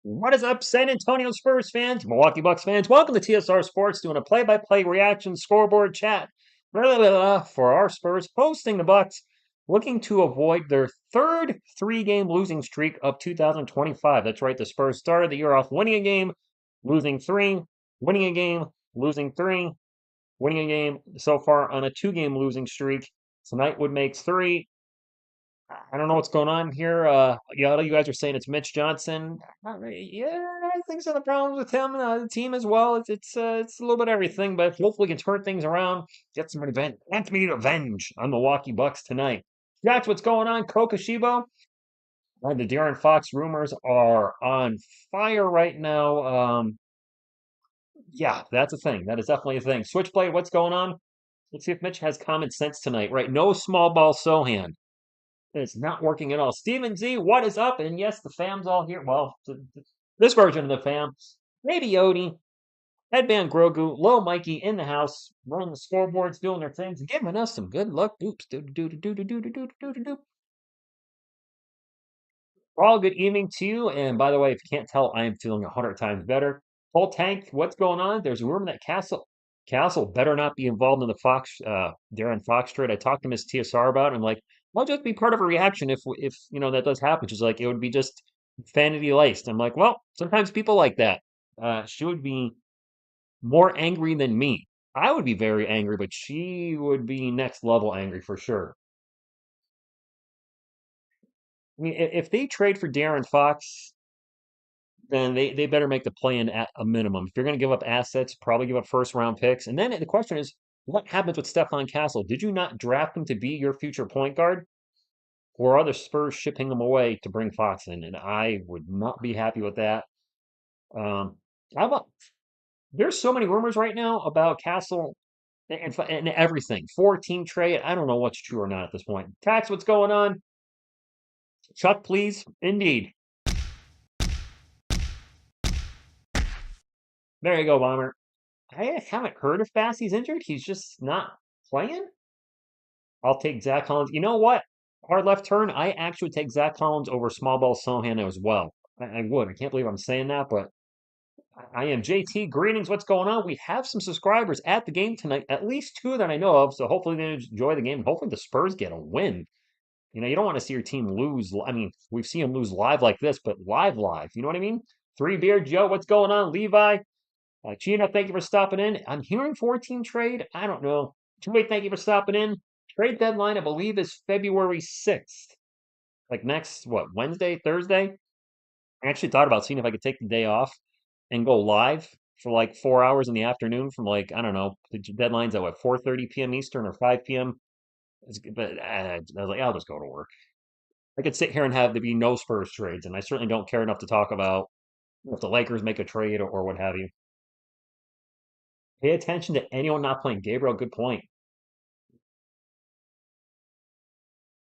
What is up, San Antonio Spurs fans, Milwaukee Bucks fans? Welcome to TSR Sports, doing a play-by-play reaction scoreboard chat for our Spurs hosting the Bucks, looking to avoid their third three-game losing streak of 2025. That's right, the Spurs started the year off winning a game, losing three, winning a game, losing three, winning a game so far on a two-game losing streak. Tonight would make three. I don't know what's going on here. Yeah, you guys are saying it's Mitch Johnson. Yeah, I think some of the problems with him, the team as well. It's a little bit of everything, but hopefully we can turn things around, get some revenge, revenge on the Milwaukee Bucks tonight. That's what's going on. Kokoshibo. The De'Aaron Fox rumors are on fire right now. Yeah, that's a thing. That is definitely a thing. Switchblade, what's going on? Let's see if Mitch has common sense tonight. Right, no small ball Sohan. It's not working at all. Steven Z, what is up? And yes, the fam's all here. Well, this version of the fam. Maybe Odie, Headband Grogu, Low Mikey in the house, running the scoreboards, doing their things, and giving us some good luck. Oops. All good evening to you. And by the way, if you can't tell, I am feeling 100 times better. Whole tank, what's going on? There's a rumor that Castle better not be involved in the De'Aaron Fox trade. I talked to Miss TSR about it. I'm like, I'll just be part of a reaction if that does happen. She's like, it would be just vanity laced. I'm like, well, sometimes people like that. She would be more angry than me. I would be very angry, but she would be next level angry for sure. I mean, if they trade for De'Aaron Fox, then they better make the play-in at a minimum. If you're going to give up assets, probably give up first-round picks. And then the question is, what happens with Stephon Castle? Did you not draft him to be your future point guard? Or are the Spurs shipping him away to bring Fox in? And I would not be happy with that. How about there's so many rumors right now about Castle and everything. 4-team trade. I don't know what's true or not at this point. Tax, what's going on? Chuck, please. Indeed. There you go, Bomber. I haven't heard if Bassey's injured. He's just not playing. I'll take Zach Collins. You know what? Hard left turn. I actually would take Zach Collins over small ball Sohan as well. I would. I can't believe I'm saying that, but I am JT. Greetings. What's going on? We have some subscribers at the game tonight, at least two that I know of. So hopefully they enjoy the game. Hopefully the Spurs get a win. You don't want to see your team lose. I mean, we've seen them lose live like this, but live. You know what I mean? Three Beard Joe, what's going on? Levi, Gina, thank you for stopping in. I'm hearing 14 trade. I don't know. Two-way, thank you for stopping in. Trade deadline, I believe, is February 6th. Like next, Wednesday, Thursday? I actually thought about seeing if I could take the day off and go live for like 4 hours in the afternoon from I don't know, the deadline's at 4:30 p.m. Eastern or 5 p.m. But I was like, I'll just go to work. I could sit here and have there be no Spurs trades, and I certainly don't care enough to talk about if the Lakers make a trade or what have you. Pay attention to anyone not playing. Gabriel, good point.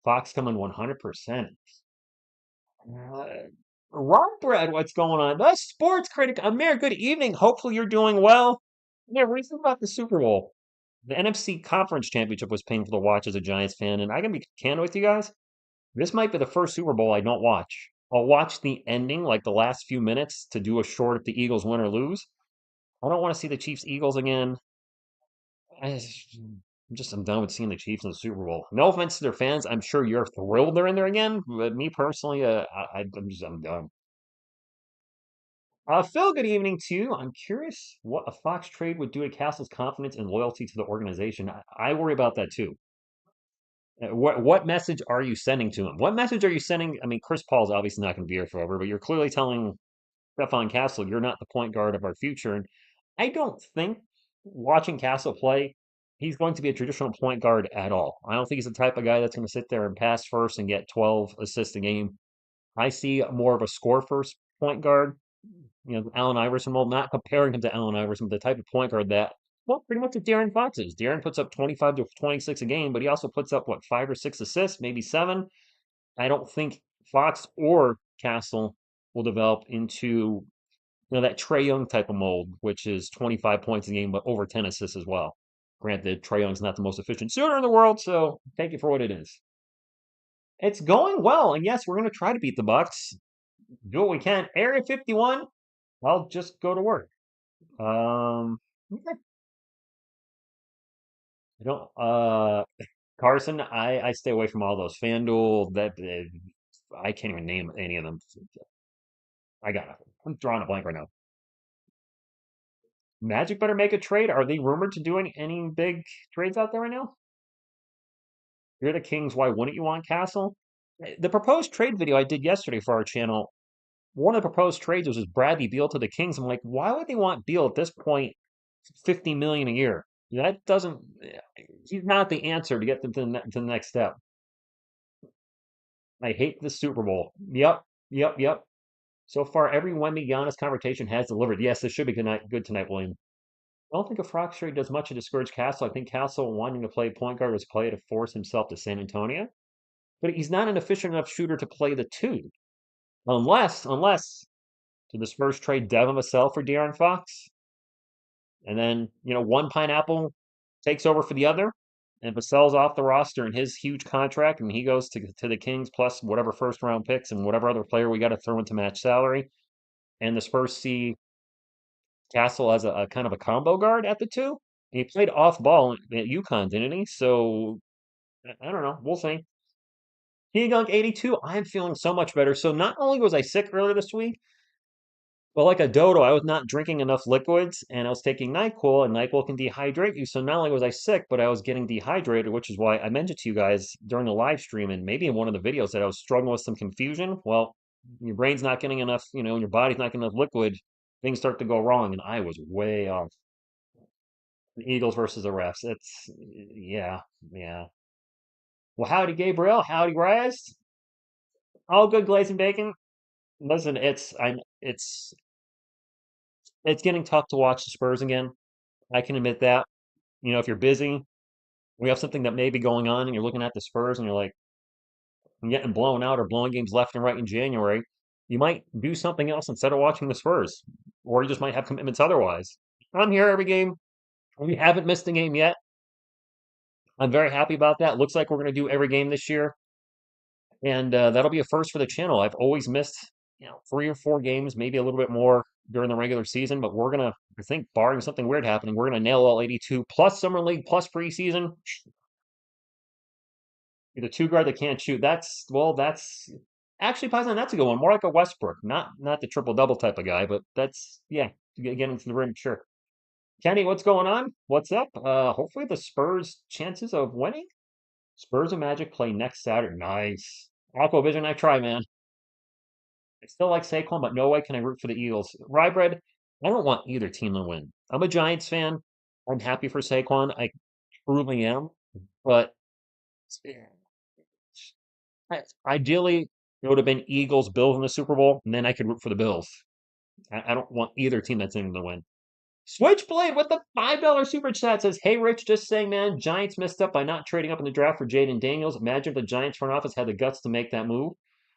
Fox coming 100%. Rock Bread, what's going on? The sports critic, Amir, good evening. Hopefully you're doing well. Yeah, what do you think about the Super Bowl? The NFC Conference Championship was painful to watch as a Giants fan, and I can be candid with you guys. This might be the first Super Bowl I don't watch. I'll watch the ending, like the last few minutes, to do a short if the Eagles win or lose. I don't want to see the Chiefs Eagles again. I'm done with seeing the Chiefs in the Super Bowl. No offense to their fans. I'm sure you're thrilled they're in there again. But me personally, I'm done. Phil, good evening to you. I'm curious what a Fox trade would do to Castle's confidence and loyalty to the organization. I worry about that too. What message are you sending to him? What message are you sending? I mean, Chris Paul's obviously not going to be here forever, but you're clearly telling Stephon Castle you're not the point guard of our future. And I don't think watching Castle play, he's going to be a traditional point guard at all. I don't think he's the type of guy that's going to sit there and pass first and get 12 assists a game. I see more of a score first point guard, Allen Iverson mold, not comparing him to Allen Iverson, but the type of point guard that, well, pretty much what De'Aaron Fox is. De'Aaron puts up 25 to 26 a game, but he also puts up, 5 or 6 assists, maybe 7. I don't think Fox or Castle will develop into that Trey Young type of mold, which is 25 points a game, but over 10 assists as well. Granted, Trey Young's not the most efficient shooter in the world, so take it for what it is. It's going well, and yes, we're going to try to beat the Bucks. Do what we can. Area 51, I'll just go to work. Okay. I don't. Carson, I stay away from all those. FanDuel, that I can't even name any of them. I got it. I'm drawing a blank right now. Magic better make a trade. Are they rumored to doing any big trades out there right now? You're the Kings. Why wouldn't you want Castle? The proposed trade video I did yesterday for our channel, one of the proposed trades was just Bradley Beal to the Kings. I'm like, why would they want Beal at this point? 50 million a year. That doesn't. He's not the answer to get them to the next step. I hate the Super Bowl. Yep, yep. So far, every Wemby Giannis conversation has delivered. Yes, this should be good tonight, William. I don't think a Frock trade does much to discourage Castle. I think Castle wanting to play point guard was play to force himself to San Antonio, but he's not an efficient enough shooter to play the two, unless to the Spurs trade Devin Vassell for De'Aaron Fox, and then one pineapple takes over for the other, and Vassell's off the roster in his huge contract, and he goes to the Kings plus whatever first round picks and whatever other player we got to throw in to match salary, and the Spurs see Castle as a kind of a combo guard at the two. And he played off ball at UConn, didn't he? So I don't know. We'll see. He Gunk 82. I'm feeling so much better. So not only was I sick earlier this week, but like a dodo, I was not drinking enough liquids and I was taking NyQuil, and NyQuil can dehydrate you. So not only was I sick, but I was getting dehydrated, which is why I mentioned to you guys during the live stream and maybe in one of the videos that I was struggling with some confusion. Well, your brain's not getting enough, and your body's not getting enough liquid, things start to go wrong, and I was way off. The Eagles versus the refs. Yeah, yeah. Well, howdy, Gabriel. Howdy, Raz. All good, glazing bacon. Listen, it's getting tough to watch the Spurs again. I can admit that. If you're busy, we have something that may be going on, and you're looking at the Spurs, and you're like, I'm getting blown out or blowing games left and right in January. You might do something else instead of watching the Spurs, or you just might have commitments otherwise. I'm here every game. We haven't missed a game yet. I'm very happy about that. Looks like we're going to do every game this year, and that'll be a first for the channel. I've always missed, 3 or 4 games, maybe a little bit more during the regular season, but we're gonna, I think, barring something weird happening, we're gonna nail all 82 plus summer league plus preseason. The two guard that can't shoot. That's actually Paisan. That's a good one. More like a Westbrook, not the triple double type of guy, but that's yeah, getting to the rim, sure. Kenny, what's going on? What's up? Hopefully the Spurs' chances of winning. Spurs and Magic play next Saturday. Nice. Aquavision, I try, man. I still like Saquon, but no way can I root for the Eagles. Rybread, I don't want either team to win. I'm a Giants fan. I'm happy for Saquon. I truly am. But ideally, it would have been Eagles, Bills in the Super Bowl, and then I could root for the Bills. I don't want either team that's in to win. Switchblade with the $5 super chat says, "Hey Rich, just saying, man, Giants messed up by not trading up in the draft for Jaden Daniels. Imagine if the Giants front office had the guts to make that move."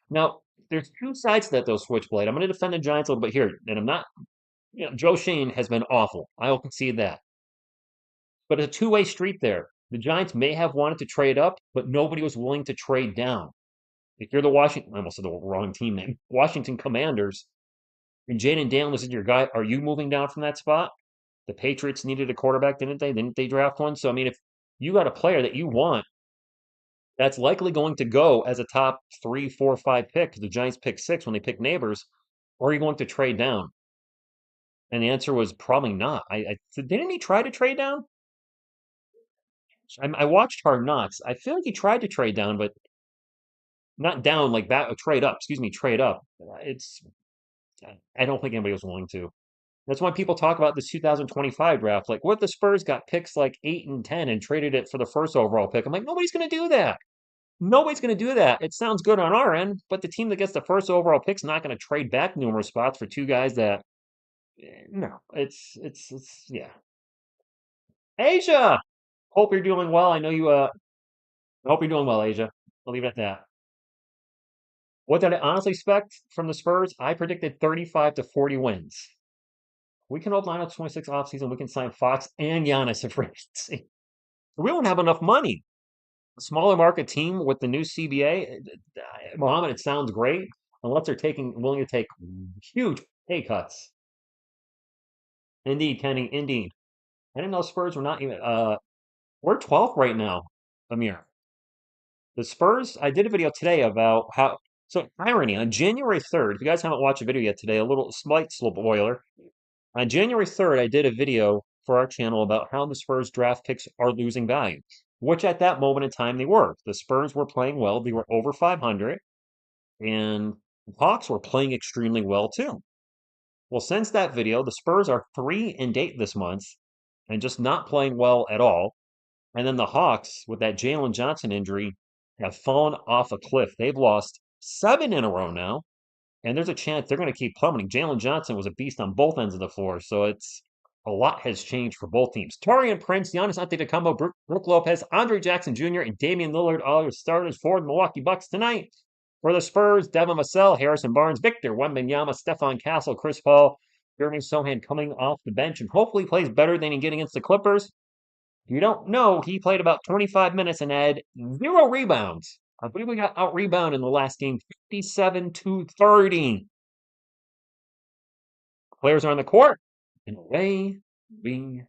Now, there's two sides to that, though, Switchblade. I'm going to defend the Giants a little bit here, and I'm not. Joe Shane has been awful. I will concede that, but it's a two-way street there. The Giants may have wanted to trade up, but nobody was willing to trade down. If you're the Washington, I almost said the wrong team name, Washington Commanders, and Jaden Daniels is your guy, are you moving down from that spot? The Patriots needed a quarterback, didn't they? Didn't they draft one? So, I mean, if you got a player that you want that's likely going to go as a top 3, 4, 5 pick, because the Giants pick 6 when they pick Neighbors, or are you going to trade down? And the answer was probably not. Didn't he try to trade down? I watched Hard Knocks. I feel like he tried to trade down, but not down like that. Trade up. Excuse me, trade up. It's. I don't think anybody was willing to. That's why people talk about this 2025 draft. Like, what if the Spurs got picks like 8 and 10 and traded it for the first overall pick? I'm like, nobody's going to do that. Nobody's going to do that. It sounds good on our end, but the team that gets the first overall pick's not going to trade back numerous spots for two guys that. No, it's yeah. Asia, hope you're doing well. I know you. Hope you're doing well, Asia. I'll leave it at that. What did I honestly expect from the Spurs? I predicted 35 to 40 wins. We can hold 926 offseason. We can sign Fox and Giannis if free agency. We don't have enough money. A smaller market team with the new CBA, Mohammed, it sounds great unless they're willing to take huge pay cuts. Indeed, Kenny, indeed. I didn't know Spurs were not even. We're 12th right now, Amir. The Spurs. I did a video today about how. So irony on January 3rd. If you guys haven't watched a video yet today, a little slight spoiler. On January 3rd, I did a video for our channel about how the Spurs draft picks are losing value, which at that moment in time they were. The Spurs were playing well. They were over 500, and the Hawks were playing extremely well too. Well, since that video, the Spurs are 3-8 this month and just not playing well at all. And then the Hawks, with that Jalen Johnson injury, have fallen off a cliff. They've lost 7 in a row now, and there's a chance they're going to keep plummeting. Jalen Johnson was a beast on both ends of the floor, so it's a lot has changed for both teams. Torian Prince, Giannis Antetokounmpo, Brook Lopez, Andre Jackson Jr., and Damian Lillard all are starters for the Milwaukee Bucks tonight. For the Spurs, Devin Vassell, Harrison Barnes, Victor Wembanyama, Stephon Castle, Chris Paul, Jeremy Sohan coming off the bench and hopefully plays better than he did against the Clippers. If you don't know, he played about 25 minutes and had 0 rebounds. I believe we got out rebounded in the last game, 57-30. Players are on the court, and away we.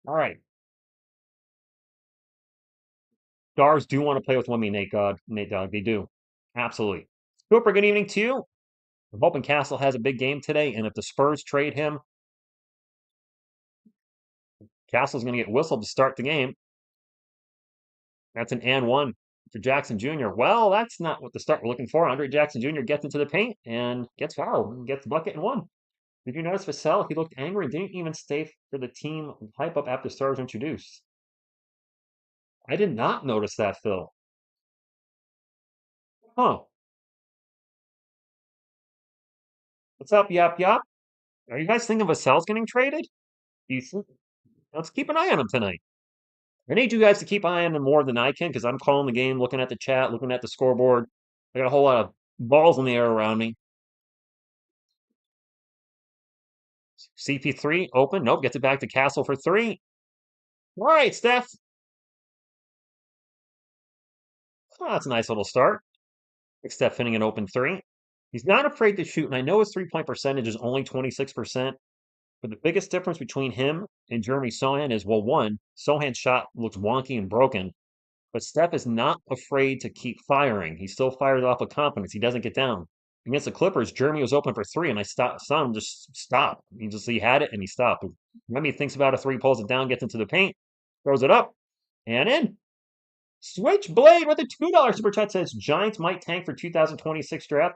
All right. Stars do want to play with Wemby, Nate Dogg. They do. Absolutely. Super good evening to you. I'm hoping Castle has a big game today, and if the Spurs trade him, Castle's going to get whistled to start the game. That's an and one for Jackson Jr. Well, that's not what the start we're looking for. Andre Jackson Jr. gets into the paint and gets fouled and gets the bucket and one. Did you notice Vassell? He looked angry and didn't even stay for the team hype up after stars introduced. I did not notice that, Phil. Huh. What's up, Yap Yap? Are you guys thinking Vassell's getting traded? Let's keep an eye on him tonight. I need you guys to keep an eye on him more than I can because I'm calling the game, looking at the chat, looking at the scoreboard. I got a whole lot of balls in the air around me. CP3 open. Nope, gets it back to Castle for 3. All right, Steph. Oh, that's a nice little start. Steph hitting an open 3. He's not afraid to shoot, and I know his three-point percentage is only 26%, but the biggest difference between him and Jeremy Sohan is, well, one, Sohan's shot looks wonky and broken, but Steph is not afraid to keep firing. He still fires off with confidence. He doesn't get down. Against the Clippers, Jeremy was open for 3, and I saw him just stop. He had it, and he stopped. Remy thinks about a 3, pulls it down, gets into the paint, throws it up, and in. Switchblade with a $2 super chat says Giants might tank for 2026 draft.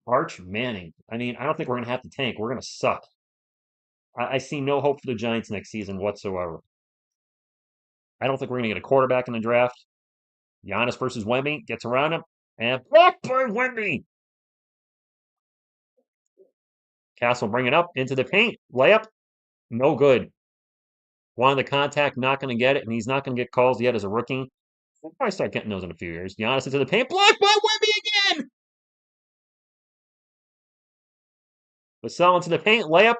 Arch Manning. I mean, I don't think we're going to have to tank. We're going to suck. I see no hope for the Giants next season whatsoever. I don't think we're going to get a quarterback in the draft. Giannis versus Wemby gets around him. And blocked by Wemby. Castle bring it up into the paint. Layup. No good. Wanted the contact, not going to get it, and he's not going to get calls yet as a rookie. We'll probably start getting those in a few years. Giannis into the paint. Blocked by Wemby again. Vassell into the paint. Layup.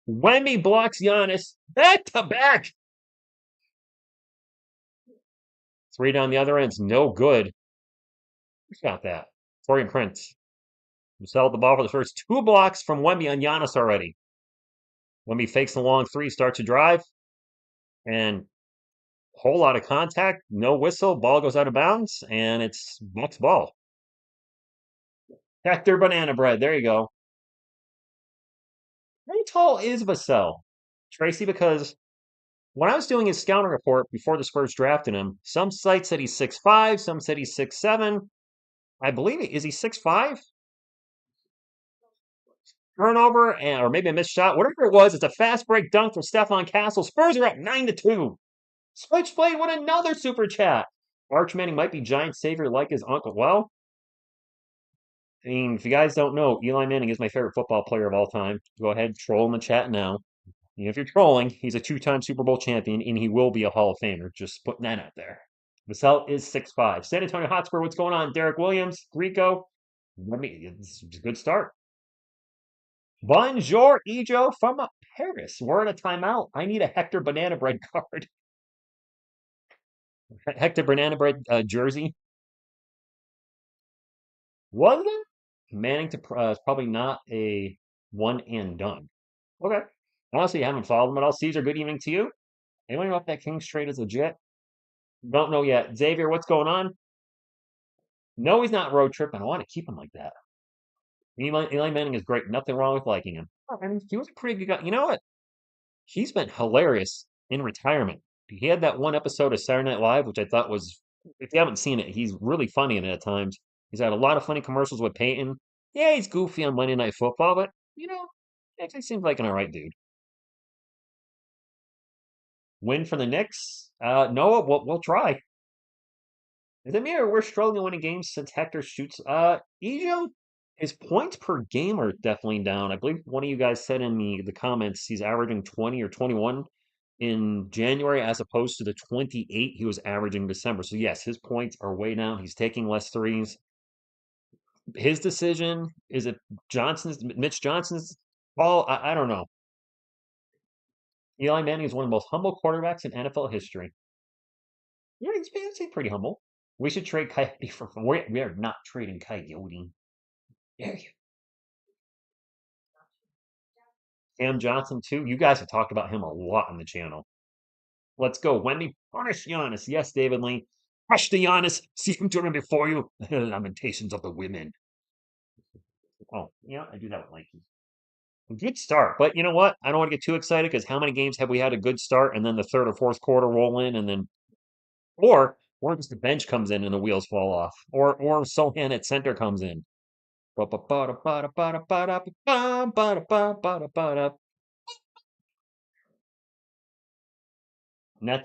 Wemby blocks Giannis. Back to back. 3 down the other end's no good. Who's got that? Torian Prince. Vassell the ball for the first 2 blocks from Wemby on Giannis already. Wemby fakes the long 3, starts to drive. And whole lot of contact, no whistle, ball goes out of bounds, and it's Bucks ball. Hector Banana Bread, there you go. How tall is Vassell, Tracy? Because when I was doing his scouting report before the Spurs drafted him, some sites said he's 6'5", some said he's 6'7". I believe is he 6'5"? Turnover, or maybe a missed shot, whatever it was, it's a fast break dunk from Stephon Castle. Spurs are up 9-2. Switchblade with another super chat. Arch Manning might be Giant savior like his uncle. Well, I mean, if you guys don't know, Eli Manning is my favorite football player of all time. Go ahead, troll in the chat now. And if you're trolling, he's a 2-time Super Bowl champion, and he will be a Hall of Famer. Just putting that out there. Vassell is 6'5". San Antonio Hotspur, what's going on? Derek Williams, Rico. It's a good start. Bonjour, Ejo from Paris. We're in a timeout. I need a Hector Banana Bread card. Hector Banana Bread jersey. Was it? Manning to is probably not a one and done. Okay. Honestly, I haven't followed them at all. Caesar, good evening to you. Anyone know if that Kings trade is legit? Don't know yet. Xavier, what's going on? No, he's not road tripping. I want to keep him like that. Eli Manning is great. Nothing wrong with liking him. I mean, he was a pretty good guy. You know what? He's been hilarious in retirement. He had that one episode of Saturday Night Live, which I thought was, if you haven't seen it, he's really funny in it at times. He's had a lot of funny commercials with Peyton. Yeah, he's goofy on Monday Night Football, but, actually seems like an all right dude. Win for the Knicks? Noah, we'll try. Is it me or we're struggling winning games since Hector shoots? Ejo, his points per game are definitely down. I believe one of you guys said in the comments he's averaging 20 or 21 in January as opposed to the 28 he was averaging in December. So yes, his points are way down. He's taking less threes. His decision, is it Mitch Johnson's call? I don't know. Eli Manning is one of the most humble quarterbacks in NFL history. Yeah, he's pretty humble. We should trade Coyote for we are not trading Coyote. Yeah, Cam Johnson too. You guys have talked about him a lot on the channel. Let's go. Wemby, punish Giannis. Yes, David Lee. Crush the Giannis. See him doing it before you. Lamentations of the women. Oh, yeah, I do that with Nike. Good start. But you know what? I don't want to get too excited because how many games have we had a good start and then the third or fourth quarter roll in and then or just the bench comes in and the wheels fall off. Or Sohan at center comes in. Nets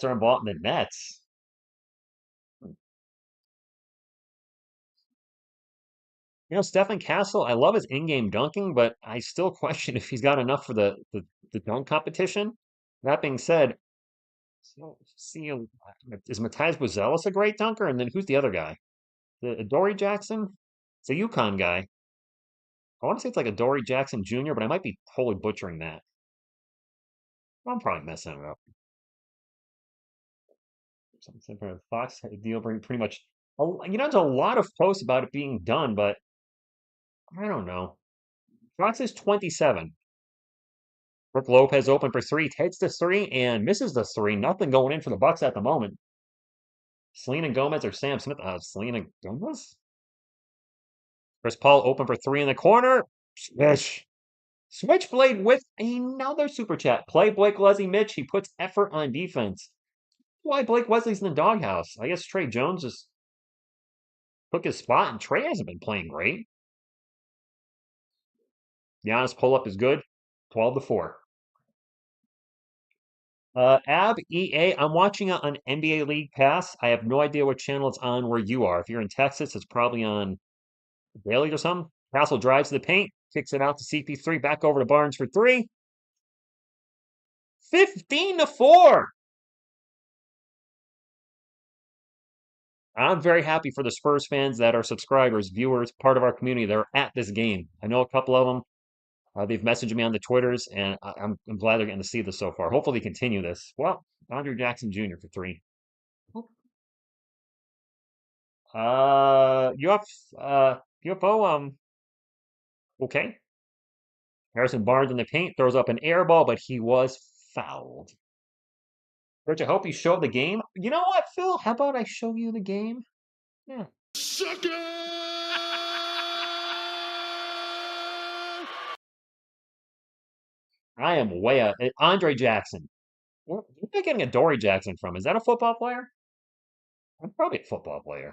are involved in the Nets. Stephen Castle, I love his in-game dunking, but I still question if he's got enough for the dunk competition. That being said, see, is Matthias Buzelis a great dunker? And then who's the other guy? The Dory Jackson? It's a UConn guy. I want to say it's like a Dory Jackson Jr., but I might be totally butchering that. I'm probably messing it up. Something for Fox deal bring pretty much. There's a lot of posts about it being done, but I don't know. Fox is 27. Brook Lopez open for three, takes the three and misses the three. Nothing going in for the Bucks at the moment. Selena Gomez or Sam Smith? Selena Gomez. Chris Paul open for three in the corner. Swish. Switchblade with another super chat. Play Blake Leslie Mitch. He puts effort on defense. Why Blake Wesley's in the doghouse? I guess Trey Jones just took his spot, and Trey hasn't been playing great. Giannis pull up is good. 12-4. Ab EA, I'm watching it on NBA League Pass. I have no idea what channel it's on where you are. If you're in Texas, it's probably on Bailey or something. Castle drives to the paint, kicks it out to CP3, back over to Barnes for three. 15-4. I'm very happy for the Spurs fans that are subscribers, viewers, part of our community that are at this game. I know a couple of them. They've messaged me on the Twitters, and I'm glad they're getting to see this so far. Hopefully, they continue this. Well, Andre Jackson Jr. for three. UFO, okay. Harrison Barnes in the paint throws up an air ball, but he was fouled. Rich, I hope you showed the game. You know what, Phil? How about I show you the game? Yeah. Sucker! I am way out. Andre Jackson. Where am I getting a Dory Jackson from? Is that a football player? I'm probably a football player.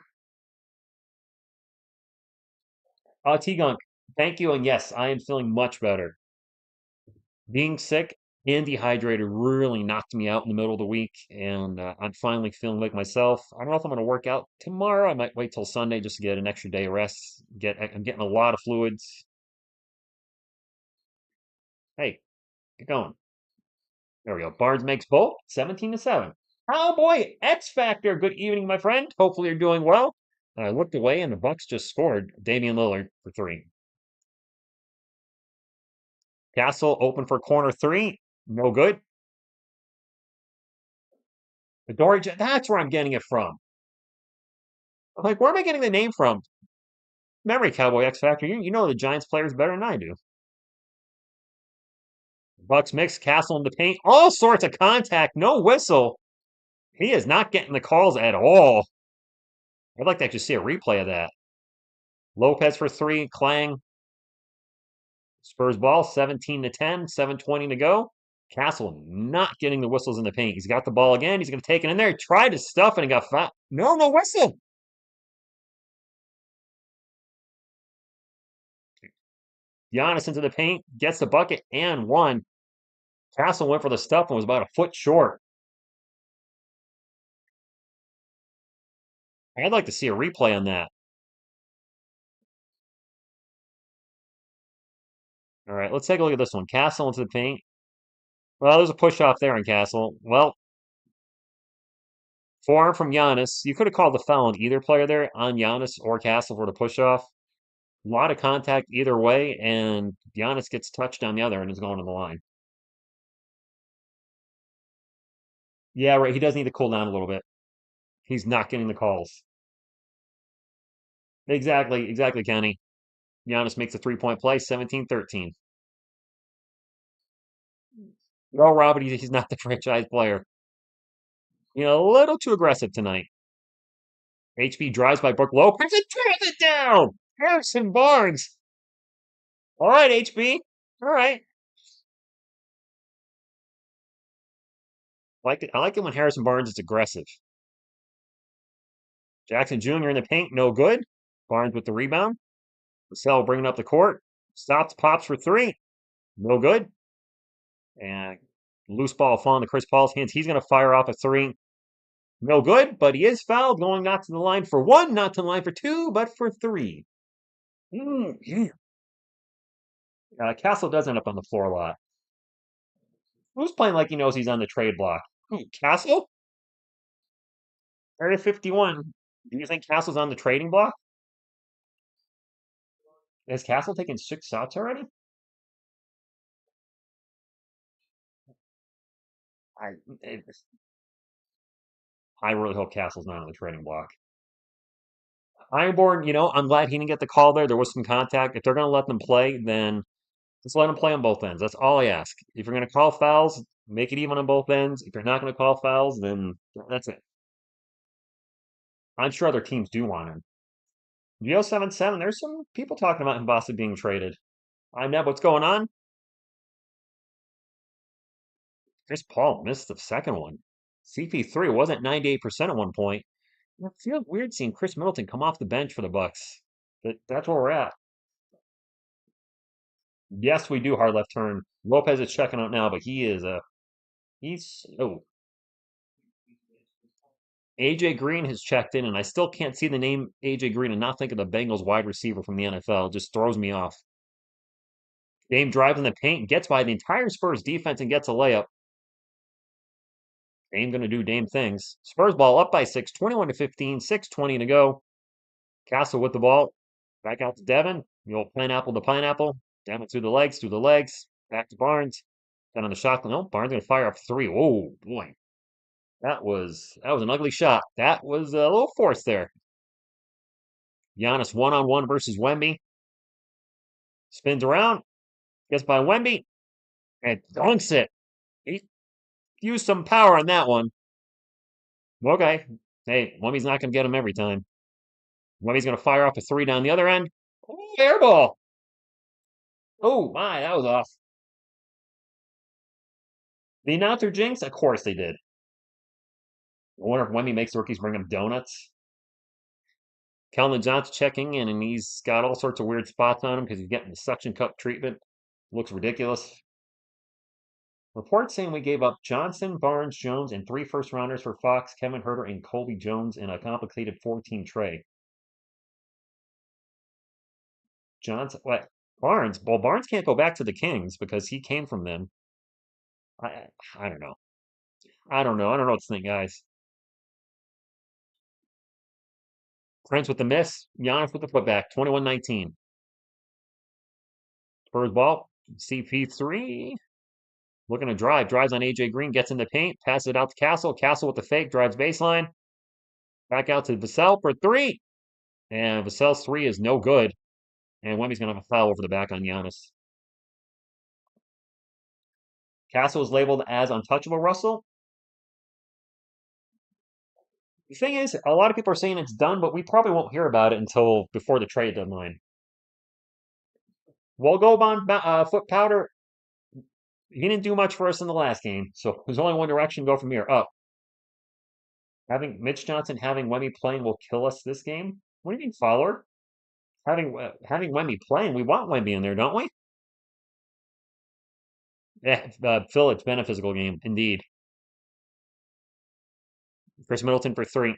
T-Gunk, thank you. And yes, I am feeling much better. Being sick and dehydrated really knocked me out in the middle of the week, and I'm finally feeling like myself. I don't know if I'm going to work out tomorrow. I might wait till Sunday just to get an extra day of rest. I'm getting a lot of fluids. Hey, get going. There we go. Barnes makes both. 17-7. Oh boy, X Factor. Good evening, my friend. Hopefully you're doing well. I looked away and the Bucks just scored Damian Lillard for three. Castle open for corner three. No good. Adoree, that's where I'm getting it from. I'm like, where am I getting the name from? Memory Cowboy X Factor. You know the Giants players better than I do. Bucks mix, Castle in the paint. All sorts of contact. No whistle. He is not getting the calls at all. I'd like to actually see a replay of that. Lopez for three. Clang. Spurs ball, 17-10, 7:20 to go. Castle not getting the whistles in the paint. He's got the ball again. He's going to take it in there. Tried to stuff and he got fouled. No whistle. Giannis into the paint, gets the bucket and one. Castle went for the stuff and was about a foot short. I'd like to see a replay on that. All right, let's take a look at this one. Castle into the paint. Well, there's a push off there in Castle. Well, forearm from Giannis. You could have called the foul on either player there, on Giannis or Castle for the push off. A lot of contact either way, and Giannis gets touched on the other and is going to the line. Yeah, right. He does need to cool down a little bit. He's not getting the calls. Exactly, Kenny. Giannis makes a 3-point play, 17-13. No, Robert, he's not the franchise player. You know, a little too aggressive tonight. HB drives by Brook Lopez and tears it down. Harrison Barnes. All right, HB. All right. I like it when Harrison Barnes is aggressive. Jackson Jr. in the paint, no good. Barnes with the rebound. Vassell bringing up the court. Stops, pops for three. No good. And loose ball falling to Chris Paul's hands. He's going to fire off a three. No good, but he is fouled, going not to the line for one, not to the line for two, but for three. Yeah. Castle does end up on the floor a lot. Who's playing like he knows he's on the trade block? Castle? Area 51. Do you think Castle's on the trading block? Has Castle taken 6 shots already? I it, I really hope Castle's not on the trading block. Ironborn, I'm glad he didn't get the call there. There was some contact. If they're going to let them play, then just let them play on both ends. That's all I ask. If you're going to call fouls, make it even on both ends. If you're not going to call fouls, then that's it. I'm sure other teams do want him. Geo77, there's some people talking about him possibly being traded. I know what's going on. Chris Paul missed the second one. CP3 wasn't 98% at one point. It feels weird seeing Chris Middleton come off the bench for the Bucks. But that's where we're at. Yes, we do hard left turn. Lopez is checking out now, but he's AJ Green has checked in, and I still can't see the name AJ Green and not think of the Bengals wide receiver from the NFL. It just throws me off. Dame drives in the paint, gets by the entire Spurs defense and gets a layup. Dame gonna do Dame things. Spurs ball up by 6, 21-15, 6:20 to go. Castle with the ball. Back out to Devin. The old pineapple to pineapple. Devin through the legs. Back to Barnes. Then on the shot. No, Barnes gonna fire up three. Oh boy. That was an ugly shot. That was a little forced there. Giannis one-on-one versus Wemby. Spins around. Gets by Wemby. And dunks it. He used some power on that one. Okay. Hey, Wemby's not gonna get him every time. Wemby's gonna fire off a three down the other end. Oh, air ball. Oh my, that was off. The announcer jinx? Of course they did. I wonder if Wemby makes the rookies bring him donuts. Keldon Johnson checking in, and he's got all sorts of weird spots on him because he's getting the suction cup treatment. Looks ridiculous. Reports saying we gave up Johnson, Barnes, Jones, and 3 first-rounders for Fox, Kevin Huerter, and Colby Jones in a complicated 14 trade. Johnson, what? Barnes? Well, Barnes can't go back to the Kings because he came from them. I don't know. I don't know what to think, guys. Prince with the miss. Giannis with the putback. 21-19. Spurs ball. CP3 looking to drive. Drives on AJ Green, gets in the paint, passes it out to Castle. Castle with the fake, drives baseline. Back out to Vassell for three. And Vassell's three is no good. And Wemby's going to have a foul over the back on Giannis. Castle is labeled as untouchable, Russell. The thing is, a lot of people are saying it's done, but we probably won't hear about it until before the trade deadline. We'll go on foot powder. He didn't do much for us in the last game, so there's only one direction to go from here, up. Having Mitch Johnson, having Wemby playing will kill us this game. What do you mean, Fowler? Having Wemby playing, we want Wemby in there, don't we? Yeah, Phil, it's been a physical game, indeed. Chris Middleton for three.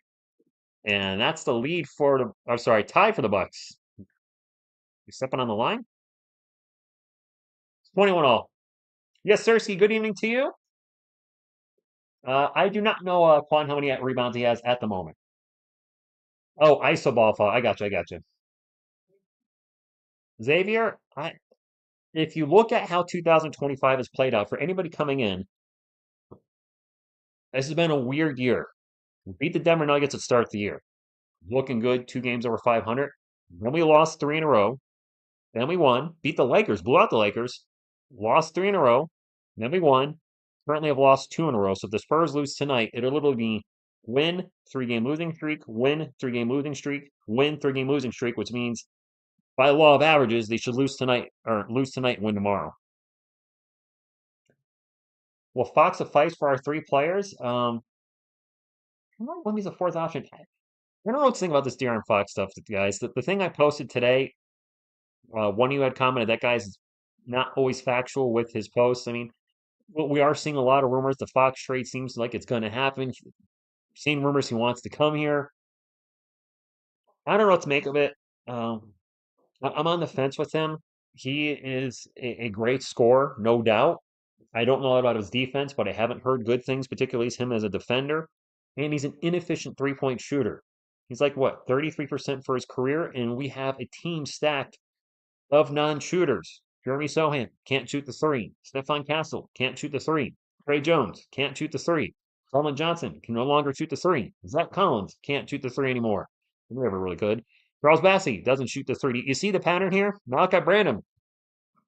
And that's the lead for the, I'm sorry, tie for the Bucks. You stepping on the line? 21 all. Yes, Cersei, good evening to you. I do not know, Quan, how many rebounds he has at the moment. Oh, ISO ball foul. I got you. I got you. Xavier, if you look at how 2025 has played out for anybody coming in, this has been a weird year. We beat the Denver Nuggets at start of the year. Looking good, 2 games over 500. Then we lost three in a row. Then we won, beat the Lakers, blew out the Lakers, lost three in a row. Then we won. Currently have lost two in a row. So if the Spurs lose tonight, it'll literally be win, 3-game losing streak, win, 3-game losing streak, win, 3-game losing streak, which means by law of averages, they should lose tonight or lose tonight and win tomorrow. Will Fox suffice for our three players? I don't know when he's a fourth option. I don't know what to think about this De'Aaron Fox stuff, guys. The thing I posted today, one of you had commented that guy's not always factual with his posts. I mean, we are seeing a lot of rumors. The Fox trade seems like it's going to happen. Seeing rumors he wants to come here. I don't know what to make of it. I'm on the fence with him. He is a great scorer, no doubt. I don't know about his defense, but I haven't heard good things, particularly him as a defender. And he's an inefficient three-point shooter. He's like, what, 33% for his career? And we have a team stacked of non-shooters. Jeremy Sohan can't shoot the three. Stephon Castle can't shoot the three. Trey Jones can't shoot the three. Solomon Johnson can no longer shoot the three. Zach Collins can't shoot the three anymore. He never really could. Charles Bassey doesn't shoot the three. You see the pattern here? Malachi Branham,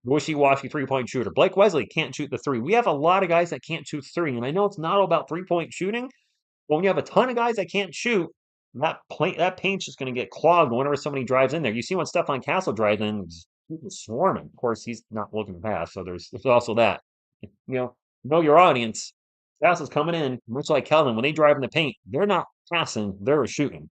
wishy-washy three-point shooter. Blake Wesley can't shoot the three. We have a lot of guys that can't shoot three, and I know it's not all about three-point shooting, but when you have a ton of guys that can't shoot, that paint's just going to get clogged whenever somebody drives in there. You see when Stephon Castle drives in, people swarming. Of course, he's not looking to pass, so there's also that. Know your audience. Castle's coming in, much like Kelvin. When they drive in the paint, they're not passing, they're shooting.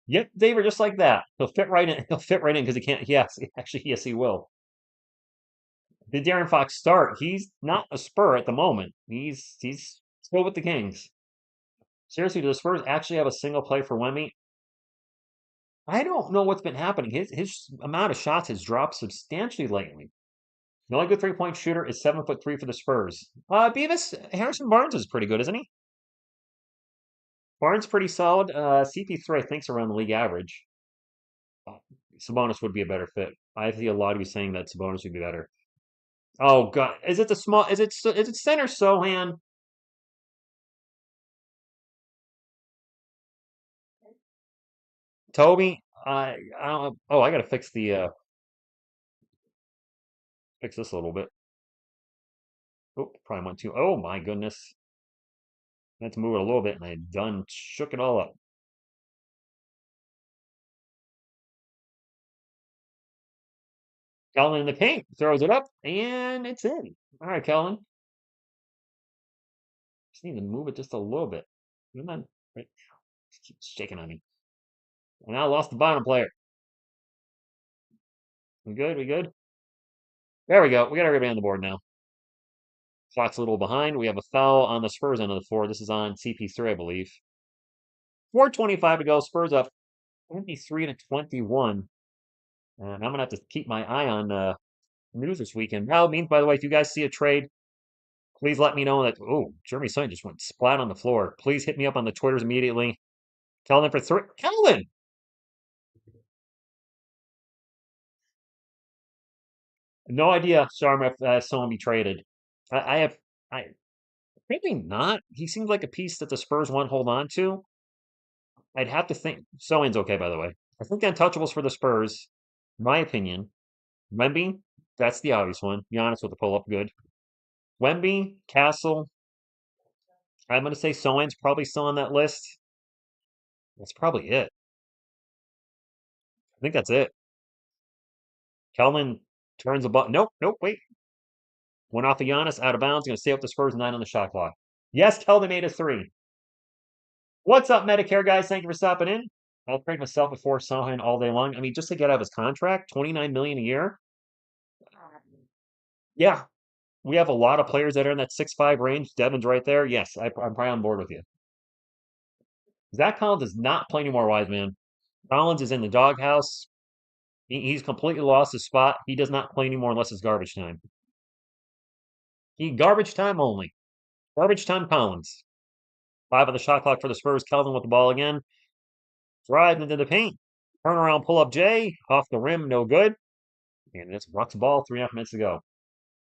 Yep, David, just like that. He'll fit right in. He'll fit right in because he can't. Yes, actually, yes, he will. Did De'Aaron Fox start? He's not a Spur at the moment. He's still with the Kings. Seriously, do the Spurs actually have a single play for Wemby? I don't know what's been happening. His amount of shots has dropped substantially lately. The only good three-point shooter is 7'3" for the Spurs. Beavis, Harrison Barnes is pretty good, isn't he? Barnes pretty solid. CP3 I think's around the league average. Sabonis would be a better fit. I see a lot of you saying that Sabonis would be better. Oh God, is it the small? Is it center Sohan? Toby? I don't. Oh, I gotta fix the fix this a little bit. Oh, probably went too. Oh my goodness. I had to move it a little bit, and I done shook it all up. Calvin in the paint throws it up, and it's in. All right, Calvin. Just need to move it just a little bit. Come on. Right. Just keeps shaking on me. And I lost the bottom player. We good? We good? There we go. We got everybody on the board now. Clock's a little behind. We have a foul on the Spurs end of the floor. This is on CP3, I believe. 4:25 to go. Spurs up 23-21. And I'm gonna have to keep my eye on news this weekend. Now, means by the way, if you guys see a trade, please let me know that. Oh, Jeremy Sohan just went splat on the floor. Please hit me up on the Twitters immediately. Kelvin for three. Kelvin! No idea, Sharma, if someone be traded. I have, I maybe not. He seems like a piece that the Spurs want to hold on to. I'd have to think. Sohan's okay, by the way. I think the untouchables for the Spurs, my opinion, Wemby, that's the obvious one. Giannis with the pull up, good. Wemby, Castle, I'm going to say Sohan's probably still on that list. That's probably it. I think that's it. Kelvin turns the ball. Nope, nope, wait. Went off of Giannis, out of bounds. Going to stay up the Spurs, 9 on the shot clock. Yes, Kelvin made a three. What's up, Medicare guys? Thank you for stopping in. I'll trade myself before Sohan all day long. I mean, just to get out of his contract, 29 million a year. Yeah, we have a lot of players that are in that 6'5" range. Devin's right there. Yes, I'm probably on board with you. Zach Collins does not play anymore, wise man. Collins is in the doghouse. He's completely lost his spot. He does not play anymore unless it's garbage time. He garbage time only. Garbage time Collins. 5 on the shot clock for the Spurs. Kelvin with the ball again. Drive into the paint. Turnaround pull up Jay. Off the rim, no good. And it's Bucks ball, 3.5 minutes to go.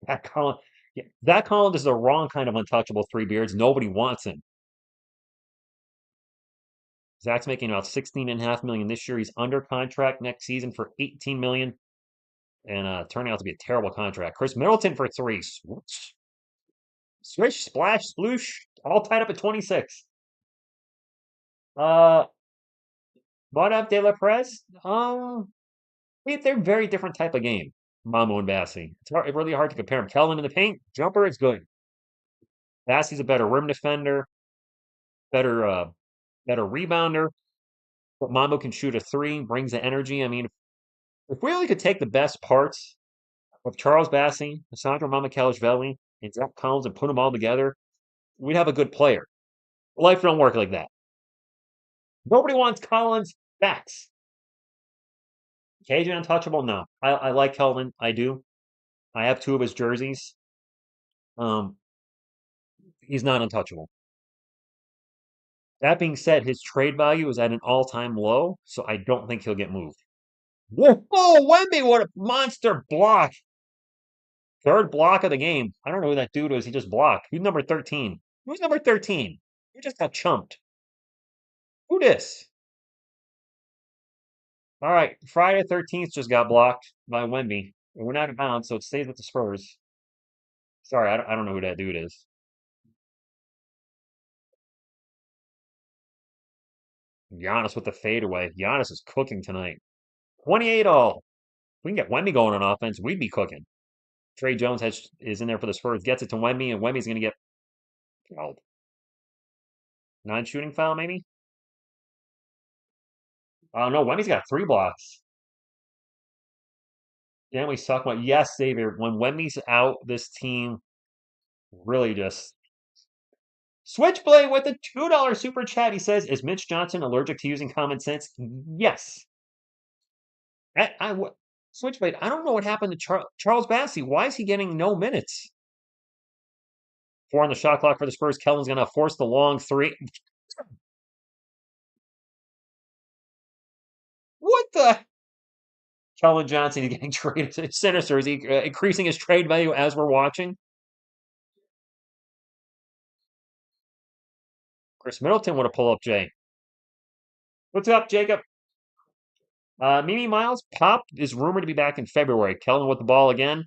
That Collins, yeah, that Collins is the wrong kind of untouchable three beards. Nobody wants him. Zach's making about 16.5 million this year. He's under contract next season for 18 million. And turning out to be a terrible contract. Chris Middleton for three. Swoosh. Swish, splash, sploosh. All tied up at 26. Uh What up, De La Prez? They're very different type of game. Mamo and Bassi. It's really hard to compare them. Kelvin in the paint, jumper is good. Bassi's a better rim defender, better better rebounder. But Mamo can shoot a three, brings the energy. I mean, if we really could take the best parts of Charles Bassi, Sandro Mamakalishvili, and Zach Collins and put them all together, we'd have a good player. Life don't work like that. Nobody wants Collins. Facts. KJ untouchable? No. I like Kelvin. I do. I have 2 of his jerseys. Um, he's not untouchable. That being said, his trade value is at an all-time low, so I don't think he'll get moved. Whoa, Wemby, what a monster block. Third block of the game. I don't know who that dude was. He just blocked. Who's number 13? Who's number 13? Who just got chumped? Who this? All right, Friday 13th just got blocked by Wemby. And we're not out of bounds, so it stays with the Spurs. Sorry, I don't know who that dude is. Giannis with the fadeaway. Giannis is cooking tonight. 28 all. We can get Wemby going on offense. We'd be cooking. Trey Jones is in there for the Spurs. Gets it to Wemby, and Wemby's going to get fouled. Non-shooting foul, maybe? Oh, no. Wemby's got 3 blocks. Damn, we suck. Yes, Xavier. When Wemby's out, this team really just Switchblade with a $2 super chat. He says, "Is Mitch Johnson allergic to using common sense?" Yes. Switchblade. I don't know what happened to Charles Bassey. Why is he getting no minutes? 4 on the shot clock for the Spurs. Kellen's going to force the long three. What the? Kellen Johnson is getting traded. Sinister. Is he increasing his trade value as we're watching? Chris Middleton would have pulled up Jay. What's up, Jacob? Mimi Miles, Pop is rumored to be back in February. Kellen with the ball again.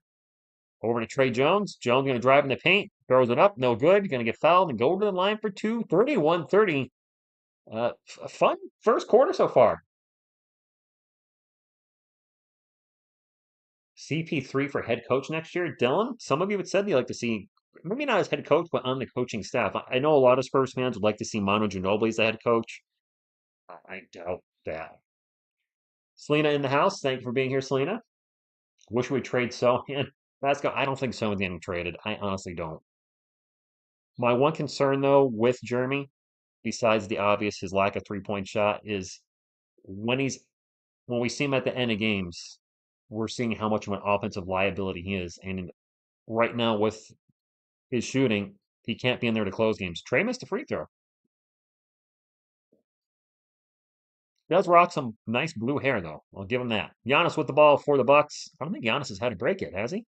Over to Trey Jones. Jones going to drive in the paint. Throws it up. No good. Going to get fouled and go to the line for 2. 31-30. Fun first quarter so far. CP3 for head coach next year. Dylan, some of you had said you'd like to see, maybe not as head coach, but on the coaching staff. I know a lot of Spurs fans would like to see Manu Ginobili as the head coach. I doubt that. Selena in the house. Thank you for being here, Selena. Wish we'd trade Sohan. I don't think Sohan's getting traded. I honestly don't. My one concern, though, with Jeremy, besides the obvious, his lack of three-point shot, is when we see him at the end of games, we're seeing how much of an offensive liability he is. And right now, with his shooting, he can't be in there to close games. Trey missed a free throw. Does rock some nice blue hair though. I'll give him that. Giannis with the ball for the Bucks. I don't think Giannis has had a break yet, has he?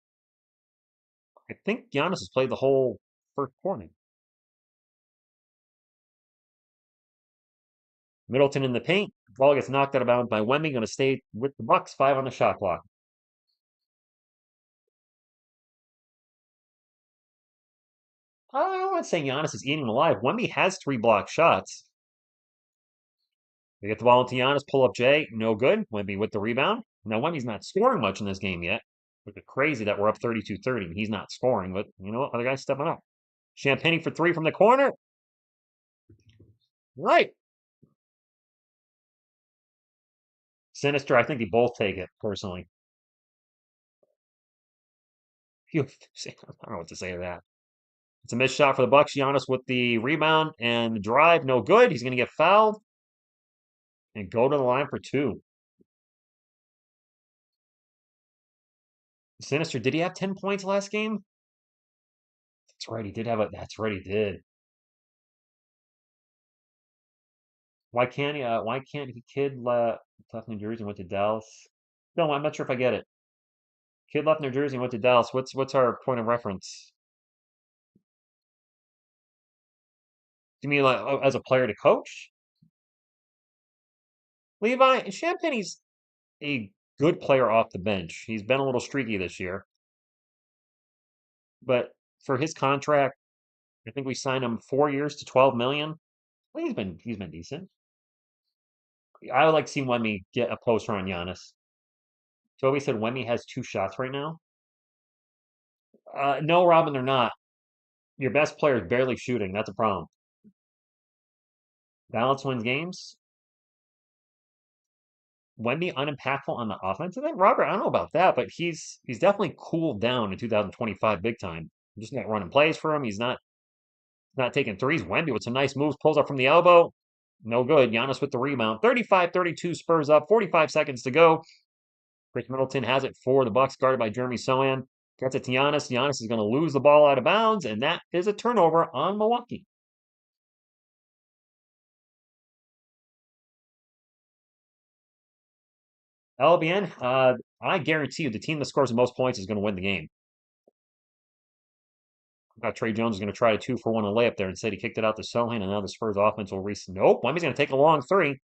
I think Giannis has played the whole first quarter. Middleton in the paint. Ball gets knocked out of bounds by Wemby. Going to stay with the Bucks. 5 on the shot clock. I'm not saying Giannis is eating him alive. Wemby has 3 blocked shots. They get the ball into Giannis. Pull up Jay. No good. Wemby with the rebound. Now Wemby's not scoring much in this game yet. It's crazy that we're up 32-30. He's not scoring, but you know what? Other guys stepping up. Champagne for 3 from the corner. Right. Sinister. I think they both take it personally. I don't know what to say to that. It's a missed shot for the Bucks. Giannis with the rebound and the drive. No good. He's going to get fouled and go to the line for 2. Sinister, did he have 10 points last game? That's right. He did have it. That's right. He did. Why can't he kid left New Jersey and went to Dallas? No, I'm not sure if I get it. Kid left New Jersey and went to Dallas. What's our point of reference? Do you mean like as a player to coach? Levi Champagne's a good player off the bench. He's been a little streaky this year, but for his contract, I think we signed him 4 years to 12 million. Well, he's been decent. I would like to see Wemby get a poster on Giannis. Toby said Wemby has 2 shots right now. No, Robin, they're not. Your best player is barely shooting. That's a problem. Balance wins games. Wemby unimpactful on the offensive end. Robert, I don't know about that, but he's definitely cooled down in 2025 big time. Just not running plays for him. He's not taking threes. Wemby with some nice moves, pulls up from the elbow. No good. Giannis with the rebound. 35-32 Spurs up. 45 seconds to go. Chris Middleton has it for the Bucks, guarded by Jeremy Sohan. Gets it to Giannis. Giannis is going to lose the ball out of bounds, and that is a turnover on Milwaukee. LBN, I guarantee you the team that scores the most points is going to win the game. I thought Trey Jones is going to try a 2-for-1 layup there. Instead, he kicked it out to Sohan, and now the Spurs offense will reach. Nope. Wemby's going to take a long 3.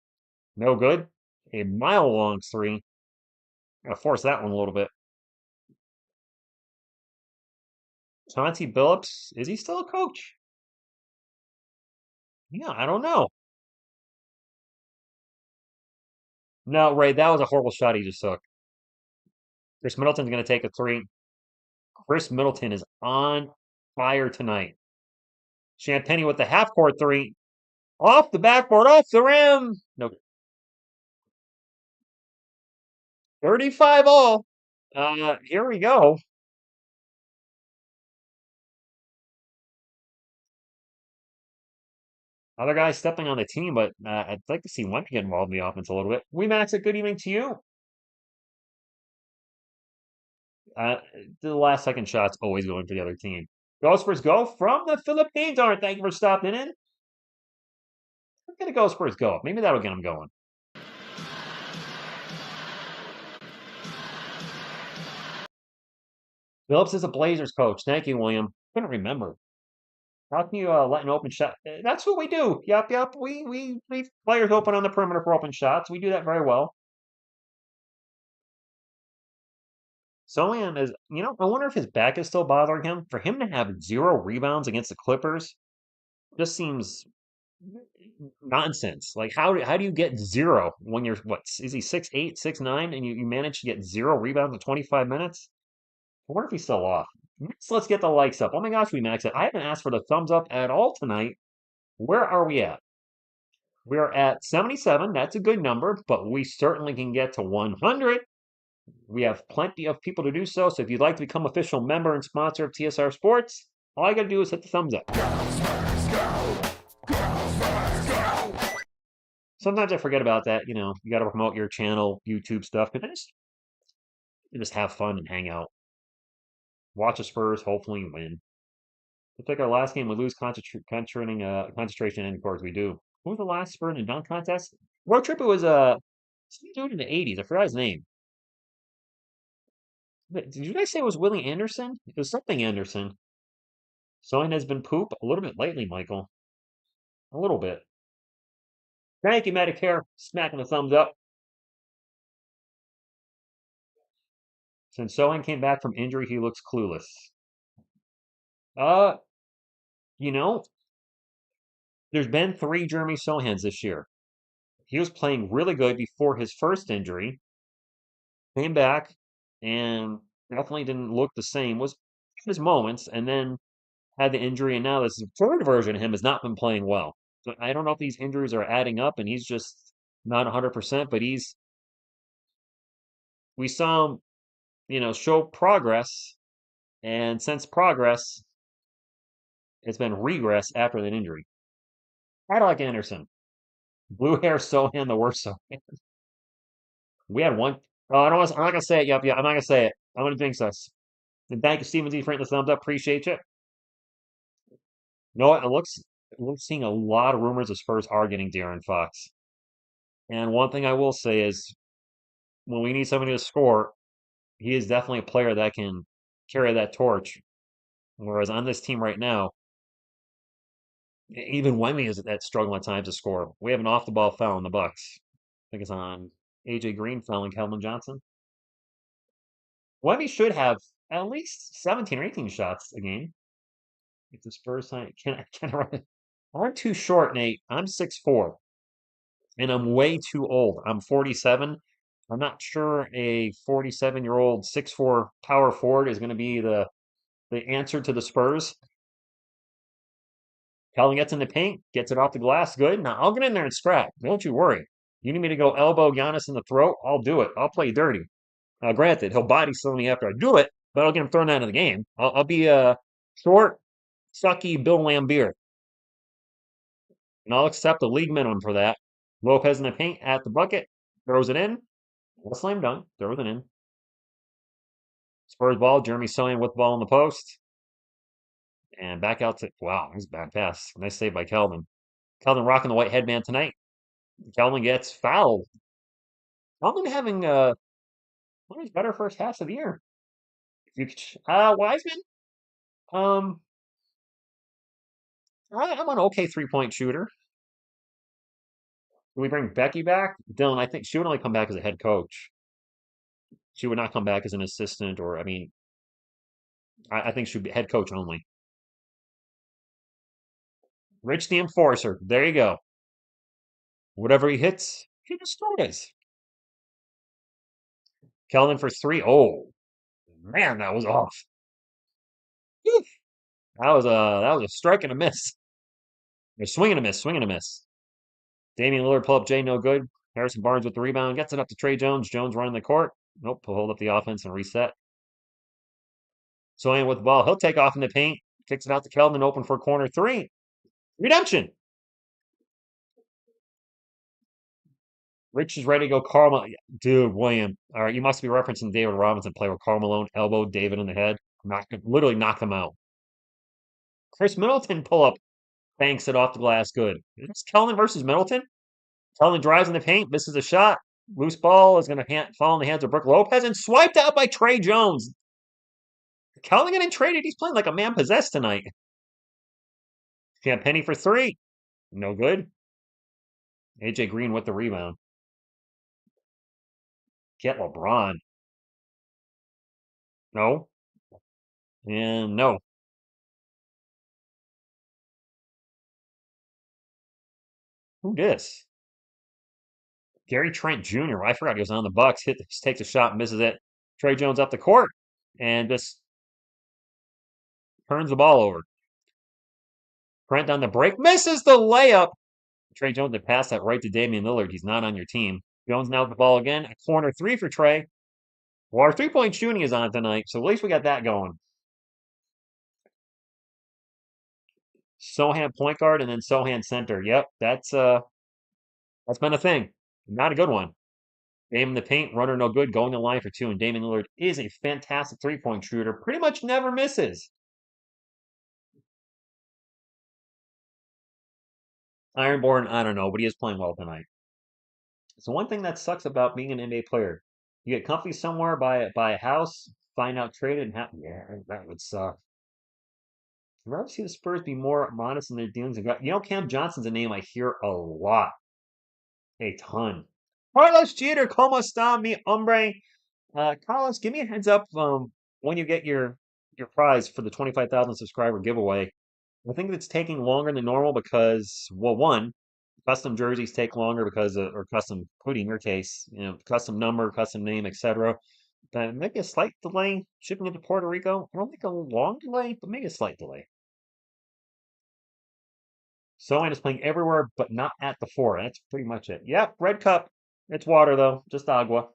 No good. A mile long 3. Going to force that one a little bit. Chauncey Billups, is he still a coach? Yeah, I don't know. No, Ray, that was a horrible shot he just took. Chris Middleton's going to take a 3. Chris Middleton is on fire tonight. Champagne with the half court 3. Off the backboard, off the rim. No. 35 all. Here we go. Other guys stepping on the team, but I'd like to see Wemby get involved in the offense a little bit. We Max, a good evening to you. Uh, the last second shot's always going for the other team. Go Spurs go from the Philippines. All right, thank you for stopping in. I'm gonna go Spurs go. Maybe that'll get them going. Phillips is a Blazers coach. Thank you, William. Couldn't remember. How can you let an open shot? That's what we do. Yep, yep. We leave players open on the perimeter for open shots. We do that very well. Solian is, I wonder if his back is still bothering him. For him to have 0 rebounds against the Clippers just seems nonsense. Like how do you get 0 when you're what is he 6'8", 6'9", and you manage to get 0 rebounds in 25 minutes? I wonder if he's still off. Let's get the likes up. Oh my gosh, we maxed it. I haven't asked for the thumbs up at all tonight. Where are we at? We're at 77. That's a good number, but we certainly can get to 100. We have plenty of people to do so. So if you'd like to become official member and sponsor of TSR Sports, all you got to do is hit the thumbs up. Sometimes I forget about that. You got to promote your channel, YouTube stuff, but just have fun and hang out. Watch the Spurs, hopefully win. Looks like our last game we lose concentration, and of course we do. Who was the last Spurs in the dunk contest? Road trip, it was some dude in the 80s. I forgot his name. Did you guys say it was Willie Anderson? It was something Anderson. Someone has been poop a little bit lately, Michael. A little bit. Thank you, Medicare. Smacking the thumbs up. Since Sohan came back from injury, he looks clueless. Uh, you know, there's been three Jeremy Sohans this year. He was playing really good before his first injury, came back, and definitely didn't look the same. Was his moments, and then had the injury, and now this third version of him has not been playing well. So I don't know if these injuries are adding up, and he's just not 100%. But we saw him, show progress, and since progress, it's been regress after that injury. I like Anderson. Blue hair Sohan, the worst Sohan. We had one. Oh, I'm not gonna say it. Yep, yeah, I'm not gonna say it. I'm gonna jinx us. And thank you, Steven D. for the thumbs up. Appreciate you. You know what? We're seeing a lot of rumors of Spurs are getting De'Aaron Fox. And one thing I will say is, when we need somebody to score, he is definitely a player that can carry that torch. Whereas on this team right now, even Wemby is at struggling at times to score. We have an off the ball foul in the Bucks. I think it's on AJ Green fouling Calvin Johnson. Wemby should have at least 17 or 18 shots a game. If the Spurs sign, can I run it? I'm too short, Nate. I'm 6'4", and I'm way too old. I'm 47. I'm not sure a 47-year-old 6'4" power forward is going to be the answer to the Spurs. Calvin gets in the paint, gets it off the glass. Good. Now I'll get in there and scrap. Don't you worry. You need me to go elbow Giannis in the throat? I'll do it. I'll play dirty. Now, granted, he'll body slam me after I do it, but I'll get him thrown out of the game. I'll be a short, sucky Bill Lambier, and I'll accept the league minimum for that. Lopez in the paint at the bucket, throws it in. A slam dunk, throws it in. Spurs ball, Jeremy Sohan with the ball in the post. And back out to, wow, he's a bad pass. Nice save by Kelvin. Kelvin rocking the white headband tonight. Kelvin gets fouled. Kelvin having one of his better first halves of the year. Wiseman, um, I'm an okay 3-point shooter. Do we bring Becky back? Dylan, I think she would only come back as a head coach. She would not come back as an assistant, or, I mean, I think she'd be head coach only. Rich the Enforcer. There you go. Whatever he hits, he destroys. Kelvin for three. Oh, man, that was off. Whew. That was a strike and a miss. A swing and a miss, swing and a miss. Damian Lillard pull up Jay, no good. Harrison Barnes with the rebound, gets it up to Trey Jones. Jones running the court. Nope, he'll hold up the offense and reset. Sohan with the ball. He'll take off in the paint. Kicks it out to Kelvin, open for corner three. Redemption. Rich is ready to go. Dude, William. All right, you must be referencing David Robinson play where Karl Malone elbowed David in the head. Literally knocked him out. Chris Middleton pull up, banks it off the glass. Good. It's Kelvin versus Middleton. Kelvin drives in the paint, misses a shot. Loose ball is going to fall in the hands of Brook Lopez and swiped out by Trey Jones. Kelvin getting traded. He's playing like a man possessed tonight. Penny for three. No good. AJ Green with the rebound. Get LeBron. No. And no. Who dis? Gary Trent Jr. I forgot he was on the Bucks. Takes a shot, misses it. Trey Jones up the court and just turns the ball over. Trent on the break, misses the layup. Trey Jones had passed that right to Damian Lillard. He's not on your team. Jones now with the ball again. A corner three for Trey. Well, our 3-point shooting is on tonight, so at least we got that going. Sohan point guard and then Sohan center. Yep, that's been a thing. Not a good one. Dame in the paint, runner no good, going to line for two, and Damian Lillard is a fantastic 3-point shooter. Pretty much never misses. Ironborn, I don't know, but he is playing well tonight. It's the one thing that sucks about being an NBA player. You get comfy somewhere, buy a house, find out traded, and have yeah, that would suck. I'd rather see the Spurs be more modest in their dealings. Cam Johnson's a name I hear a lot, a ton. Carlos Jeter, como está, mi hombre? Carlos, give me a heads up when you get your prize for the 25,000 subscriber giveaway. I think it's taking longer than normal because, well, one, custom jerseys take longer because or custom hoodie in your case, custom number, custom name, etc. Maybe a slight delay shipping it to Puerto Rico. I don't think a long delay, but maybe a slight delay. Sohan is playing everywhere, but not at the four. That's pretty much it. Yep, red cup. It's water though, just agua.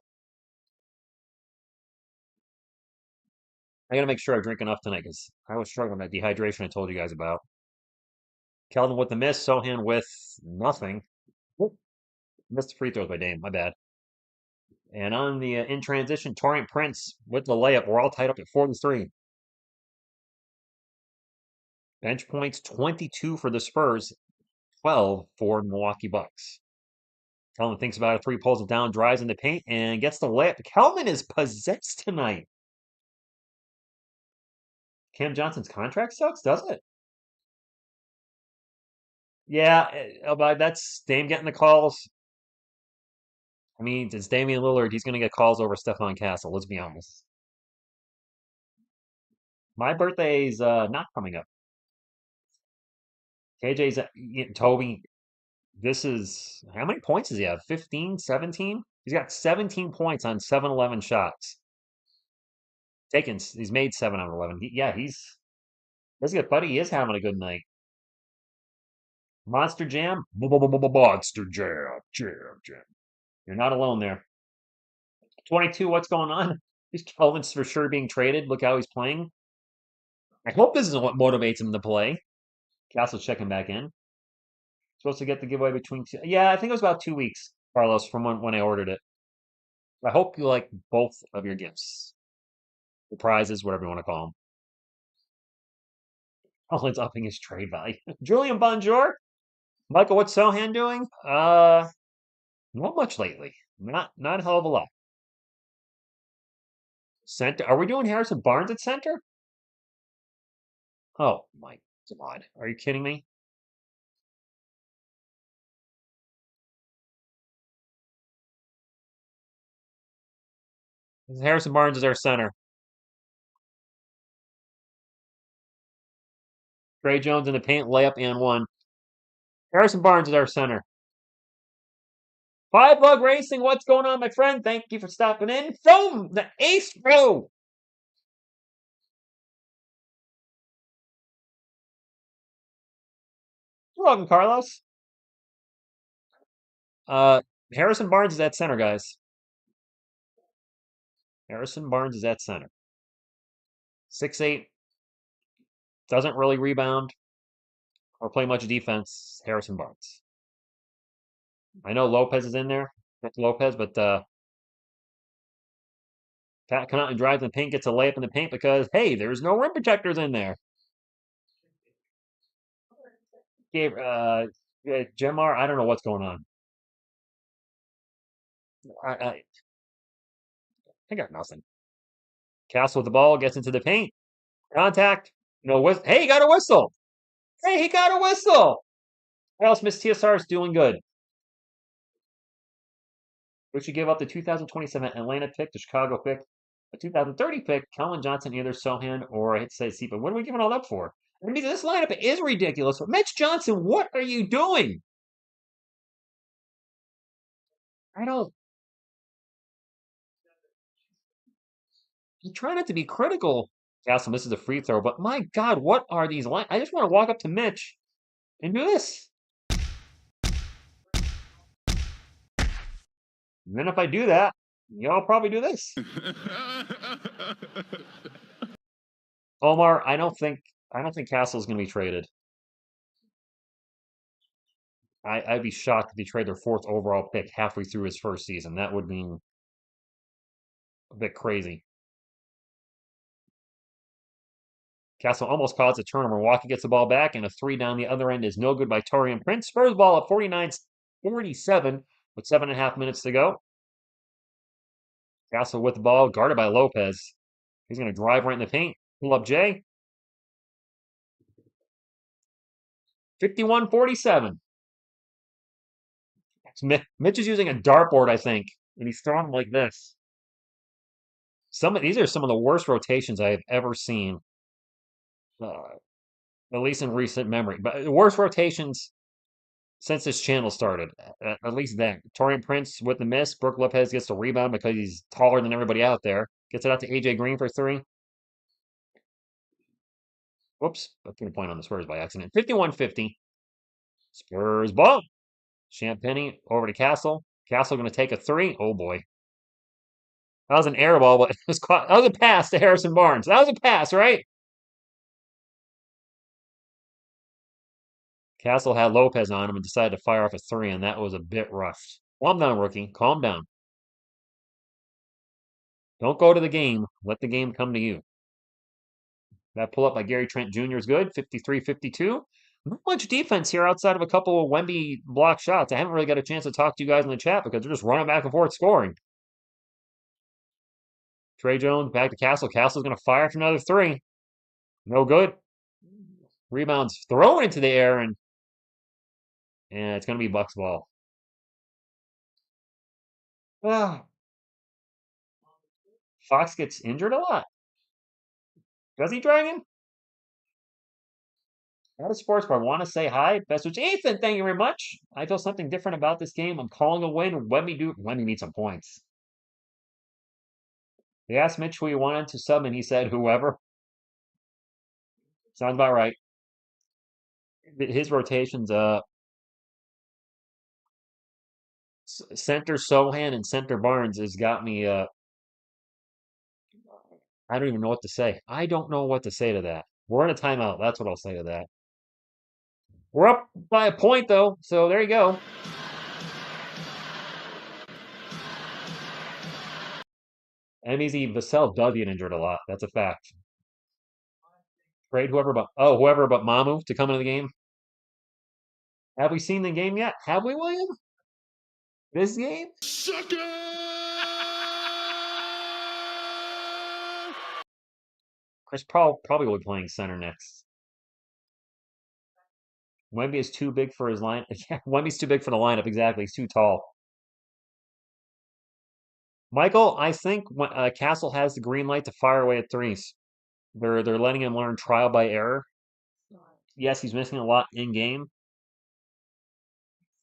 I gotta make sure I drink enough tonight because I was struggling with that dehydration I told you guys about. Keldon with the miss, Sohan with nothing. Oop, missed the free throws by Dame, my bad. And on the in transition, Torian Prince with the layup. We're all tied up at 4-3. Bench points 22 for the Spurs, 12 for Milwaukee Bucks. Kelvin thinks about it, three, pulls it down, drives in the paint, and gets the layup. Kelvin is possessed tonight. Cam Johnson's contract sucks, doesn't it? Yeah, but that's Dame getting the calls. I mean, it's Damian Lillard. He's going to get calls over Stephon Castle. Let's be honest. My birthday's not coming up. KJ's Toby. This is how many points does he have? 15, 17? He's got 17 points on 7-11 shots. He's made 7 out of 11. That's good, buddy. He is having a good night. Monster Jam? Monster Jam. Jam. You're not alone there. 22, what's going on? He's Kelvin's for sure being traded. Look how he's playing. I hope this is what motivates him to play. Castle's checking back in. Supposed to get the giveaway between two. Yeah, I think it was about 2 weeks, Carlos, from when I ordered it. I hope you like both of your gifts. The prizes, whatever you want to call them. Colin's upping his trade value. Julian Bonjour. Michael, what's Sohan doing? Not much lately. Not a hell of a lot. Center. Are we doing Harrison Barnes at center? Oh my God. Are you kidding me? Harrison Barnes is our center. Trey Jones in the paint, layup and one. Harrison Barnes is our center. Five Bug Racing, what's going on, my friend? Thank you for stopping in from the Ace Row. You're welcome, Carlos. Harrison Barnes is at center, guys. Harrison Barnes is at center. 6'8", doesn't really rebound or play much defense. Harrison Barnes. I know Lopez is in there. Lopez, but Pat Connaughton drives in the paint, gets a layup in the paint because, hey, there's no rim protectors in there. Gemar, I don't know what's going on. I got nothing. Castle with the ball, gets into the paint. Contact. No whistle. Hey, he got a whistle. Hey, he got a whistle. Else Miss TSR is doing good. We should give up the 2027 Atlanta pick, the Chicago pick, a 2030 pick, Kellen Johnson, either Sohan or I hate to say C, but what are we giving all that for? I mean, this lineup is ridiculous. But Mitch Johnson, what are you doing? I don't. You try not to be critical. Castle misses a free throw, but my God, what are these lines? I just want to walk up to Mitch and do this. And then if I do that, y'all probably do this. Omar, I don't think Castle's going to be traded. I'd be shocked if they trade their 4th overall pick halfway through his first season. That would mean a bit crazy. Castle almost calls a turnover. Milwaukee gets the ball back, and a three down the other end is no good by Torian Prince. Spurs ball up 49-47 with 7.5 minutes to go. Castle with the ball, guarded by Lopez. He's going to drive right in the paint. Pull up Jay. 51-47. Mitch is using a dartboard, I think, and he's throwing them like this. These are some of the worst rotations I have ever seen, uh, at least in recent memory. But the worst rotations since this channel started, at least then. Torian Prince with the miss. Brooke Lopez gets the rebound because he's taller than everybody out there. Gets it out to AJ Green for three. Whoops, I put a point on the Spurs by accident. 51-50. Spurs ball. Champagny over to Castle. Castle going to take a three. Oh boy. That was an air ball, but it was caught. That was a pass to Harrison Barnes. That was a pass, right? Castle had Lopez on him and decided to fire off a three, and that was a bit rough. Calm down, rookie. Calm down. Don't go to the game. Let the game come to you. That pull up by Gary Trent Jr. is good. 53-52. Not much defense here outside of a couple of Wemby block shots. I haven't really got a chance to talk to you guys in the chat because they're just running back and forth scoring. Trey Jones back to Castle. Castle's going to fire for another three. No good. Rebounds thrown into the air, and it's going to be Bucks ball. Ah. Fox gets injured a lot. Does he, Dragon? Out of sports, but I want to say hi. Best of Ethan, thank you very much. I feel something different about this game. I'm calling a win. Wemby needs some points. They asked Mitch who he wanted to sub, and he said whoever. Sounds about right. His rotations, center Sohan and center Barnes has got me, I don't even know what to say. I don't know what to say to that. We're in a timeout. That's what I'll say to that. We're up by a point, though, so there you go. MEZ Vassell does get injured a lot. That's a fact. Trade whoever but Mamu to come into the game. Have we seen the game yet? Have we, William? This game? Sucker! Chris Paul probably will be playing center next. Wemby is too big for his line. Yeah, Wemby's too big for the lineup. Exactly. He's too tall. Michael, I think Castle has the green light to fire away at threes. They're letting him learn trial by error. Yes, he's missing a lot in game.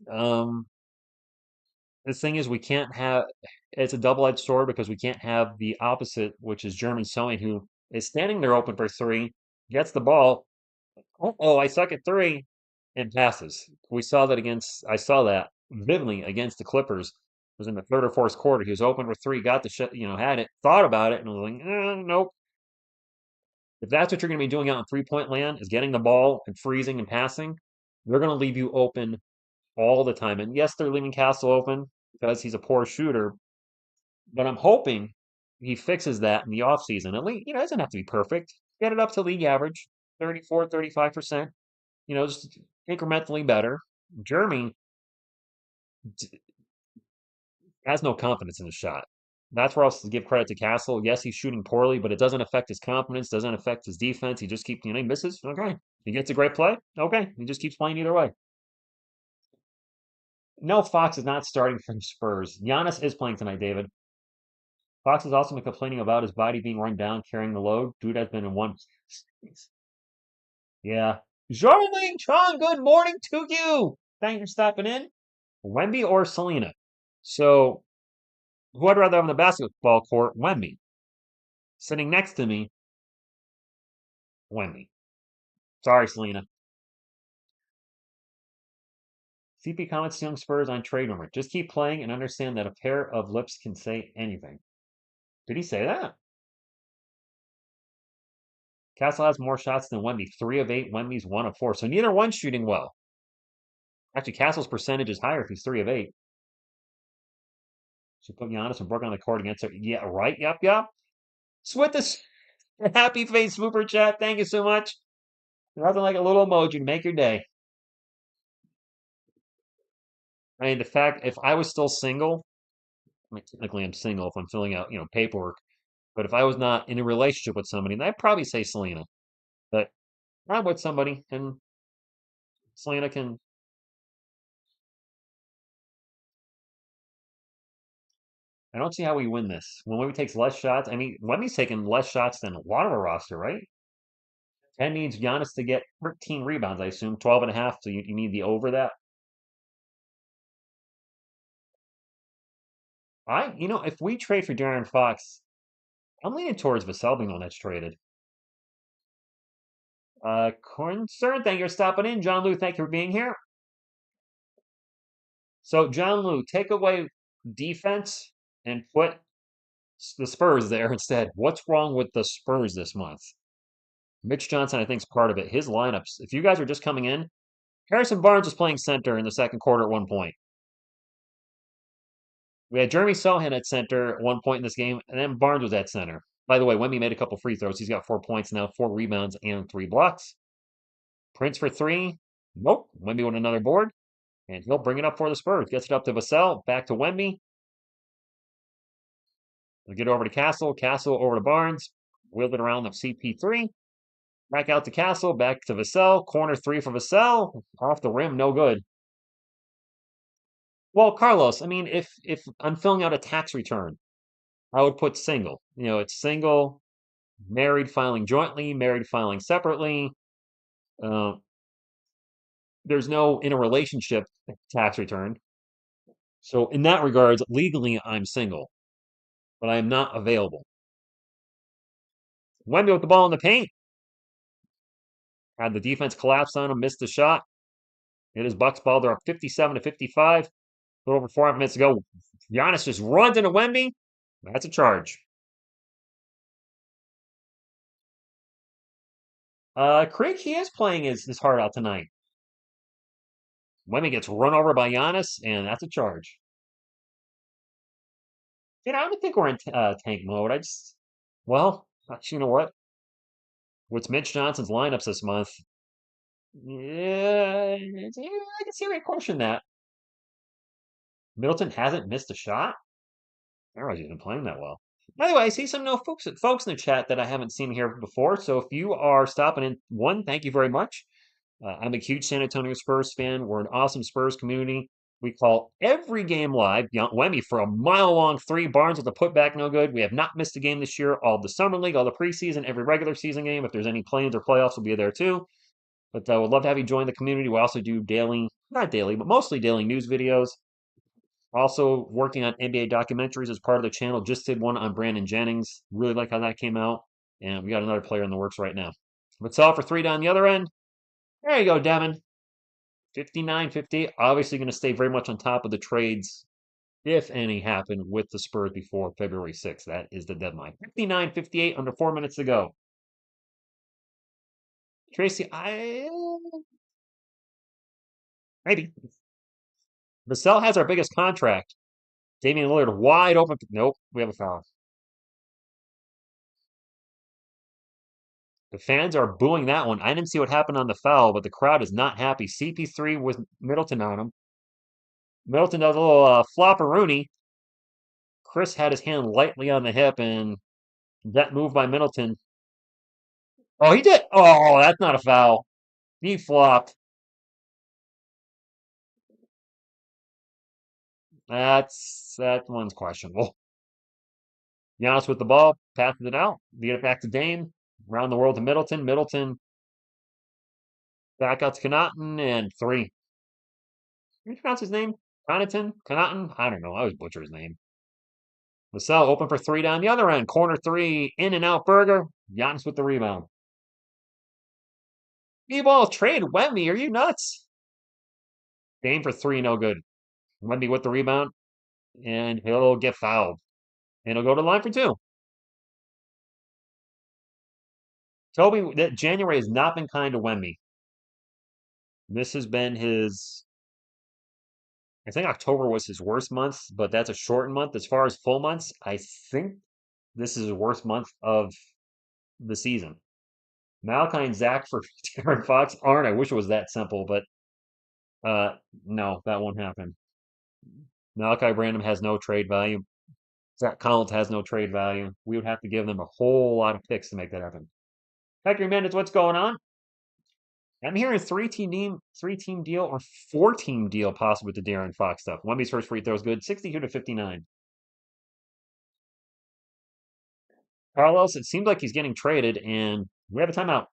The thing is, we can't have. It's a double-edged sword because we can't have the opposite, which is Jeremy Sohan, who is standing there open for three, gets the ball. Oh, I suck at three, and passes. We saw that I saw that vividly against the Clippers. It was in the third or fourth quarter. He was open for three, got the shot, had it, thought about it, and was like, nope. If that's what you're going to be doing out in three-point land, is getting the ball and freezing and passing, they're going to leave you open all the time. And yes, they're leaving Castle open because he's a poor shooter, but I'm hoping he fixes that in the offseason. At least, it doesn't have to be perfect. Get it up to league average, 34, 35%. Just incrementally better. Jeremy has no confidence in his shot. That's where I'll give credit to Castle. Yes, he's shooting poorly, but it doesn't affect his confidence, doesn't affect his defense. He just keeps, he misses. Okay. He gets a great play. Okay. He just keeps playing either way. No, Fox is not starting for the Spurs. Giannis is playing tonight, David. Fox has also been complaining about his body being run down, carrying the load. Dude has been in one. Yeah. Jarling Tron, good morning to you. Thank you for stopping in. Wemby or Selena? So, who I'd rather have on the basketball court? Wemby. Sitting next to me, Wemby. Sorry, Selena. CP comments young Spurs on trade rumor. Just keep playing and understand that a pair of lips can say anything. Did he say that? Castle has more shots than Wemby. 3 of 8. Wemby's 1 of 4. So neither one's shooting well. Actually, Castle's percentage is higher if he's 3 of 8. Should put Giannis and Brooke on the court against her. Yeah, right. Yep. With this happy face super chat. Thank you so much. Nothing like a little emoji to make your day. I mean, the fact if I was still single, I mean, technically I'm single if I'm filling out, paperwork. But if I was not in a relationship with somebody, then I'd probably say Selena. But I'm with somebody, and Selena can. I don't see how we win this. When Wemby takes less shots, I mean, Wemby's taking less shots than a lot of our roster, right? 10 needs Giannis to get 13 rebounds, I assume. 12 and a half, so you need the over that. If we trade for Darren Fox, I'm leaning towards Vassell being the one that's traded. Concern, thank you for stopping in. John Lou, thank you for being here. So, John Lou, take away defense and put the Spurs there instead. What's wrong with the Spurs this month? Mitch Johnson, I think, is part of it. His lineups, if you guys are just coming in, Harrison Barnes was playing center in the second quarter at one point. We had Jeremy Sohan at center at one point in this game, and then Barnes was at center. By the way, Wemby made a couple free throws. He's got 4 points now, 4 rebounds, and 3 blocks. Prince for three. Nope. Wemby with another board, and he'll bring it up for the Spurs. Gets it up to Vassell, back to Wemby. We'll get over to Castle. Castle over to Barnes. Wheeled it around to CP3. Back out to Castle. Back to Vassell. Corner three for Vassell. Off the rim. No good. Well, Carlos, I mean, if I'm filling out a tax return, I would put single. It's single, married filing jointly, married filing separately. Uh, there's no in a relationship tax return. So in that regards, legally, I'm single, but I am not available. Wemby with the ball in the paint. Had the defense collapse on him, missed the shot. It is Bucks ball. They're up 57 to 55. A little over 4 minutes to go. Giannis just runs into Wemby. That's a charge. Creek, he is playing his heart out tonight. Wemby gets run over by Giannis, and that's a charge. I don't think we're in tank mode. Well, you know what? With Mitch Johnson's lineups this month, yeah, I can see where you question that. Middleton hasn't missed a shot. I realize he's been playing that well. By the way, I see some no folks in the chat that I haven't seen here before. So if you are stopping in, one, thank you very much. I'm a huge San Antonio Spurs fan. We're an awesome Spurs community. We call every game live. Wemby for a mile-long three. Barnes with a putback, no good. We have not missed a game this year. All the summer league, all the preseason, every regular season game. If there's any play-ins or playoffs, we'll be there too. But I would love to have you join the community. We also do daily, not daily, but mostly daily news videos. Also working on NBA documentaries as part of the channel. Just did one on Brandon Jennings. Really like how that came out. And we got another player in the works right now. Vassell for three down the other end. There you go, Devin. 59-58. Obviously going to stay very much on top of the trades, if any, happen with the Spurs before February 6th. That is the deadline. 59-58, under 4 minutes to go. Tracy, maybe. Vassell has our biggest contract. Damian Lillard wide open. Nope, we have a foul. The fans are booing that one. I didn't see what happened on the foul, but the crowd is not happy. CP3 with Middleton on him. Middleton does a little flopperoonie. Chris had his hand lightly on the hip, and that move by Middleton. Oh, he did. Oh, that's not a foul. He flopped. That one's questionable. Giannis with the ball, passes it out, get it back to Dame, around the world to Middleton. Middleton back out to Connaughton, and three. Can you pronounce his name? Connaughton? I don't know. I always butcher his name. Vassell open for three down the other end. Corner three, in and out burger. Giannis with the rebound. B-ball trade Wemby. Are you nuts? Dame for three, no good. Wemby with the rebound, and he'll get fouled. And he'll go to the line for two. Toby, that January has not been kind to Wemby. This has been I think October was his worst month, but that's a shortened month. As far as full months, I think this is his worst month of the season. Malachi and Zach for Darren Fox aren't. I wish it was that simple, but no, that won't happen. Malachi Branham has no trade value. Zach Collins has no trade value. We would have to give them a whole lot of picks to make that happen. Hector Minutes, what's going on? I'm hearing three team deal or 4-team deal possible with the De'Aaron Fox stuff. Wemby's first free throw is good, 62 to 59. Carlos, it seems like he's getting traded, and we have a timeout.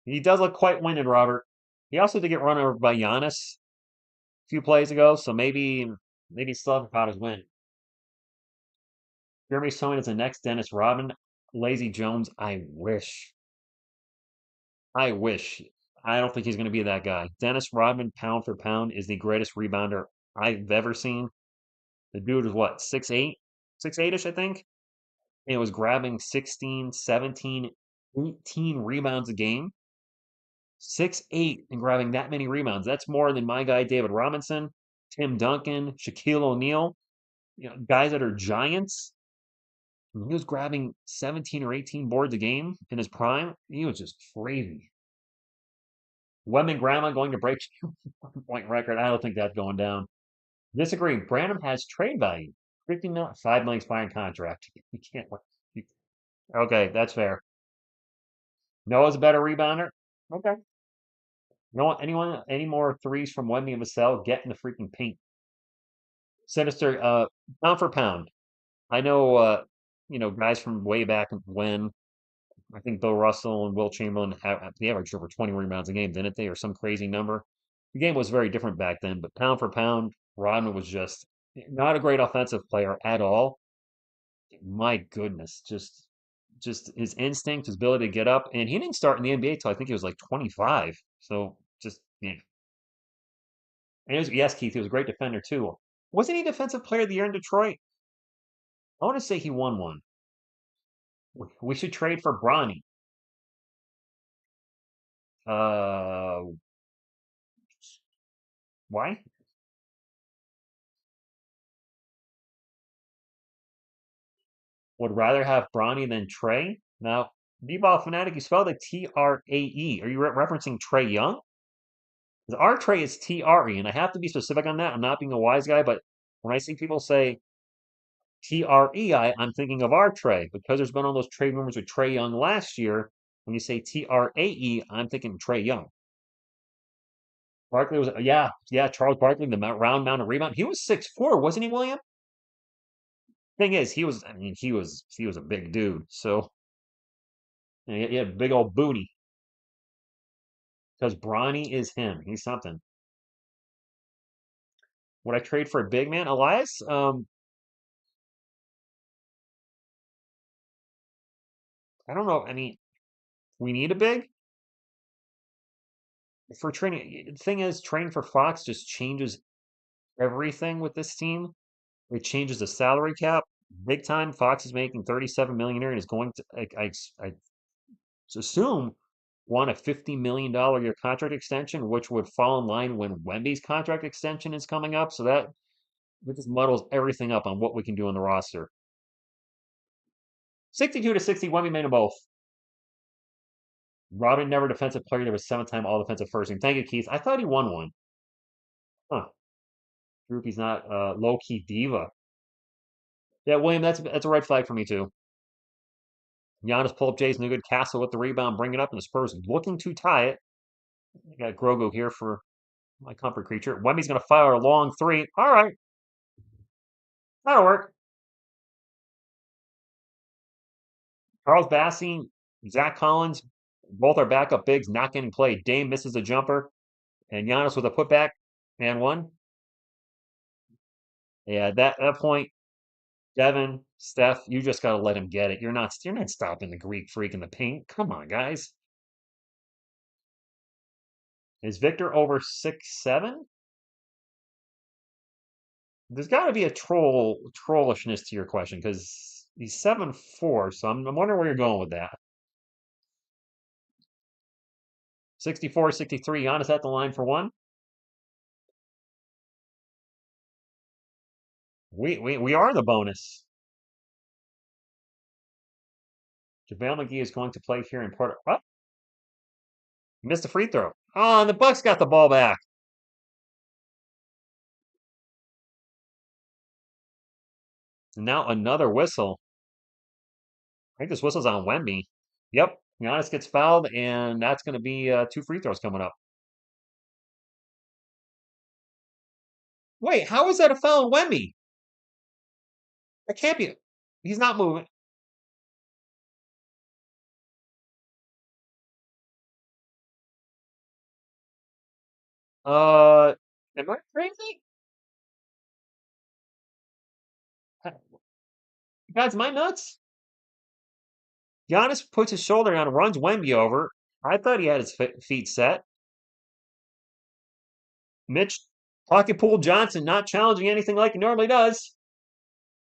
He does look quite winded, Robert. He also did get run over by Giannis a few plays ago, so maybe still have caught his win. Jeremy Sohan is the next Dennis Rodman. Lazy Jones, I wish. I wish. I don't think he's going to be that guy. Dennis Rodman, pound for pound, is the greatest rebounder I've ever seen. The dude is what, 6'8"? 6'8"-ish, I think. And was grabbing 16, 17, 18 rebounds a game. 6'8" and grabbing that many rebounds. That's more than my guy David Robinson, Tim Duncan, Shaquille O'Neal, guys that are giants. When he was grabbing 17 or 18 boards a game in his prime, he was just crazy. Wemby Grandma going to break point record. I don't think that's going down. Disagree. Branham has trade value. 50 million, 5 million expiring contract. You can't. Okay, that's fair. Noah's a better rebounder. Okay. No anyone any more threes from Wemby and Vassell? Get in the freaking paint. Sinister. Pound for pound. I know. Guys from way back when. I think Bill Russell and Will Chamberlain they averaged over 20 rebounds a game, didn't they, or some crazy number? The game was very different back then, but pound for pound, Rodman was just not a great offensive player at all. My goodness, just his instinct, his ability to get up, and he didn't start in the NBA till I think he was like 25. So just yeah. And yes, Keith, he was a great defender too. Wasn't he Defensive Player of the Year in Detroit? I want to say he won one. We should trade for Bronny. Uh, why? Would rather have Bronny than Trey. Now, B-Ball Fanatic, you spelled it Trae. Are you referencing Trey Young? Because our Trey is Tre, and I have to be specific on that. I'm not being a wise guy, but when I see people say I'm thinking of our Trey because there's been all those trade rumors with Trey Young last year. When you say Trae, I'm thinking Trey Young. Barkley was yeah. Charles Barkley, the round mound of rebound. He was 6'4", wasn't he, William? Thing is, he was. I mean, he was a big dude. So he had a big old booty. Because Bronny is him. He's something. Would I trade for a big man, Elias? I don't know. I mean, we need a big for training. The thing is, training for Fox just changes everything with this team. It changes the salary cap big time. Fox is making 37 million a year and is going to, I assume, want a $50 million year contract extension, which would fall in line when Wemby's contract extension is coming up. So that just muddles everything up on what we can do on the roster. 62 to 60, Wemby made them both. Robin never defensive player. There was 7-time all defensive first team. Thank you, Keith. I thought he won one. Huh. He's not low key diva. Yeah, William, that's a red flag for me too. Giannis pull up Jay's no good. Castle with the rebound, bring it up, and the Spurs looking to tie it. I got Grogu here for my comfort creature. Wemby's gonna fire a long three. All right, that'll work. Charles Bassey, Zach Collins, both are backup bigs, not getting played. Dame misses a jumper, and Giannis with a putback and one. Yeah, that point, Devin, Steph, you just got to let him get it. You're not stopping the Greek freak in the paint. Come on, guys. Is Victor over 6'7"? There's got to be a trollishness to your question because he's 7'4", so I'm wondering where you're going with that. 64, 63, Giannis at the line for one. We are the bonus. JaVale McGee is going to play here in Puerto. Oh, missed a free throw. Oh, and the Bucks got the ball back. And now another whistle. I think this whistle's on Wemby. Yep, Giannis gets fouled, and that's going to be two free throws coming up. Wait, how is that a foul on Wemby? That can't be. He's not moving. Uh, am I crazy? Guys, am I nuts? Giannis puts his shoulder down, runs Wemby over. I thought he had his feet set. Mitch pocket pool Johnson not challenging anything like he normally does.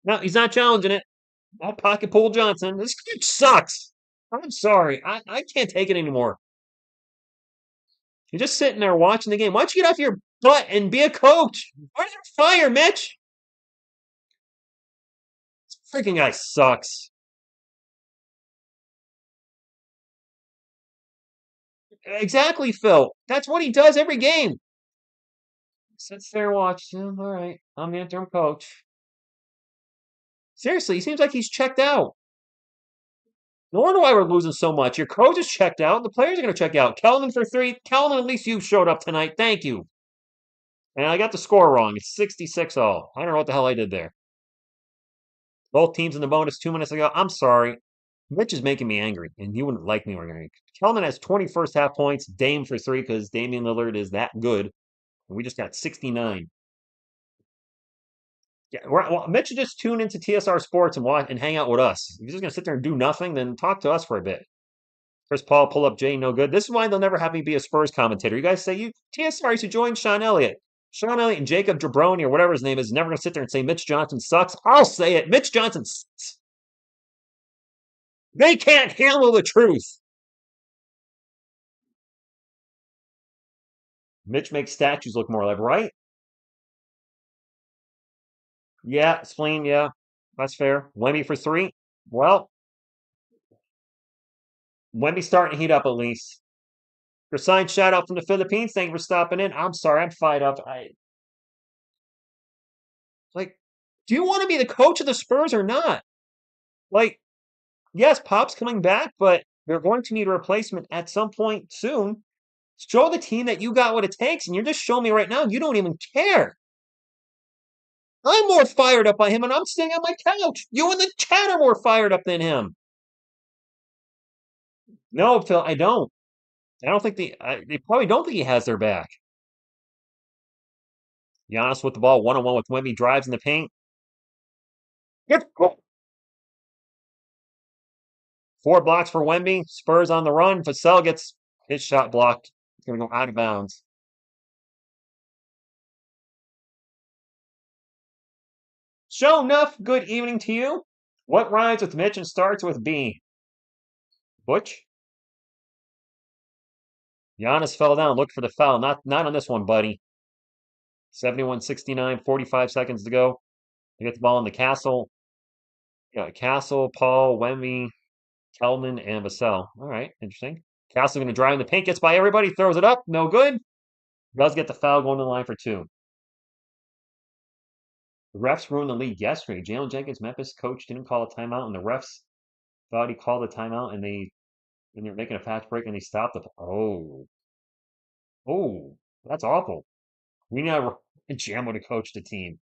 No, he's not challenging it. Oh, pocket pool Johnson. This kid sucks. I'm sorry. I can't take it anymore. You're just sitting there watching the game. Why don't you get off your butt and be a coach? Where's your fire, Mitch? This freaking guy sucks. Exactly, Phil. That's what he does every game. Sits there and watches him. All right, I'm the interim coach. Seriously, he seems like he's checked out. No wonder why we're losing so much. Your coach is checked out. The players are going to check out. Kelvin for three. Kelvin, at least you showed up tonight. Thank you. And I got the score wrong. It's 66-0. I don't know what the hell I did there. Both teams in the bonus 2 minutes ago. I'm sorry. Mitch is making me angry, and you wouldn't like me when you're Kelvin has 20 first half points. Dame for three because Damian Lillard is that good. And we just got 69. Yeah, well, Mitch should just tune into TSR Sports and watch and hang out with us. If you're just gonna sit there and do nothing, then talk to us for a bit. Chris Paul, pull up Jay, no good. This is why they'll never have me be a Spurs commentator. You guys say you TSR you should join Sean Elliott. Sean Elliott and Jacob Jabroni or whatever his name is never gonna sit there and say Mitch Johnson sucks. I'll say it. Mitch Johnson sucks. They can't handle the truth. Mitch makes statues look more alive, right? Yeah, Spleen, yeah. That's fair. Wemby for three. Well, Wemby's starting to heat up at least. Your signed shout out from the Philippines. Thank you for stopping in. I'm sorry, I'm fired up. I like, do you want to be the coach of the Spurs or not? Like, yes, Pop's coming back, but they're going to need a replacement at some point soon. Show the team that you got what it takes, and you're just showing me right now you don't even care. I'm more fired up by him, and I'm sitting on my couch. You and the chat are more fired up than him. No, Phil, I don't. I don't think they probably don't think he has their back. Giannis with the ball, one-on-one with Wemby, drives in the paint. Get four blocks for Wemby. Spurs on the run. Vassell gets his shot blocked. It's going to go out of bounds. Show enough. Good evening to you. What rhymes with Mitch and starts with B? Butch? Giannis fell down. Look for the foul. Not on this one, buddy. 71-69, 45 seconds to go. They get the ball in the Castle. Yeah, Castle, Paul, Wemby, Kelman, and Vassell. All right, interesting. Castle going to drive in the paint. Gets by everybody. Throws it up. No good. Does get the foul going to the line for two. The refs ruined the league yesterday. Jalen Jenkins, Memphis coach, didn't call a timeout, and the refs thought he called a timeout, and they're making a fast break, and they stopped it. Oh, that's awful. We never Jam would have coached the team.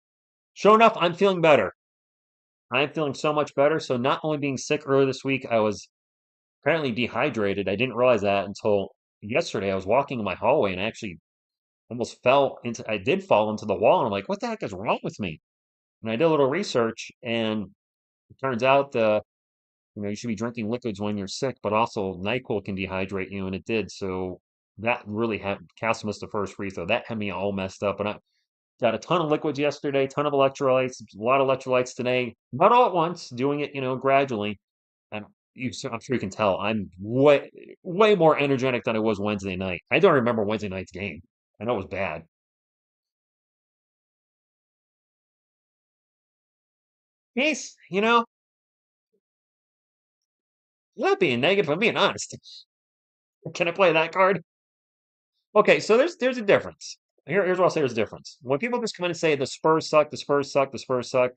Sure enough, I'm feeling better. I'm feeling so much better. So not only being sick earlier this week, I was apparently dehydrated. I didn't realize that until yesterday. I was walking in my hallway and I actually almost I did fall into the wall. And I'm like, what the heck is wrong with me? And I did a little research, and it turns out you should be drinking liquids when you're sick, but also NyQuil can dehydrate you, and it did. So that really had Castle missed the first free throw. That had me all messed up. And I got a ton of liquids yesterday, ton of electrolytes, a lot of electrolytes today. Not all at once, doing it, gradually. And I'm sure you can tell I'm way more energetic than I was Wednesday night. I don't remember Wednesday night's game. I know it was bad. Peace, not being negative, I'm being honest. Can I play that card? Okay, so there's a difference. Here's what I'll say there's a difference. When people just come in and say the Spurs suck, the Spurs suck, the Spurs suck,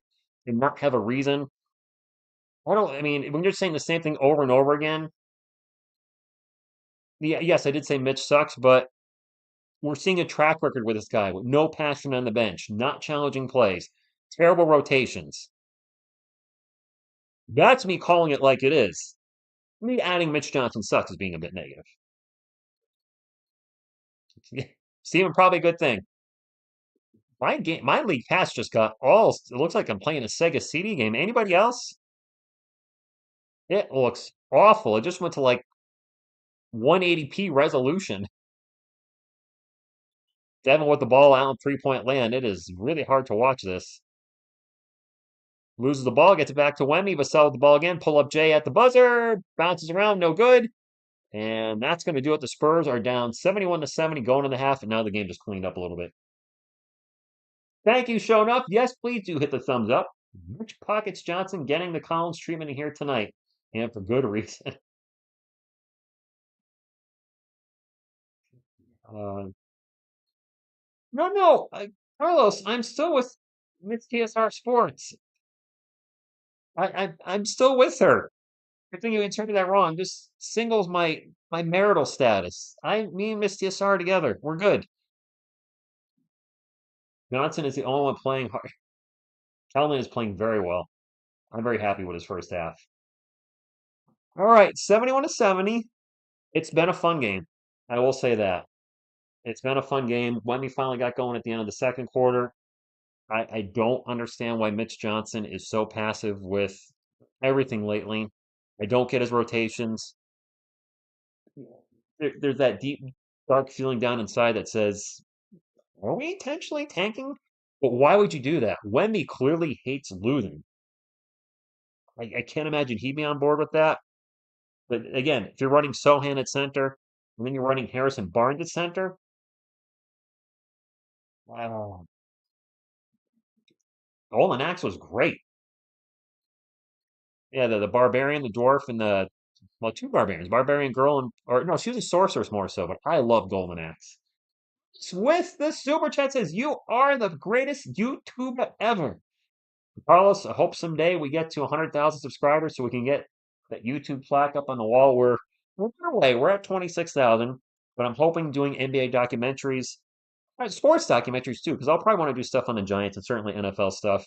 and not have a reason, I mean, when you're saying the same thing over and over again, yeah, yes, I did say Mitch sucks, but we're seeing a track record with this guy with no passion on the bench, not challenging plays, terrible rotations. That's me calling it like it is. Me adding Mitch Johnson sucks is being a bit negative. Steven, probably a good thing. My league pass just got all. It looks like I'm playing a Sega CD game. Anybody else? It looks awful. It just went to like 180p resolution. Devin with the ball out in 3-point land. It is really hard to watch this. Loses the ball, gets it back to Wemby, but with the ball again. Pull up Jay at the buzzer. Bounces around, no good. And that's going to do it. The Spurs are down 71-70 going in the half, and now the game just cleaned up a little bit. Thank you, showing up. Yes, please do hit the thumbs up. Rich Pockets Johnson getting the Collins treatment in here tonight, and for good reason. Uh, no, Carlos, I'm still with Miss TSR Sports. I'm still with her. I think you interpreted that wrong. Just singles my marital status. Me and Miss TSR are together. We're good. Johnson is the only one playing hard. Kelman is playing very well. I'm very happy with his first half. All right, 71-70. It's been a fun game. I will say that. It's been a fun game. Wemby finally got going at the end of the second quarter. I don't understand why Mitch Johnson is so passive with everything lately. I don't get his rotations. There's that deep, dark feeling down inside that says, are we intentionally tanking? But why would you do that? Wemby clearly hates losing. I can't imagine he'd be on board with that. But again, if you're running Sohan at center, and then you're running Harrison Barnes at center, wow. Golden Axe was great. Yeah, the barbarian, the dwarf, and well, two barbarians, barbarian girl, and or no, she was a sorceress more so, but I love Golden Axe. With the super chat says you are the greatest YouTuber ever. Carlos, I hope someday we get to 100,000 subscribers so we can get that YouTube plaque up on the wall. We're on our way. We're at 26,000, but I'm hoping doing NBA documentaries, sports documentaries too, because I'll probably want to do stuff on the Giants and certainly NFL stuff.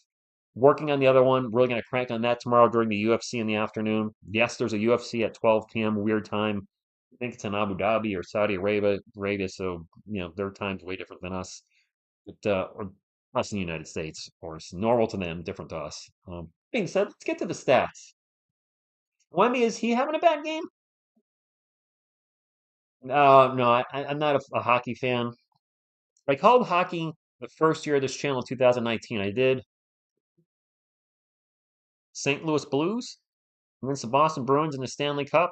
Working on the other one, really going to crank on that tomorrow during the UFC in the afternoon. Yes, there's a UFC at 12 p.m. weird time. I think it's in Abu Dhabi or Saudi Arabia, so their time's way different than us. But or us in the United States, of course, normal to them, different to us. Being said, let's get to the stats. Wemby, is he having a bad game? No, I'm not a hockey fan. I called hockey the first year of this channel in 2019. I did St. Louis Blues against the Boston Bruins in the Stanley Cup.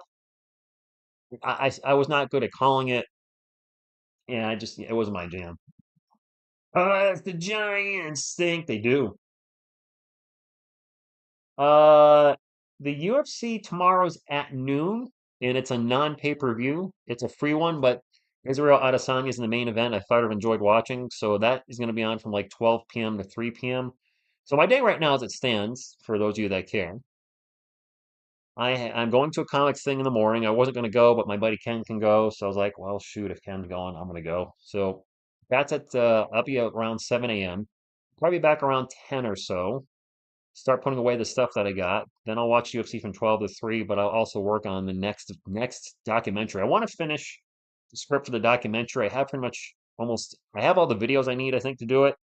I was not good at calling it, and it wasn't my jam. The Giants stink. They do. Uh, the UFC tomorrow's at noon, and it's a non-pay-per-view. It's a free one, but Israel Adesanya is in the main event. I thought I've enjoyed watching, so that is going to be on from like 12 p.m. to 3 p.m. So my day right now, as it stands, for those of you that care, I'm going to a comics thing in the morning. I wasn't going to go, but my buddy Ken can go, so I was like, well, shoot, if Ken's going, I'm going to go. So that's I'll be around 7 a.m. Probably back around 10 or so. Start putting away the stuff that I got. Then I'll watch UFC from 12 to 3, but I'll also work on the next documentary. I want to finish the script for the documentary. I have pretty much I have all the videos I need, I think, to do it.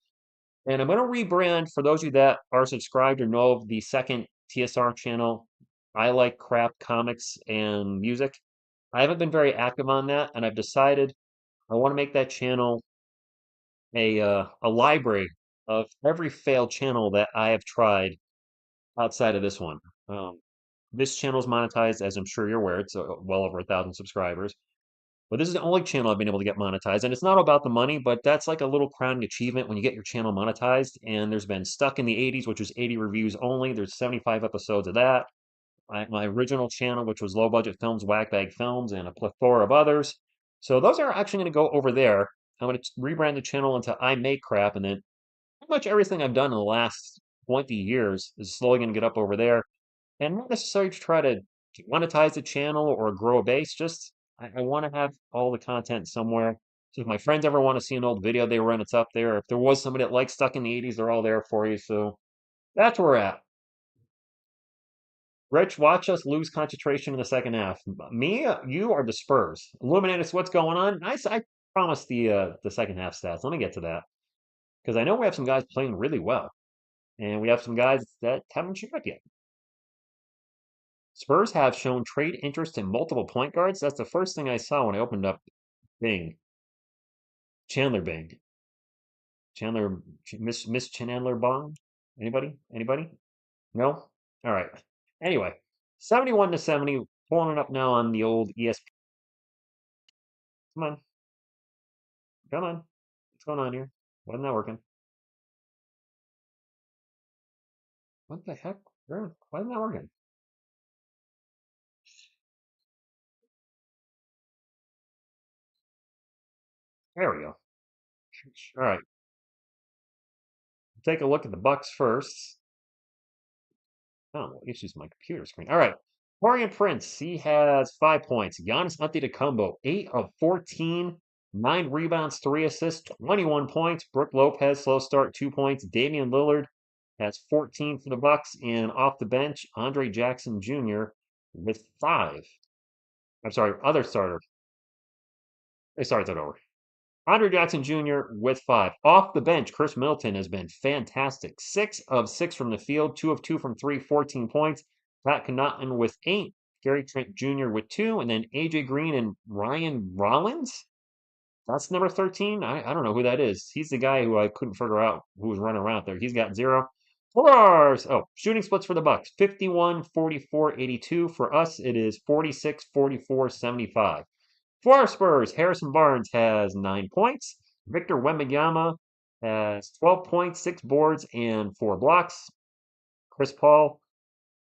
And I'm going to rebrand for those of you that are subscribed or know of the second TSR channel. I like crap comics and music. I haven't been very active on that, and I've decided I want to make that channel a library of every failed channel that I have tried outside of this one. Um, this channel is monetized, as I'm sure you're aware. It's well over 1,000 subscribers. But this is the only channel I've been able to get monetized. And it's not about the money, but that's like a little crowning achievement when you get your channel monetized. And there's been Stuck in the 80s, which was 80 reviews only. There's 75 episodes of that. My original channel, which was Low Budget Films, Whack Bag Films, and a plethora of others. So those are actually going to go over there. I'm going to rebrand the channel into I Make Crap, and then pretty much everything I've done in the last 20 years is slowly going to get up over there. And not necessarily to try to monetize the channel or grow a base, just I want to have all the content somewhere. So if my friends ever want to see an old video they run, it's up there. If there was somebody that likes stuck in the 80s, they're all there for you. So that's where we're at. Rich, watch us lose concentration in the second half. Me, you, are the Spurs. Illuminate us what's going on. I promise the second half stats. Let me get to that because I know we have some guys playing really well, and we have some guys that haven't showed up yet. Spurs have shown trade interest in multiple point guards. That's the first thing I saw when I opened up Bing. Chandler Bing. Chandler, Miss Chandler Bong. Anybody? Anybody? No? All right. Anyway, 71 to 70, pulling it up now on the old ESPN. Come on. Come on. What's going on here? Why isn't that working? What the heck? Why isn't that working? There we go. All right. Take a look at the Bucks first. Oh, issues with my computer screen. All right. Torian Prince, he has 5 points. Giannis Antetokounmpo, 8 of 14, 9 rebounds, 3 assists, 21 points. Brooke Lopez, slow start, 2 points. Damian Lillard has 14 for the Bucks, and off the bench, Andre Jackson Jr. with 5. I'm sorry, other starter. They started that over. Andre Jackson Jr. with 5. Off the bench, Chris Middleton has been fantastic. 6 of 6 from the field, 2 of 2 from 3, 14 points. Pat Connaughton with 8. Gary Trent Jr. with 2. And then AJ Green and Ryan Rollins. That's number 13. I don't know who that is. He's the guy who I couldn't figure out who was running around there. He's got 0. Fours. Oh, shooting splits for the Bucks. 51, 44, 82. For us, it is 46, 44, 75. For our Spurs, Harrison Barnes has 9 points. Victor Wembanyama has 12 points, 6 boards, and 4 blocks. Chris Paul,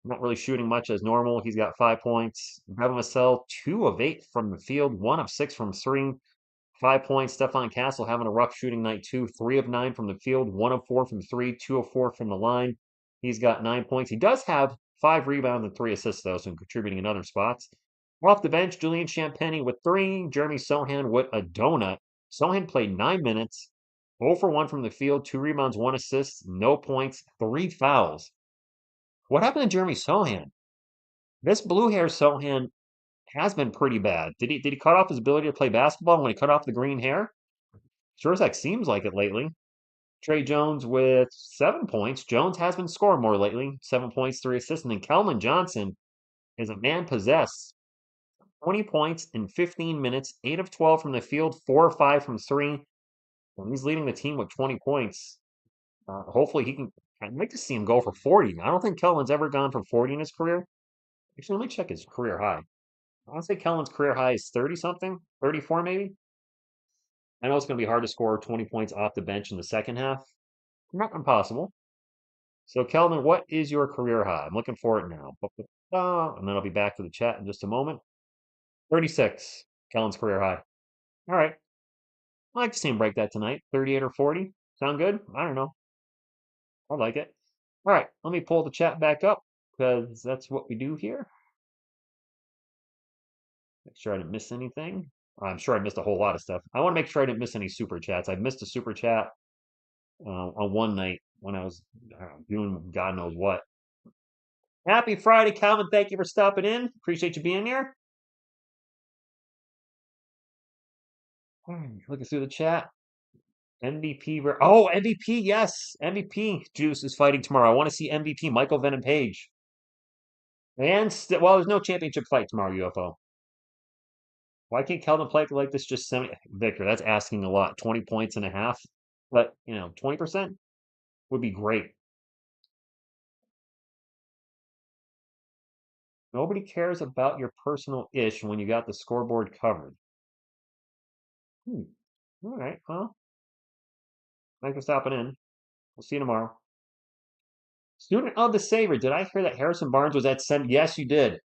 not really shooting much as normal. He's got 5 points. Devin Vassell, 2 of 8 from the field, 1 of 6 from 3. 5 points. Stephon Castle having a rough shooting night too. 3 of 9 from the field, 1 of 4 from 3, 2 of 4 from the line. He's got 9 points. He does have 5 rebounds and 3 assists though, so contributing in other spots. Off the bench, Julian Champagny with 3, Jeremy Sohan with a donut. Sohan played 9 minutes, 0 for 1 from the field, 2 rebounds, 1 assist, no points, 3 fouls. What happened to Jeremy Sohan? This blue hair Sohan has been pretty bad. Did he cut off his ability to play basketball when he cut off the green hair? Sure as heck seems like it lately. Trey Jones with 7 points. Jones has been scoring more lately. 7 points, 3 assists. And then Kelvin Johnson is a man possessed. 20 points in 15 minutes, 8 of 12 from the field, 4 of 5 from 3. And he's leading the team with 20 points. Hopefully he can. I'd like to see him go for 40. I don't think Kelvin's ever gone for 40 in his career. Actually, let me check his career high. I want to say Kelvin's career high is 30 something, 34 maybe. I know it's going to be hard to score 20 points off the bench in the second half. Not impossible. So, Kelvin, what is your career high? I'm looking for it now. And then I'll be back to the chat in just a moment. 36, Kelvin's career high. All right. I'd like to see him break that tonight. 38 or 40. Sound good? I don't know. I like it. All right. Let me pull the chat back up because that's what we do here. Make sure I didn't miss anything. I'm sure I missed a whole lot of stuff. I want to make sure I didn't miss any super chats. I missed a super chat on one night when I was doing God knows what. Happy Friday, Calvin. Thank you for stopping in. Appreciate you being here. Looking through the chat. MVP. Oh, MVP. Yes. MVP Juice is fighting tomorrow. I want to see MVP Michael Venom Page. And, well, there's no championship fight tomorrow, UFO. Why can't Kelvin play like this? Just Victor, that's asking a lot. 20 points and a half. But, 20% would be great. Nobody cares about your personal ish when you got the scoreboard covered. All right. Well, thanks for stopping in. We'll see you tomorrow. Student of the Savior. Did I hear that Harrison Barnes was at center? Yes, you did.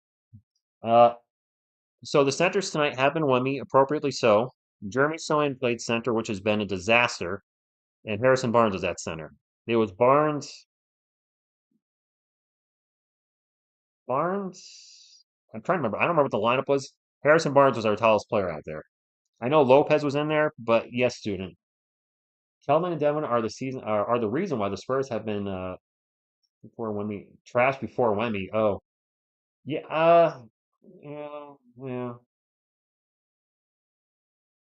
So the centers tonight have been Wemby, appropriately so. Jeremy Sohan played center, which has been a disaster, and Harrison Barnes was at center. It was Barnes. I'm trying to remember. I don't remember what the lineup was. Harrison Barnes was our tallest player out there. I know Lopez was in there, but yes, student. Kelvin and Devin are the reason why the Spurs have been before Wemby trash before Wemby. Oh yeah, yeah, yeah.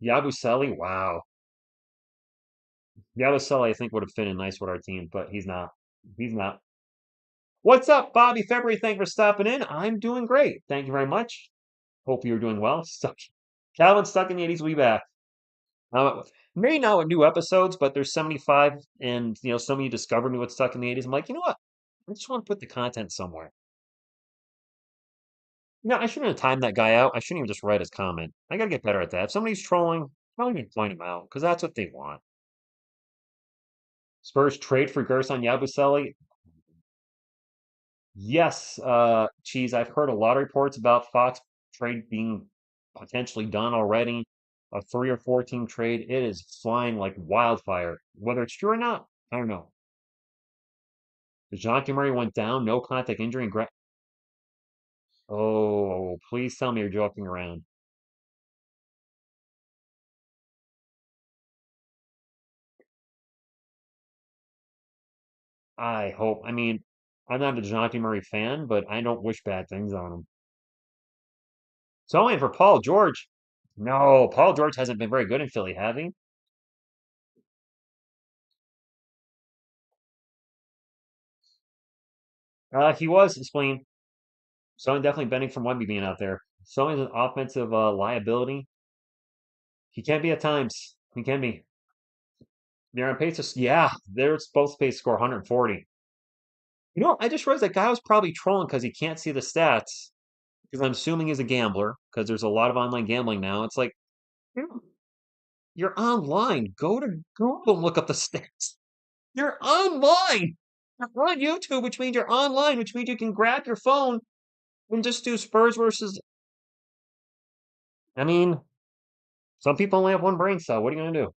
Yabusele, wow. Yabusele, I think would have fit in nice with our team, but he's not. He's not. What's up, Bobby February? Thank you for stopping in. I'm doing great. Thank you very much. Hope you're doing well. Calvin stuck in the 80s. We back. Maybe not with new episodes, but there's 75, and some of you discovered me with stuck in the 80s. I'm like, you know what? I just want to put the content somewhere. No, I shouldn't have timed that guy out. I shouldn't even just write his comment. I gotta get better at that. If somebody's trolling, I don't even point him out because that's what they want. Spurs trade for Gerson Yabusele. Yes, Cheese. I've heard a lot of reports about Fox trade being potentially done already. A 3 or 4 team trade. It is flying like wildfire. Whether it's true or not, I don't know. DeJounte Murray went down, no contact injury. Oh, please tell me you're joking around. I hope. I mean, I'm not a DeJounte Murray fan, but I don't wish bad things on him. So only for Paul George. No, Paul George hasn't been very good in Philly, have he? He was spleen. So I'm definitely betting from Wemby being out there. So he's an offensive liability. He can be at times. He can be. They're on pace to, yeah, they're both pace to score 140. I just realized that guy was probably trolling because he can't see the stats. Because I'm assuming he's a gambler, because there's a lot of online gambling now. It's like, dude, you're online. Go to Google and look up the stats. You're online. You're on YouTube, which means you're online, which means you can grab your phone and just do Spurs versus. I mean, some people only have one brain cell. What are you going to do?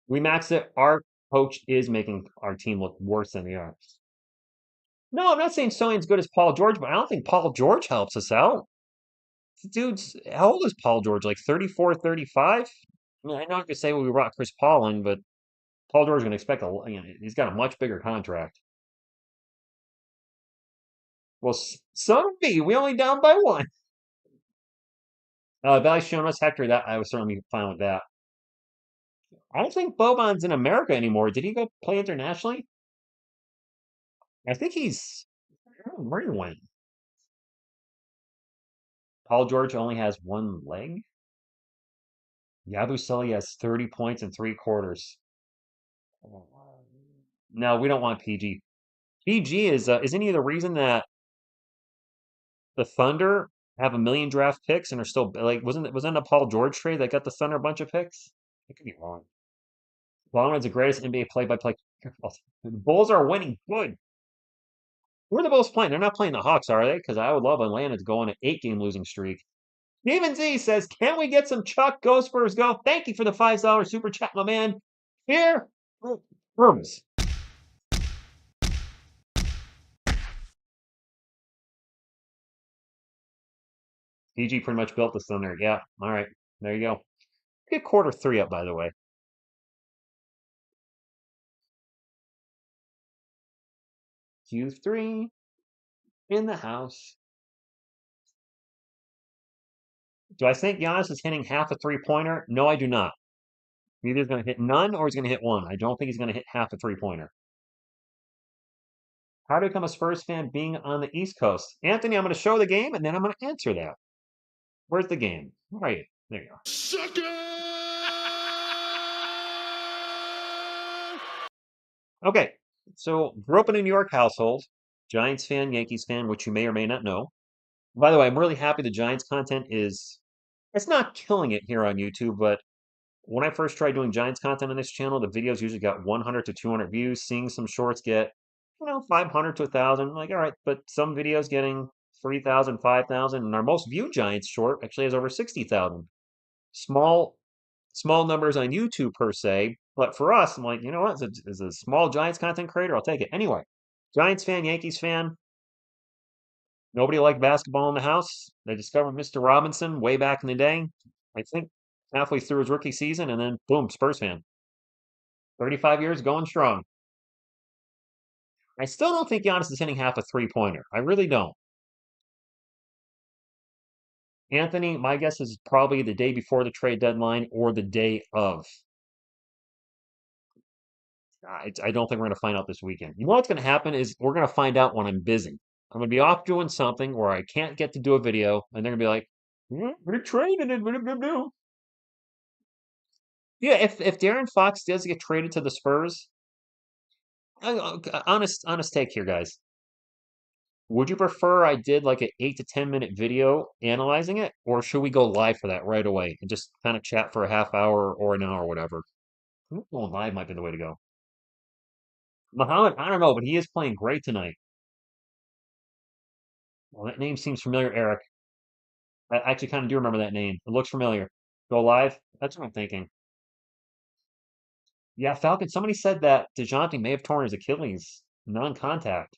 We maxed it. Our coach is making our team look worse than they are. No, I'm not saying Sony's good as Paul George, but I don't think Paul George helps us out. Dude's, how old is Paul George? Like 34, 35? I mean, I know I could say we brought Chris Paul in, but Paul George is going to expect he's got a much bigger contract. Well, son of me, we only down by one. Valley's showing us Hector. That I was certainly fine with that. I don't think Boban's in America anymore. Did he go play internationally? I think I don't know where he went. Paul George only has one leg. Yabusele has 30 points in 3 quarters. No, we don't want PG. PG isn't he the reason that the Thunder have a million draft picks and are still like wasn't a Paul George trade that got the Thunder a bunch of picks? I could be wrong. Baldwin's the greatest NBA play-by-play. The Bulls are winning good. Who are the Bulls playing? They're not playing the Hawks, are they? Because I would love Atlanta to go on an 8-game losing streak. Steven Z says, "Can we get some Chuck? Go Spurs, go!" Thank you for the $5 super chat, my man. Here, rooms. PG pretty much built this Thunder. Yeah. All right. There you go. Get quarter 3 up, by the way. Q3 in the house. Do I think Giannis is hitting half a 3-pointer? No, I do not. Either he's going to hit none or he's going to hit one. I don't think he's going to hit half a 3-pointer. How to become a Spurs fan being on the East Coast? Anthony, I'm going to show the game and then I'm going to answer that. Where's the game? Where are you? There you go. Sucker! Okay, so grew up in a New York household, Giants fan, Yankees fan, which you may or may not know. By the way, I'm really happy the Giants content it's not killing it here on YouTube, but when I first tried doing Giants content on this channel, the videos usually got 100 to 200 views. Seeing some shorts get, 500 to 1,000. I'm like, all right, but some videos getting 3,000, 5,000, and our most viewed Giants short actually has over 60,000. Small, small numbers on YouTube per se, but for us, I'm like, you know what? As a small Giants content creator, I'll take it. Anyway, Giants fan, Yankees fan. Nobody liked basketball in the house. They discovered Mr. Robinson way back in the day. I think halfway through his rookie season, and then boom, Spurs fan. 35 years going strong. I still don't think Giannis is hitting half a three-pointer. I really don't. Anthony, my guess is probably the day before the trade deadline or the day of. I don't think we're going to find out this weekend. You know what's going to happen is we're going to find out when I'm busy. I'm going to be off doing something where I can't get to do a video, and they're going to be like, we're trading it. What are we going to do? Yeah, if Darren Fox does get traded to the Spurs, honest take here, guys. Would you prefer I did like an 8 to 10 minute video analyzing it, or should we go live for that right away and just kind of chat for a half hour or an hour or whatever? I think going live might be the way to go. Muhammad, I don't know, but he is playing great tonight. Well, that name seems familiar, Eric. I actually kind of do remember that name. It looks familiar. Go live? That's what I'm thinking. Yeah, Falcon, somebody said that DeJounte may have torn his Achilles, non-contact.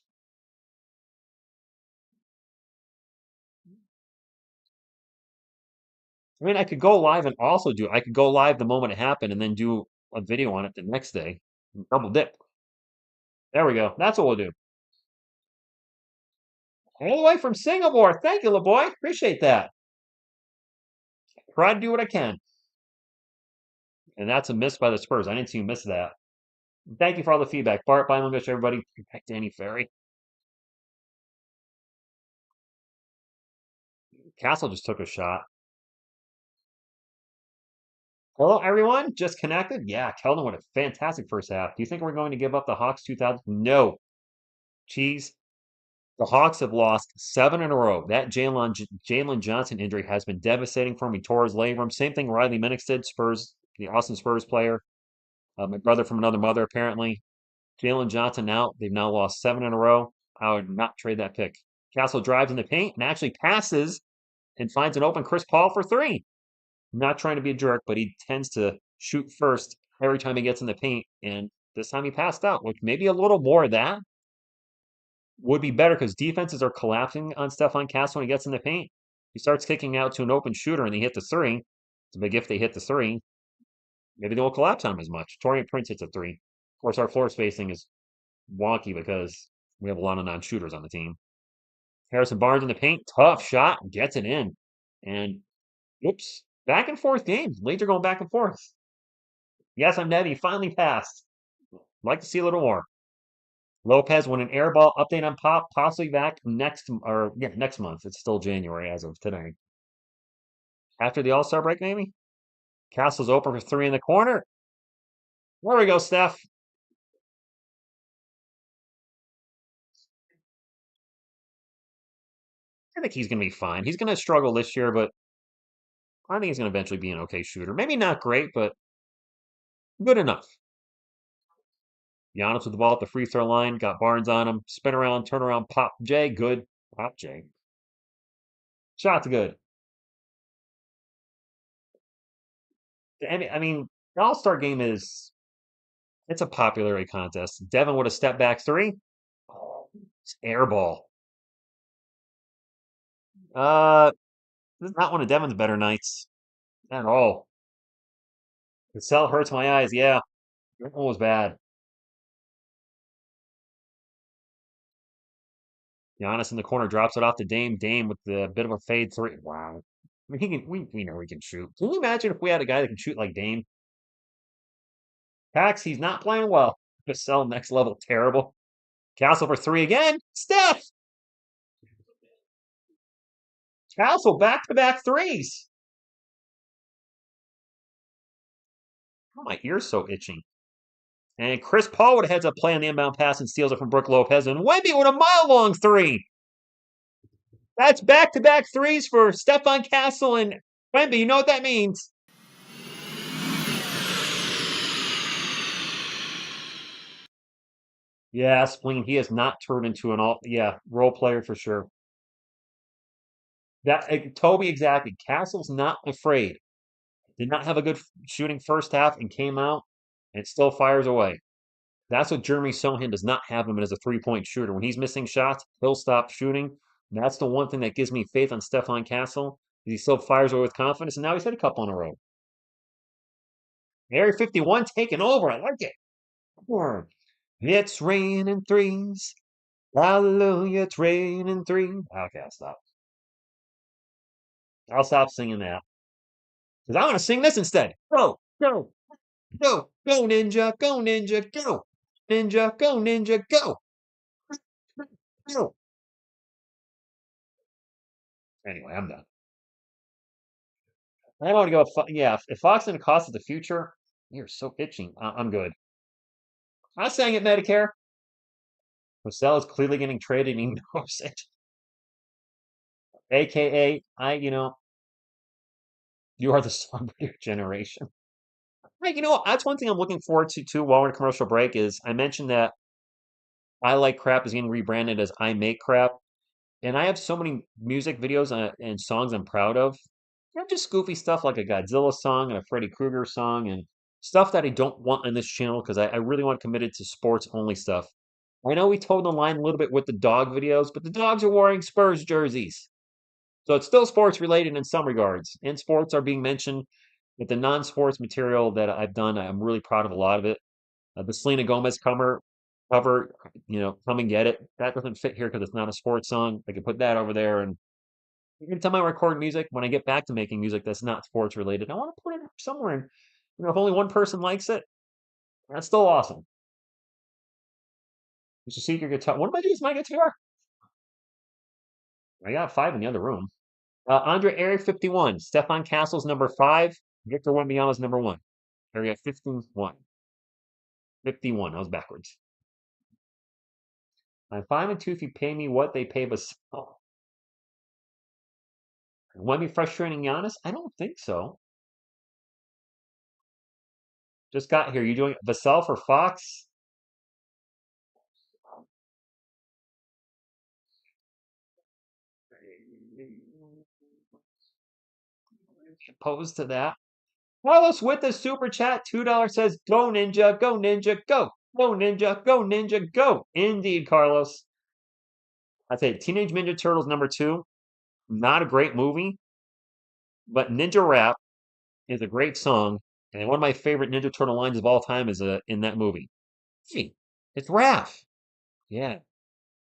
I mean, I could go live and also I could go live the moment it happened and then do a video on it the next day. Double dip. There we go. That's what we'll do. All the way from Singapore. Thank you, LeBoy. Appreciate that. Try to do what I can. And that's a miss by the Spurs. I didn't see you miss that. Thank you for all the feedback. Bart, bye, English, everybody. Back Danny Ferry. Castle just took a shot. Hello, everyone. Just connected. Yeah, Keldon with a fantastic first half. Do you think we're going to give up the Hawks 2000? No. Cheese. The Hawks have lost 7 in a row. That Jalen Johnson injury has been devastating for me. Tore his labrum. Same thing Riley Minix did. Spurs, the Austin Spurs player. My brother from another mother, apparently. Jalen Johnson out. They've now lost 7 in a row. I would not trade that pick. Castle drives in the paint and actually passes and finds an open Chris Paul for three. I'm not trying to be a jerk, but he tends to shoot first every time he gets in the paint. And this time he passed out, which maybe a little more of that would be better because defenses are collapsing on Stephon Castle when he gets in the paint. He starts kicking out to an open shooter and they hit the three. It's a big if they hit the three. Maybe they won't collapse on him as much. Torian Prince hits a three. Of course, our floor spacing is wonky because we have a lot of non-shooters on the team. Harrison Barnes in the paint, tough shot, gets it in. And, oops, back and forth game. Leads are going back and forth. Yes, I'm Ned. He finally passed. Like to see a little more. Lopez won an air ball update on Pop, possibly back next month. It's still January as of today. After the All-Star break, maybe? Castle's open for three in the corner. There we go, Steph. I think he's going to be fine. He's going to struggle this year, but I think he's going to eventually be an okay shooter. Maybe not great, but good enough. Giannis with the ball at the free throw line. Got Barnes on him. Spin around, turn around, pop J. Good. Pop J. Shot's good. I mean, the All-Star game it's a popularity contest. Devin with a step back three. Oh, it's air ball. This is not one of Devin's better nights at all. The cell hurts my eyes. Yeah, that one was bad. Giannis in the corner drops it off to Dame. Dame with the bit of a fade three. Wow. I mean, we know he can shoot. Can you imagine if we had a guy that can shoot like Dame? Pax, he's not playing well. Just sell next level terrible. Castle for three again. Steph! Castle back-to-back threes. Oh, my ear's so itching. And Chris Paul with a heads-up play on the inbound pass and steals it from Brook Lopez. And Wemby with a mile-long three. That's back-to-back threes for Stephon Castle and Wemby. You know what that means. Yeah, Spleen, he has not turned into an role player for sure. Toby exactly. Castle's not afraid. Did not have a good shooting first half and came out and still fires away. That's what Jeremy Sohan does not have him as a 3-point shooter. When he's missing shots, he'll stop shooting. That's the one thing that gives me faith on Stefan Castle. He still fires away with confidence, and now he's hit a couple in a row. Area 51 taking over. I like it. It's raining threes. Hallelujah, it's raining threes. Okay, I'll stop. I'll stop singing that. Because I want to sing this instead. Go, go, go, go, ninja, go, ninja, go. Ninja, go, ninja, go. Go. Anyway, I'm done. I want to go. Yeah, if Fox didn't cost of the future, you're so itching. I'm good. I sang it Medicare. Marcel is clearly getting traded and he knows it. AKA, you are the song of your generation. Hey, that's one thing I'm looking forward to too while we're in commercial break is I mentioned that I Like Crap is getting rebranded as I Make Crap. And I have so many music videos and songs I'm proud of. Just goofy stuff like a Godzilla song and a Freddy Krueger song and stuff that I don't want on this channel because I really want committed to sports only stuff. I know we told the line a little bit with the dog videos, but the dogs are wearing Spurs jerseys. So it's still sports related in some regards. And sports are being mentioned. But the non-sports material that I've done, I'm really proud of a lot of it. The Selena Gomez cover, come and get it. That doesn't fit here because it's not a sports song. I could put that over there. And every time I record music, when I get back to making music that's not sports related, I want to put it somewhere. And if only one person likes it, that's still awesome. You should see your guitar. What am I doing with my guitar? I got 5 in the other room. Andre Area 51. Stefan Castle's number 5. Victor Wembanyama's number 1. Area 51. 51. That was backwards. I'm 5-2 if you pay me what they pay Vassell. Wemby frustrating Giannis? I don't think so. Just got here. You doing Vassell for Fox? Opposed to that. Carlos with the super chat, $2 says, "Go Ninja, go Ninja, go, go Ninja, go Ninja, go." Indeed, Carlos. I'd say Teenage Ninja Turtles number 2. Not a great movie, but Ninja Rap is a great song, and one of my favorite Ninja Turtle lines of all time is in that movie. Hey, it's Raph. Yeah,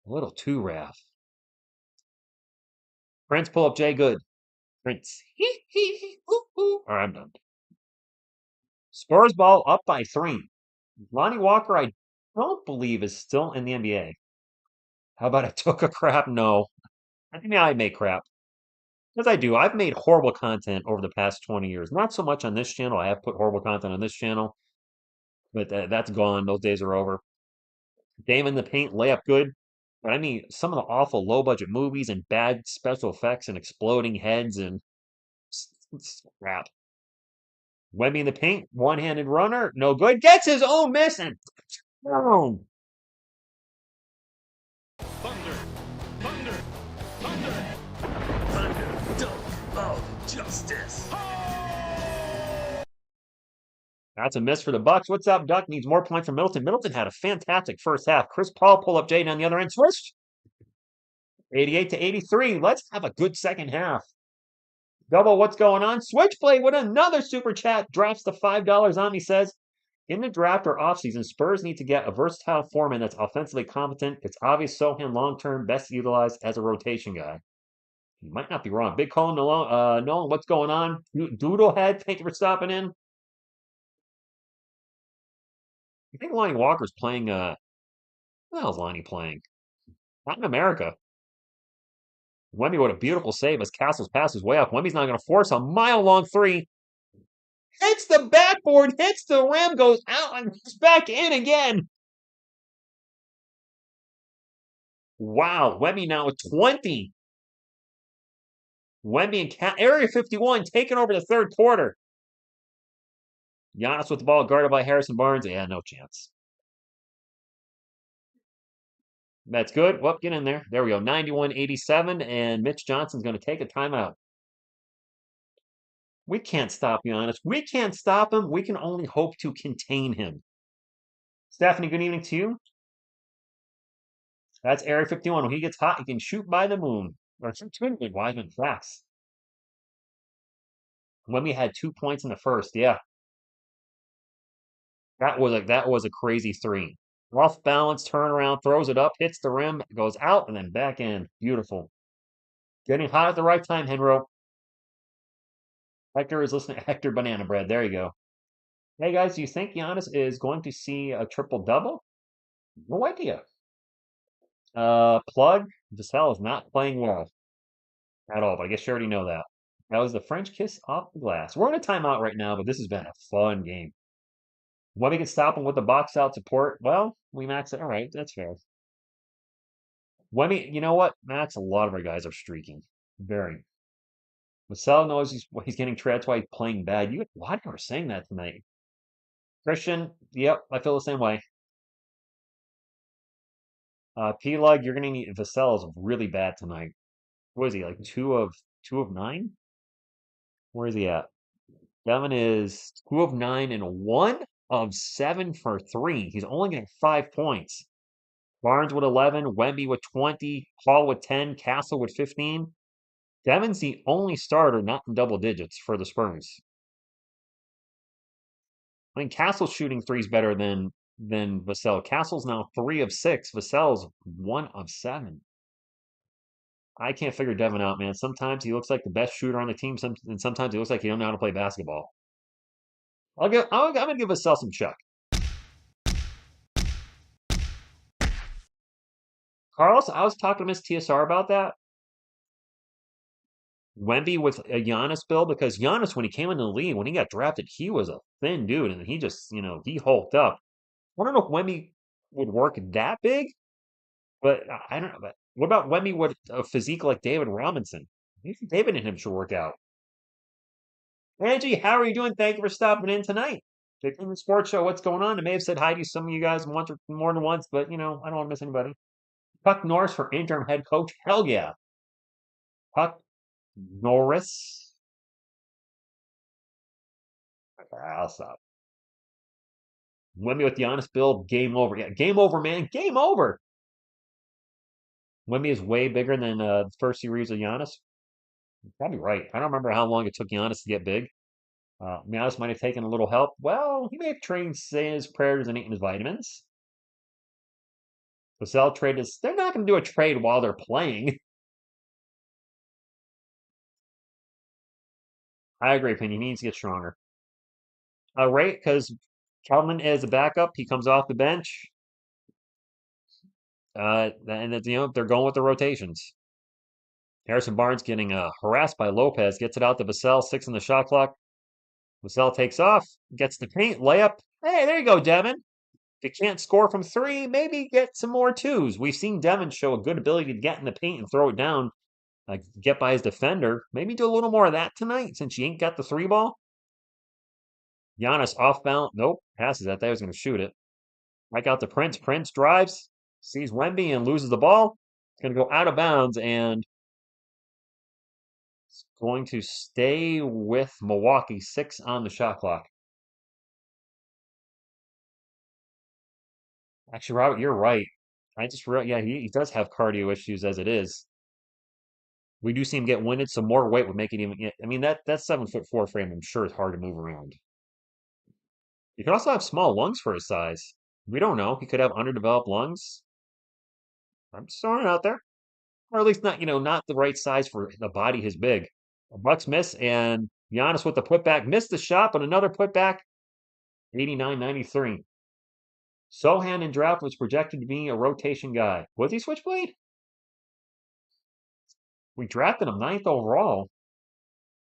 a little too Raph. Prince, pull up Jay Good. Prince. All right, I'm done. Spurs ball up by 3. Lonnie Walker, I don't believe is still in the NBA. How about I took a crap? No. I think I make crap. Because I do. I've made horrible content over the past 20 years. Not so much on this channel. I have put horrible content on this channel, but that's gone. Those days are over. Dame in the paint, layup good. But I mean, some of the awful low budget movies and bad special effects and exploding heads and crap. Wemby in the paint, one-handed runner, no good. Gets his own miss and boom. Thunder, thunder, thunder, thunder, dunk of justice. That's a miss for the Bucks. What's up, Duck? Needs more points from Middleton. Middleton had a fantastic first half. Chris Paul pull up Jaden on the other end. Switch. 88 to 83. Let's have a good second half. Double, what's going on? Switchblade with another super chat. Drops the $5 on me. Says, in the draft or offseason, Spurs need to get a versatile foreman that's offensively competent. It's obvious Sohan long-term best utilized as a rotation guy. You might not be wrong. Big Colin Nolan, what's going on? Doodlehead, thank you for stopping in. I think Lonnie Walker's playing, what the hell's Lonnie playing? Not in America. Wemby, what a beautiful save as Castles passes way off. Wemby's not going to force a mile-long 3. Hits the backboard, hits the rim, goes out, and it's back in again. Wow, Wemby now with 20. Wemby and Area 51 taking over the third quarter. Giannis with the ball guarded by Harrison Barnes. Yeah, no chance. That's good. Well, get in there. There we go. 91-87, and Mitch Johnson's going to take a timeout. We can't stop Giannis. We can't stop him. We can only hope to contain him. Stephanie, good evening to you. That's Area 51. When he gets hot, he can shoot by the moon. Or shoot Wiseman facts. When we had 2 points in the first, yeah. That was a crazy three. Off balance, turnaround, throws it up, hits the rim, goes out, and then back in. Beautiful. Getting hot at the right time, Henro. Hector is listening. Hector Banana Bread. There you go. Hey guys, do you think Giannis is going to see a triple double? No idea. Plug. Vassell is not playing well at all, but I guess you already know that. That was the French kiss off the glass. We're in a timeout right now, but this has been a fun game. When we can stop them with the box out support, well, we max it. All right, that's fair. When you know what, Max? A lot of our guys are streaking. Very. Vassell knows he's getting traded. That's why he's playing bad. Why are you saying that tonight? Christian, yep, I feel the same way. P-Lug, you're gonna need Vassell is really bad tonight. What is he like? Two of nine? Where is he at? Devin is 2 of 9 and 1 of 7 for three. He's only getting 5 points. Barnes with 11, Wemby with 20, Hall with 10, Castle with 15. Devin's the only starter not in double digits for the Spurs. I mean, Castle's shooting threes better than Vassell. Castle's now 3 of 6. Vassell's 1 of 7. I can't figure Devin out, man. Sometimes he looks like the best shooter on the team, and sometimes he looks like he don't know how to play basketball. I'm gonna give Vassell some check. Carlos, I was talking to Miss TSR about that. Wemby with a Giannis build because Giannis, when he came into the league, when he got drafted, he was a thin dude, and he just, he hulked up. I don't know if Wemby would work that big, but I don't know. But what about Wemby with a physique like David Robinson? Maybe David and him should work out. Angie, how are you doing? Thank you for stopping in tonight. Taking the sports show. What's going on? I may have said hi to some of you guys once or more than once, but I don't want to miss anybody. Puck Norris for interim head coach. Hell yeah. Puck Norris. Okay, I'll stop. Wemby with Giannis build. Game over. Yeah, game over, man. Game over. Wemby is way bigger than the first series of Giannis. You're probably right. I don't remember how long it took Giannis to get big. Giannis might have taken a little help. Well, he may have trained, saying his prayers and eating his vitamins. Vassell trade is. They're not going to do a trade while they're playing. I agree, Penny. He needs to get stronger. Right, because Kelman is a backup. He comes off the bench. And they're going with the rotations. Harrison Barnes getting harassed by Lopez, gets it out to Vassell, 6 in the shot clock. Vassell takes off, gets the paint, layup. Hey, there you go, Devin. If you can't score from 3, maybe get some more 2s. We've seen Devin show a good ability to get in the paint and throw it down, get by his defender. Maybe do a little more of that tonight since you ain't got the 3 ball. Giannis off balance. Nope, passes that. They was going to shoot it. Right out to Prince. Prince drives, sees Wemby and loses the ball. It's going to go out of bounds and it's going to stay with Milwaukee. 6 on the shot clock. Actually, Robert, you're right. I just realized, yeah, he does have cardio issues as it is. We do see him get winded, so more weight would make it even. Yeah, I mean, that 7'4" frame, I'm sure, is hard to move around. He could also have small lungs for his size. We don't know. He could have underdeveloped lungs. I'm just throwing it out there. Or at least not, not the right size for a body his big. Bucks miss, and Giannis with the putback missed the shot, but another putback. 89-93. Sohan in draft was projected to be a rotation guy. Was he switchblade? We drafted him 9th overall.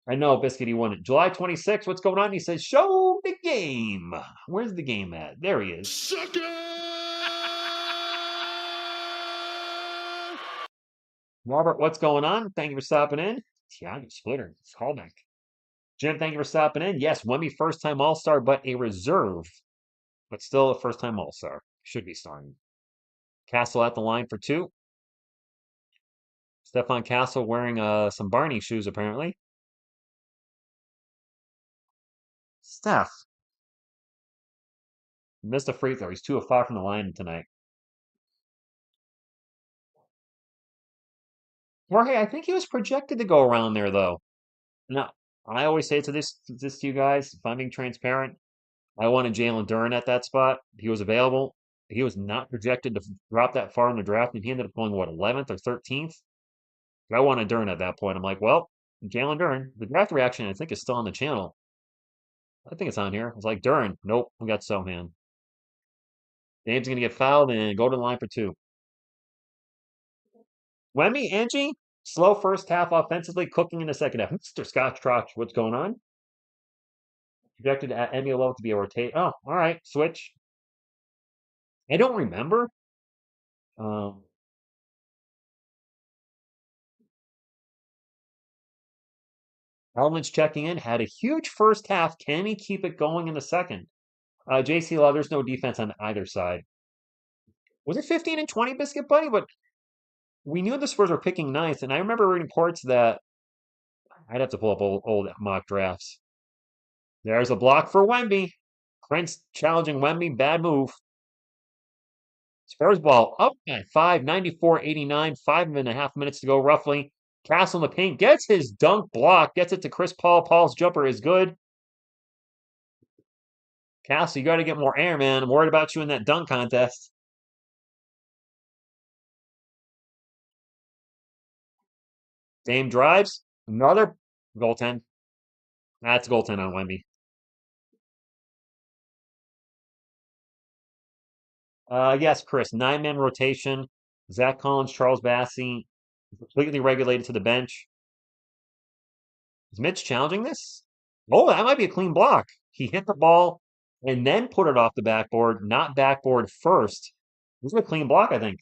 I know, Biscuit, he won it. July 26th, what's going on? He says, show the game. Where's the game at? There he is. Sucker! Robert, what's going on? Thank you for stopping in. Tiago Splitter, callback. Jim, thank you for stopping in. Yes, Wemby first-time All-Star, but a reserve. But still a first-time All-Star. Should be starting. Castle at the line for two. Stefan Castle wearing some Barney shoes, apparently. Steph missed a free throw. He's 2 of 5 from the line tonight. Jorge, I think he was projected to go around there, though. No, I always say to this to you guys, if I'm being transparent, I wanted Jalen Duren at that spot. He was available. He was not projected to drop that far in the draft, and he ended up going, what, 11th or 13th? I wanted Duren at that point. I'm like, well, Jalen Duren. The draft reaction, I think, is still on the channel. I think it's on here. It's like, Duren. Nope, we got Sohan. Dame's going to get fouled and go to the line for two. Wemby, Angie, slow first half offensively, cooking in the second half. Mr. Scotch Trotch, what's going on? Projected at Emmy to be a rotate. Oh, all right, switch. I don't remember. Um, Hellman's checking in. Had a huge first half. Can he keep it going in the second? JC Law, there's no defense on either side. Was it 15 and 20, Biscuit Buddy? But we knew the Spurs were picking ninth, and I remember reading reports that I'd have to pull up old mock drafts. There's a block for Wemby. Prince challenging Wemby. Bad move. Spurs ball up at 5, 94-89. 5.5 minutes to go, roughly. Castle in the paint gets his dunk block. Gets it to Chris Paul. Paul's jumper is good. Castle, you got to get more air, man. I'm worried about you in that dunk contest. Dame drives. Another goaltend. That's a goaltend on Wemby. Yes, Chris. 9-man rotation. Zach Collins, Charles Bassey, completely regulated to the bench. Is Mitch challenging this? Oh, that might be a clean block. He hit the ball and then put it off the backboard, not backboard first. This is a clean block, I think.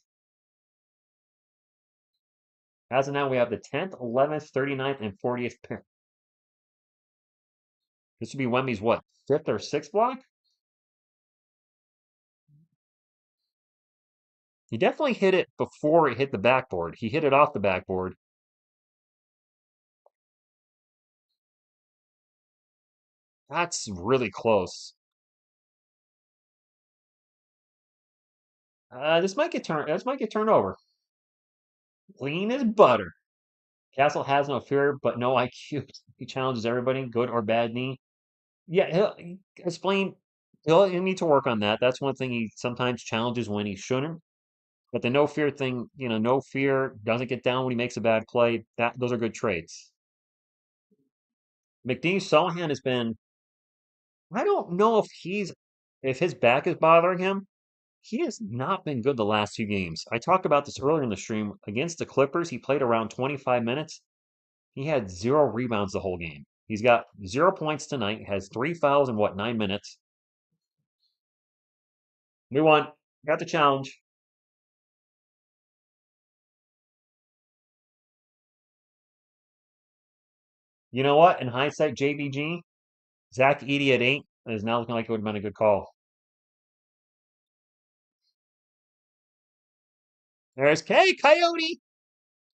As of now, we have the 10th, 11th, 39th, and 40th pick. This would be Wemby's what, 5th or 6th block? He definitely hit it before it hit the backboard. He hit it off the backboard. That's really close. This might get turned over. Clean as butter. Castle has no fear, but no IQ. He challenges everybody, good or bad knee. Yeah, he'll explain. He'll need to work on that. That's one thing he sometimes challenges when he shouldn't. But the no fear thing, no fear, doesn't get down when he makes a bad play. Those are good traits. McDee Sohan has been. I don't know if his back is bothering him. He has not been good the last 2 games. I talked about this earlier in the stream. Against the Clippers, he played around 25 minutes. He had 0 rebounds the whole game. He's got 0 points tonight, has 3 fouls in 9 minutes. We won. Got the challenge. You know what? In hindsight, JBG, Zach Edey at 8 is now looking like it would have been a good call. There's Coyote.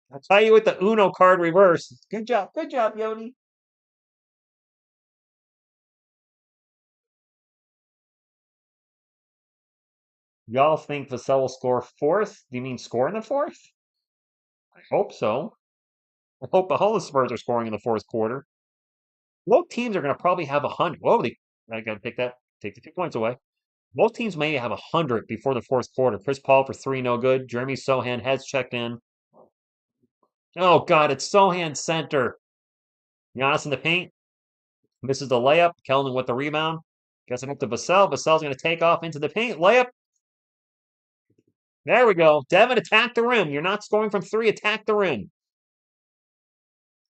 I'll tell you with the Uno card reverse. Good job, Yoni. Y'all think Vassell will score 4th? Do you mean score in the 4th? I hope so. I hope all the Spurs are scoring in the 4th quarter. Both teams are going to probably have 100. Whoa, I got to take the 2 points away. Both teams may have 100 before the 4th quarter. Chris Paul for 3, no good. Jeremy Sohan has checked in. Oh, God, it's Sohan center. Giannis in the paint. Misses the layup. Keldon with the rebound. Gets it up to Vassell. Vassell's going to take off into the paint. Layup. There we go. Devin, attack the rim. You're not scoring from 3. Attack the rim.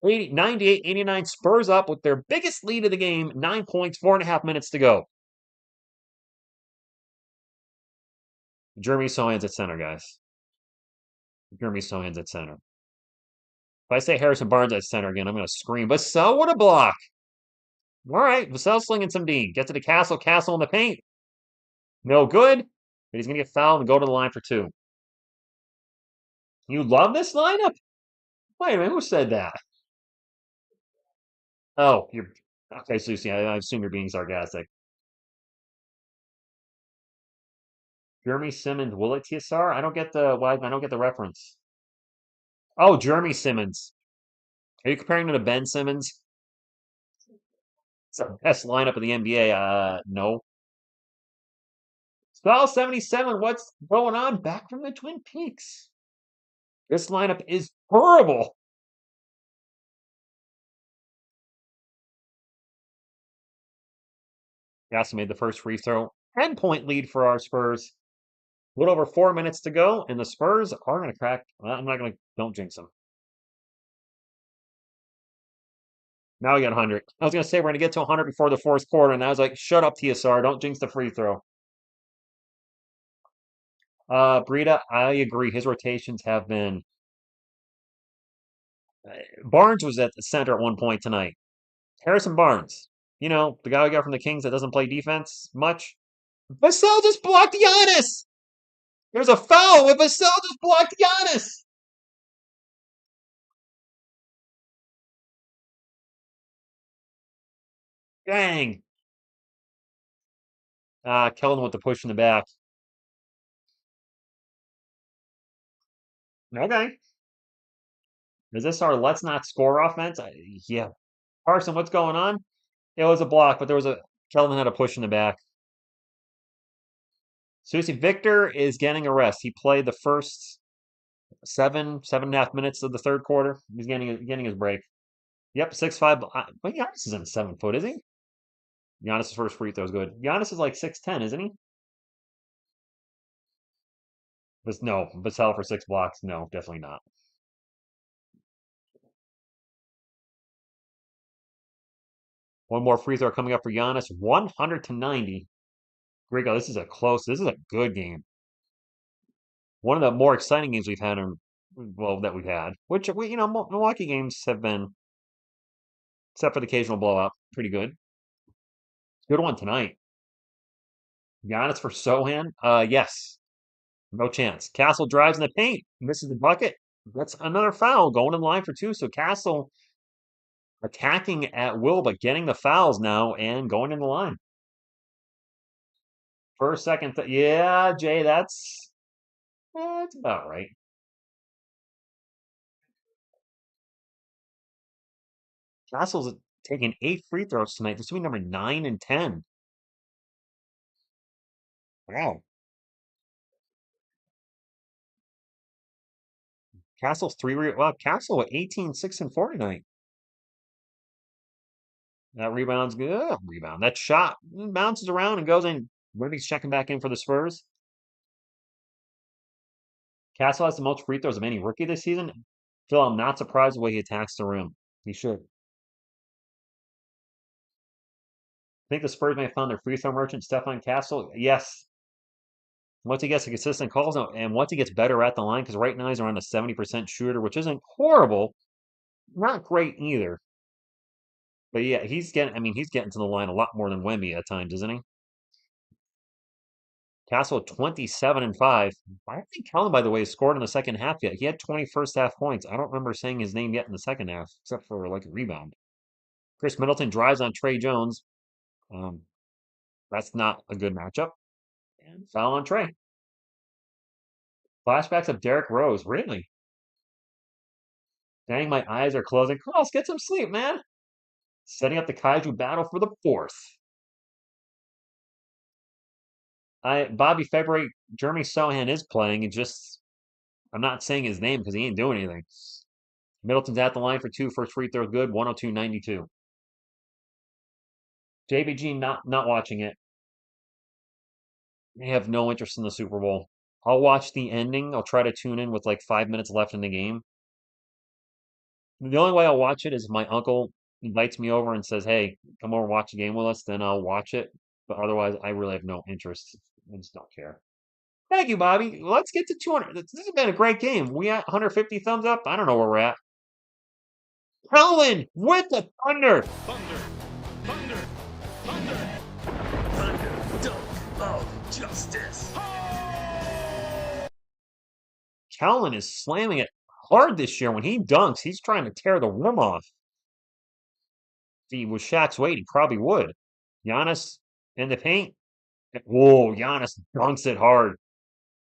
98-89, Spurs up with their biggest lead of the game. 9 points, 4.5 minutes to go. Jeremy Sohan's at center, guys. Jeremy Sohan's at center. If I say Harrison Barnes at center again, I'm going to scream. Vassell, what a block. All right, Vassell slinging some D. Get to the Castle. Castle in the paint. No good. But he's going to get fouled and go to the line for 2. You love this lineup? Wait a minute, who said that? Oh, you're okay, Lucy. I assume you're being sarcastic. Jeremy Simmons, will it TSR? I don't get the why. I don't get the reference. Oh, Jeremy Simmons. Are you comparing him to Ben Simmons? It's the best lineup in the NBA. No. Spell 77. What's going on? Back from the Twin Peaks. This lineup is horrible. Gaston made the first free throw. 10-point lead for our Spurs. A little over 4 minutes to go, and the Spurs are going to crack. Well, I'm not going to. Don't jinx them. Now we got 100. I was going to say we're going to get to 100 before the fourth quarter, and I was like, shut up, TSR. Don't jinx the free throw. Breida, I agree. His rotations have been. Barnes was at the center at one point tonight. Harrison Barnes, the guy we got from the Kings that doesn't play defense much. Vassell just blocked Giannis. There's a foul with Vassell just blocked Giannis. Dang. Kellen with the push in the back. Okay. Is this our let's not score offense? Yeah. Carson, what's going on? It was a block, but there was Kelvin had a push in the back. Susie Victor is getting a rest. He played the first 7.5 minutes of the third quarter. He's getting his break. Yep, 6'5". But Giannis isn't 7 foot, is he? Giannis' first free throw is good. Giannis is like 6'10", isn't he? But no, Vassell for 6 blocks. No, definitely not. One more free throw coming up for Giannis. 100-90. Grigo, this is a good game. One of the more exciting games we've had that we've had. Which Milwaukee games have been, except for the occasional blowout, pretty good. Good one tonight. Giannis for Sohan. Yes. No chance. Castle drives in the paint, misses the bucket. That's another foul going in line for 2. So Castle attacking at will, but getting the fouls now and going in the line. First, second, yeah, Jay, that's about right. Castle's taking 8 free throws tonight. This will be number 9 and 10. Wow. Castle's Castle with 18, 6, and 4 tonight. That rebound's good. Rebound. That shot bounces around and goes in. Wemby's checking back in for the Spurs. Castle has the most free throws of any rookie this season. Phil, I'm not surprised the way he attacks the rim. He should. I think the Spurs may have found their free throw merchant, Stefan Castle. Yes. Once he gets a consistent calls and once he gets better at the line, because right now he's around a 70% shooter, which isn't horrible. Not great either. But yeah, he's getting to the line a lot more than Wemby at times, isn't he? Castle 27 and 5. I don't think Kellen, by the way, scored in the second half yet. He had 20 first half points. I don't remember saying his name yet in the second half, except for like a rebound. Chris Middleton drives on Trey Jones. That's not a good matchup. And foul on Trey. Flashbacks of Derrick Rose. Really? Dang, my eyes are closing. Carlos, get some sleep, man. Setting up the Kaiju battle for the 4th. Bobby February, Jeremy Sohan is playing. I'm not saying his name because he ain't doing anything. Middleton's at the line for 2. First free throw good. 102-92. JBG not watching it. I have no interest in the Super Bowl. I'll watch the ending. I'll try to tune in with like 5 minutes left in the game. The only way I'll watch it is if my uncle invites me over and says, "Hey, come over and watch the game with us." Then I'll watch it. But otherwise, I really have no interest. I just don't care. Thank you, Bobby. Let's get to 200. This has been a great game. We at 150 thumbs up. I don't know where we're at. Helen with the Thunder. Thunder. Thunder. Thunder. Thunder. Dunk of justice. Kellen is slamming it hard this year. When he dunks, he's trying to tear the rim off. If he was Shaq's weight, he probably would. Giannis in the paint. Whoa, Giannis dunks it hard.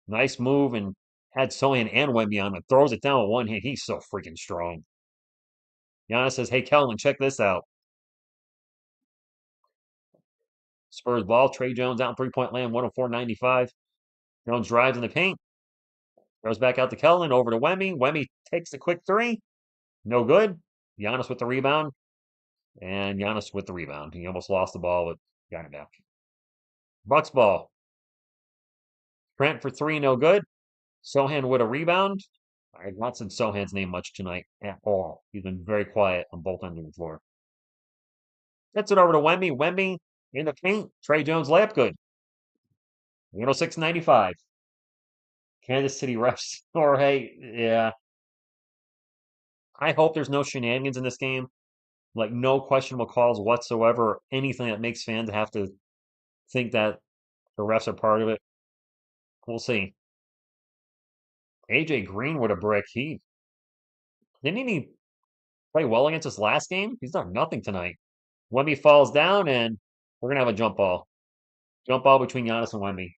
Nice move and had Sohan and Wemby on it. Throws it down with one hand. He's so freaking strong. Giannis says, hey, Kellen, check this out. Spurs ball. Trey Jones out in three-point land, 104-95. Jones drives in the paint. Throws back out to Kellen, over to Wemby. Wemby takes the quick three. No good. Giannis with the rebound. And Giannis with the rebound. He almost lost the ball, but got it back. Bucks ball. Trent for three, no good. Sohan with a rebound. I have not said Sohan's name much tonight at all. He's been very quiet on both ends of the floor. Gets it over to Wemby. Wemby in the paint. Trey Jones layup good. 106-95. Kansas City refs. Or hey, yeah. I hope there's no shenanigans in this game. Like no questionable calls whatsoever. Anything that makes fans have to think that the refs are part of it. We'll see. AJ Green with a brick. Didn't he play well against us last game? He's done nothing tonight. Wemby falls down, and we're gonna have a jump ball. Jump ball between Giannis and Wemby.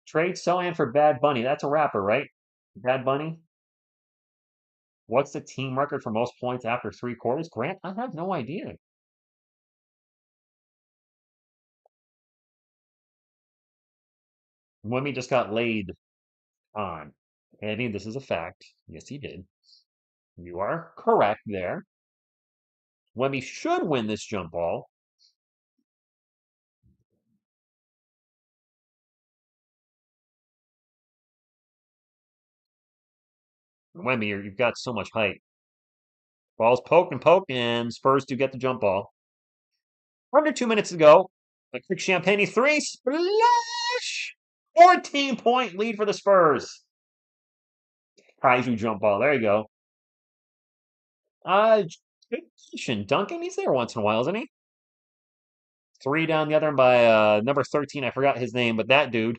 Trade Sohan for Bad Bunny. That's a rapper, right? Bad Bunny. What's the team record for most points after three quarters? Grant, I have no idea. Wemby just got laid on. Eddie, this is a fact. Yes, he did. You are correct there. Wemby should win this jump ball. Wemby, you've got so much height. Ball's poked, and Spurs do get the jump ball. Under 2 minutes to go. A quick Champagne three. Splash! 14-point lead for the Spurs. Kaiju jump ball. There you go. Good position. Duncan, he's there once in a while, isn't he? Three down the other end by number 13. I forgot his name, but that dude.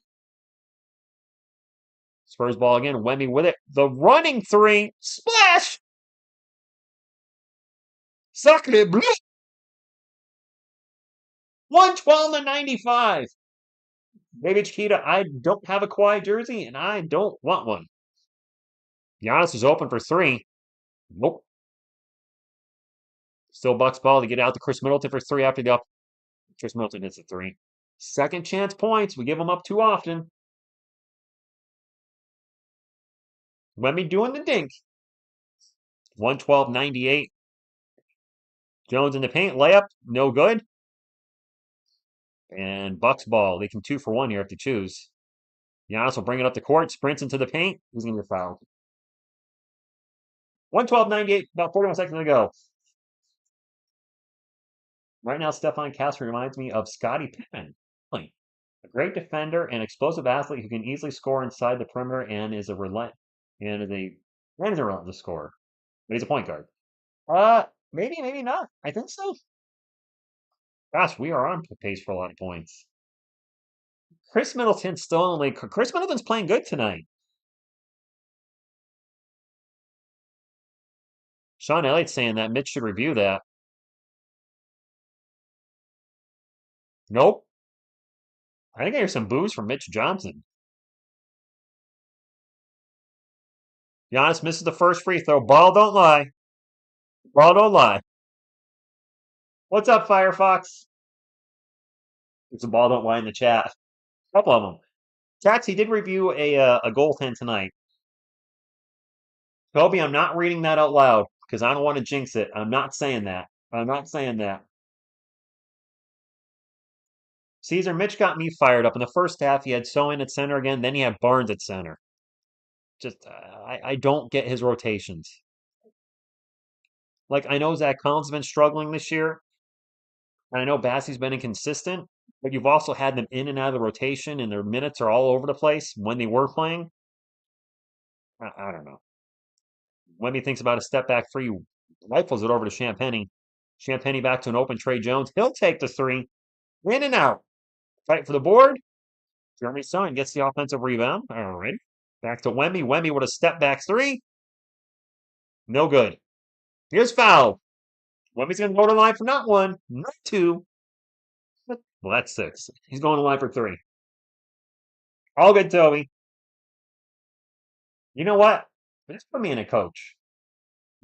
Spurs ball again. Wemby with it. The running three. Splash! Sacre bleu! 112-95. Maybe Chiquita, I don't have a Kawhi jersey, and I don't want one. Giannis is open for three. Nope. Still Bucks ball to get out to Chris Middleton for three after the up. Chris Middleton hits a three. Second chance points. We give them up too often. Wemby doing the dink. 112-98. Jones in the paint. Layup. No good. And Bucks ball. They can 2 for 1 here if they choose. Giannis will bring it up the court. Sprints into the paint. He's going to get fouled. 112-98. About 41 seconds to go. Right now, Stephon Casper reminds me of Scottie Pippen. A great defender and explosive athlete who can easily score inside the perimeter and is a relentless scorer. But he's a point guard. Maybe, maybe not. I think so. Gosh, we are on pace for a lot of points. Chris Middleton's still only. Chris Middleton's playing good tonight. Sean Elliott's saying that Mitch should review that. Nope. I think I hear some boos from Mitch Johnson. Giannis misses the first free throw. Ball don't lie. Ball don't lie. What's up, Firefox? It's a ball don't lie in the chat. A couple of them. Taxi did review a goaltend tonight. Kobe, I'm not reading that out loud because I don't want to jinx it. I'm not saying that. I'm not saying that. Caesar, Mitch got me fired up. In the first half, he had Sohan at center again. Then he had Barnes at center. Just, I don't get his rotations. Like, I know Zach Collins has been struggling this year. And I know Bassey's been inconsistent. But you've also had them in and out of the rotation, and their minutes are all over the place when they were playing. I don't know. Wemby thinks about a step back three, rifles it over to Champagne. Champagne back to an open Trey Jones. He'll take the three. In and out. Fight for the board. Jeremy Sohan gets the offensive rebound. All right. Back to Wemby. Wemby with a step back three. No good. Here's foul. Wemby's going to go to the line for not one, not two. Well, that's six. He's going to the line for three. All good, Toby. You know what? Just put me in a coach.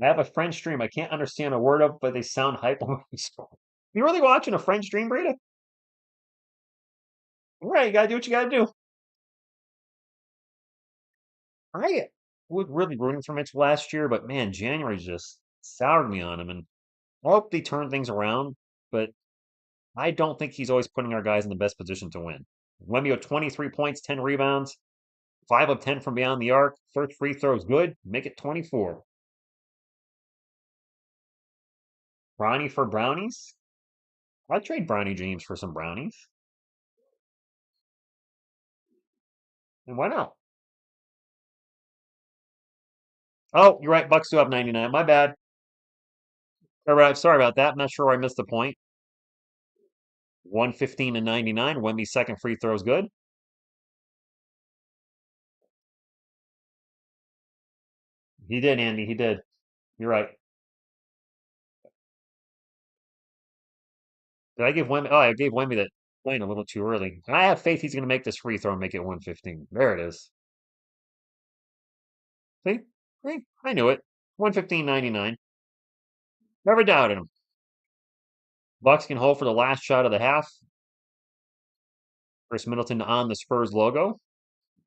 I have a French stream I can't understand a word of, but they sound hype on my screen. You really watching a French stream, Brita? All right, you gotta do what you gotta do. I was really rooting for Mitch last year, but man, January just soured me on him. And I hope they turn things around, but I don't think he's always putting our guys in the best position to win. Wemby with 23 points, 10 rebounds, 5 of 10 from beyond the arc. First free throw is good. Make it 24. Brownie for brownies? I'd trade Brownie James for some brownies. And why not? Oh, you're right. Bucks do have 99. My bad. All right, sorry about that. I'm not sure where I missed the point. 115 to 99. Wemby's second free throw is good. He did, Andy. He did. You're right. Did I give Wemby? Oh, I gave Wemby that point a little too early. I have faith he's going to make this free throw and make it 115. There it is. See? See? I knew it. 115.99. Never doubted him. Bucks can hold for the last shot of the half. Chris Middleton on the Spurs logo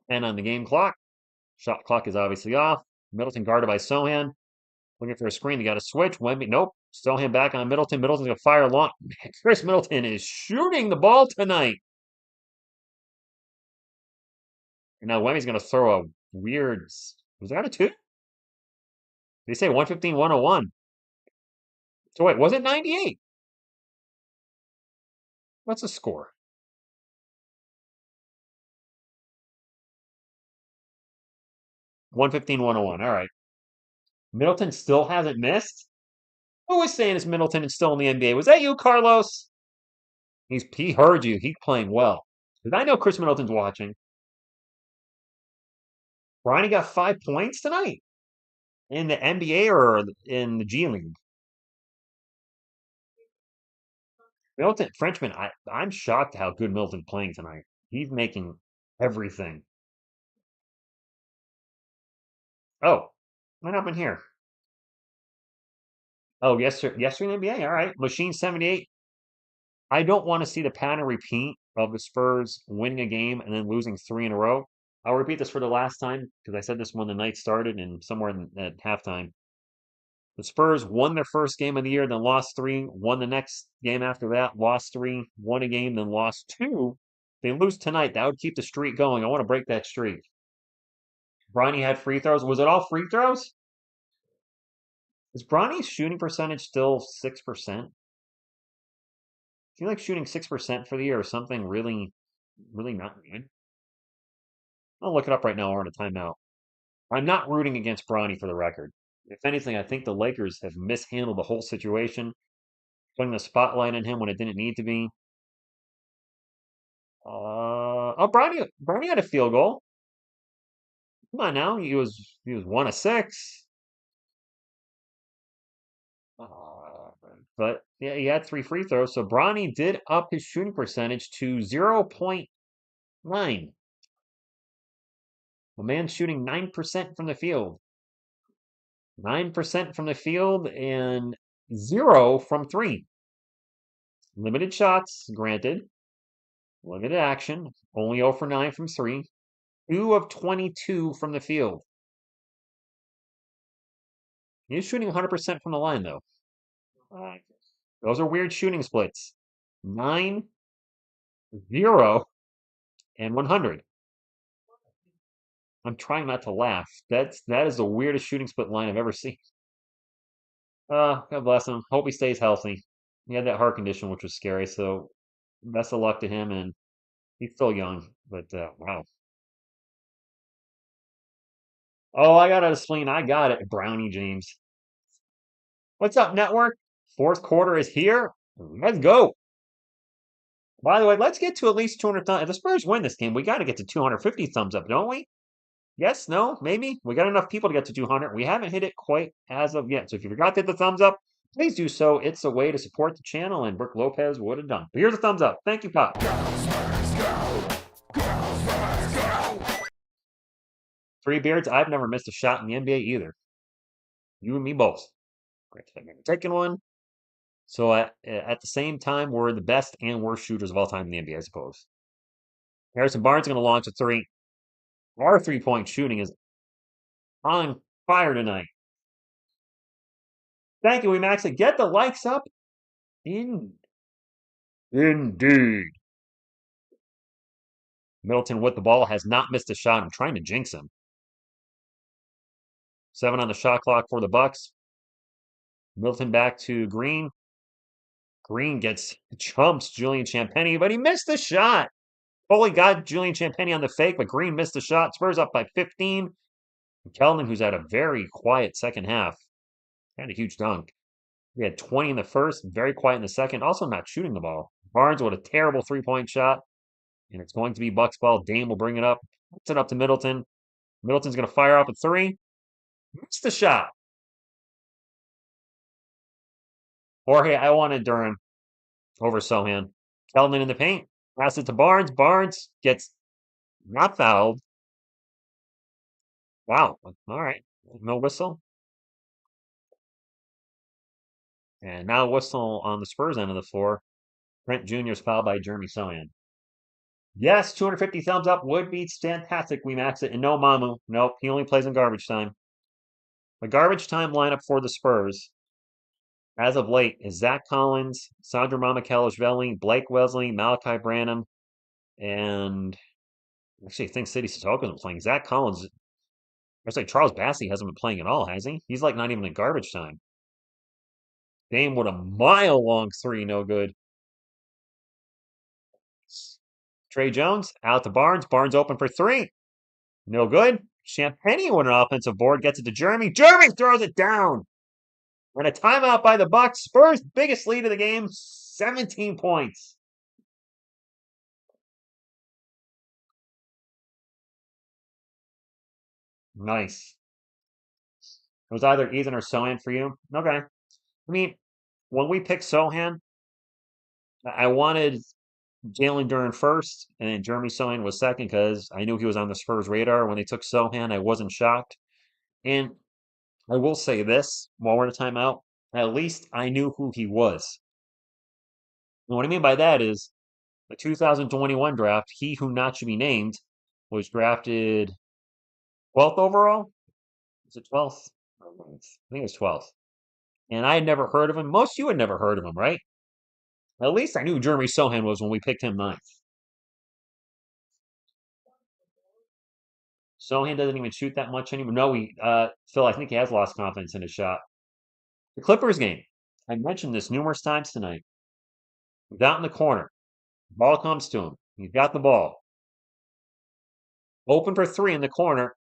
and on the game clock. Shot clock is obviously off. Middleton guarded by Sohan. Looking for a screen. They got a switch. Wemby, nope. Sohan back on Middleton. Middleton's going to fire long. Chris Middleton is shooting the ball tonight. And now Wemmy's going to throw a weird. Was that a two? They say 115, 101. So wait, was it 98? What's the score? 115, 101. All right. Middleton still hasn't missed? Who was saying this Middleton is still in the NBA? Was that you, Carlos? He heard you. He's playing well. Because I know Chris Middleton's watching. Bronny got 5 points tonight in the NBA or in the G League. Middleton, Frenchman, I'm shocked how good Middleton's playing tonight. He's making everything. Oh, what happened here? Oh, yesterday in the NBA. All right. Machine 78. I don't want to see the pattern repeat of the Spurs winning a game and then losing three in a row. I'll repeat this for the last time because I said this when the night started and somewhere at halftime. The Spurs won their first game of the year, then lost three, won the next game after that, lost three, won a game, then lost two. They lose tonight. That would keep the streak going. I want to break that streak. Bronny had free throws. Was it all free throws? Is Bronny's shooting percentage still 6%? I feel like shooting 6% for the year or something really, really not good. I'll look it up right now. We're on a timeout. I'm not rooting against Bronny for the record. If anything, I think the Lakers have mishandled the whole situation, putting the spotlight on him when it didn't need to be. Bronny had a field goal. Come on now, he was 1 of 6. But yeah, he had 3 free throws. So Bronny did up his shooting percentage to 0.9. A man shooting 9% from the field. 9% from the field and 0 from three. Limited shots, granted. Limited action. Only 0 for 9 from three. 2 of 22 from the field. He's shooting 100% from the line, though. Those are weird shooting splits. 9, 0, and 100. I'm trying not to laugh. That is the weirdest shooting split line I've ever seen. God bless him. Hope he stays healthy. He had that heart condition, which was scary. So best of luck to him. And he's still young, but wow. Oh, I got a spleen. I got it, Brownie James. What's up, network? Fourth quarter is here. Let's go. By the way, let's get to at least 200 thumbs. If the Spurs win this game, we got to get to 250 thumbs up, don't we? Yes, no, maybe. We got enough people to get to 200. We haven't hit it quite as of yet. So if you forgot to hit the thumbs up, please do so. It's a way to support the channel, and Brooke Lopez would have done. But here's a thumbs up. Thank you, Pop. Three Beards, I've never missed a shot in the NBA either. You and me both. I've never taken one. So at the same time, we're the best and worst shooters of all time in the NBA, I suppose. Harrison Barnes going to launch a three. Our three-point shooting is on fire tonight. Thank you, Emaxa. Get the likes up. Indeed. Middleton with the ball has not missed a shot. I'm trying to jinx him. 7 on the shot clock for the Bucks. Middleton back to Green. Green gets chumps Julian Champagnie, but he missed the shot. Foley got Julian Champagnie on the fake, but Green missed the shot. Spurs up by 15. Keldon, who's had a very quiet second half, had a huge dunk. We had 20 in the first, very quiet in the second, also not shooting the ball. Barnes with a terrible three-point shot, and it's going to be Bucks ball. Dame will bring it up, puts it up to Middleton. Middleton's going to fire up a three. Missed the shot. Jorge, I wanted Duran over Sohan. Keldon in the paint, pass it to Barnes. Barnes gets not fouled. Wow. All right. No whistle. And now whistle on the Spurs end of the floor. Trent Jr. is fouled by Jeremy Sohan. Yes, 250 thumbs up would be fantastic. We max it. And no Mamu. Nope, he only plays in garbage time. The garbage time lineup for the Spurs, as of late, is Zach Collins, Sandro Mamukelashvili, Blake Wesley, Malachi Branham, and actually I think City Sissoko isn't playing. Zach Collins, I say Charles Bassey hasn't been playing at all, has he? He's like not even in garbage time. Dame with a mile-long three, no good. Trey Jones out to Barnes. Barnes open for three. No good. Champagnie with an offensive board gets it to Jeremy. Jeremy throws it down. And a timeout by the Bucks. Spurs' biggest lead of the game, 17 points. Nice. It was either Ethan or Sohan for you. Okay. I mean, when we picked Sohan, I wanted Jalen Duren first, and then Jeremy Sohan was second because I knew he was on the Spurs radar. When they took Sohan, I wasn't shocked. And I will say this while we're in a timeout, at least I knew who he was. And what I mean by that is the 2021 draft, he who not should be named was drafted 12th overall. Was it 12th? I think it was 12th. And I had never heard of him. Most of you had never heard of him, right? At least I knew who Jeremy Sohan was when we picked him ninth. Sohan doesn't even shoot that much anymore. No, Phil, I think he has lost confidence in his shot. The Clippers game. I mentioned this numerous times tonight. He's out in the corner. Ball comes to him. He's got the ball. Open for three in the corner,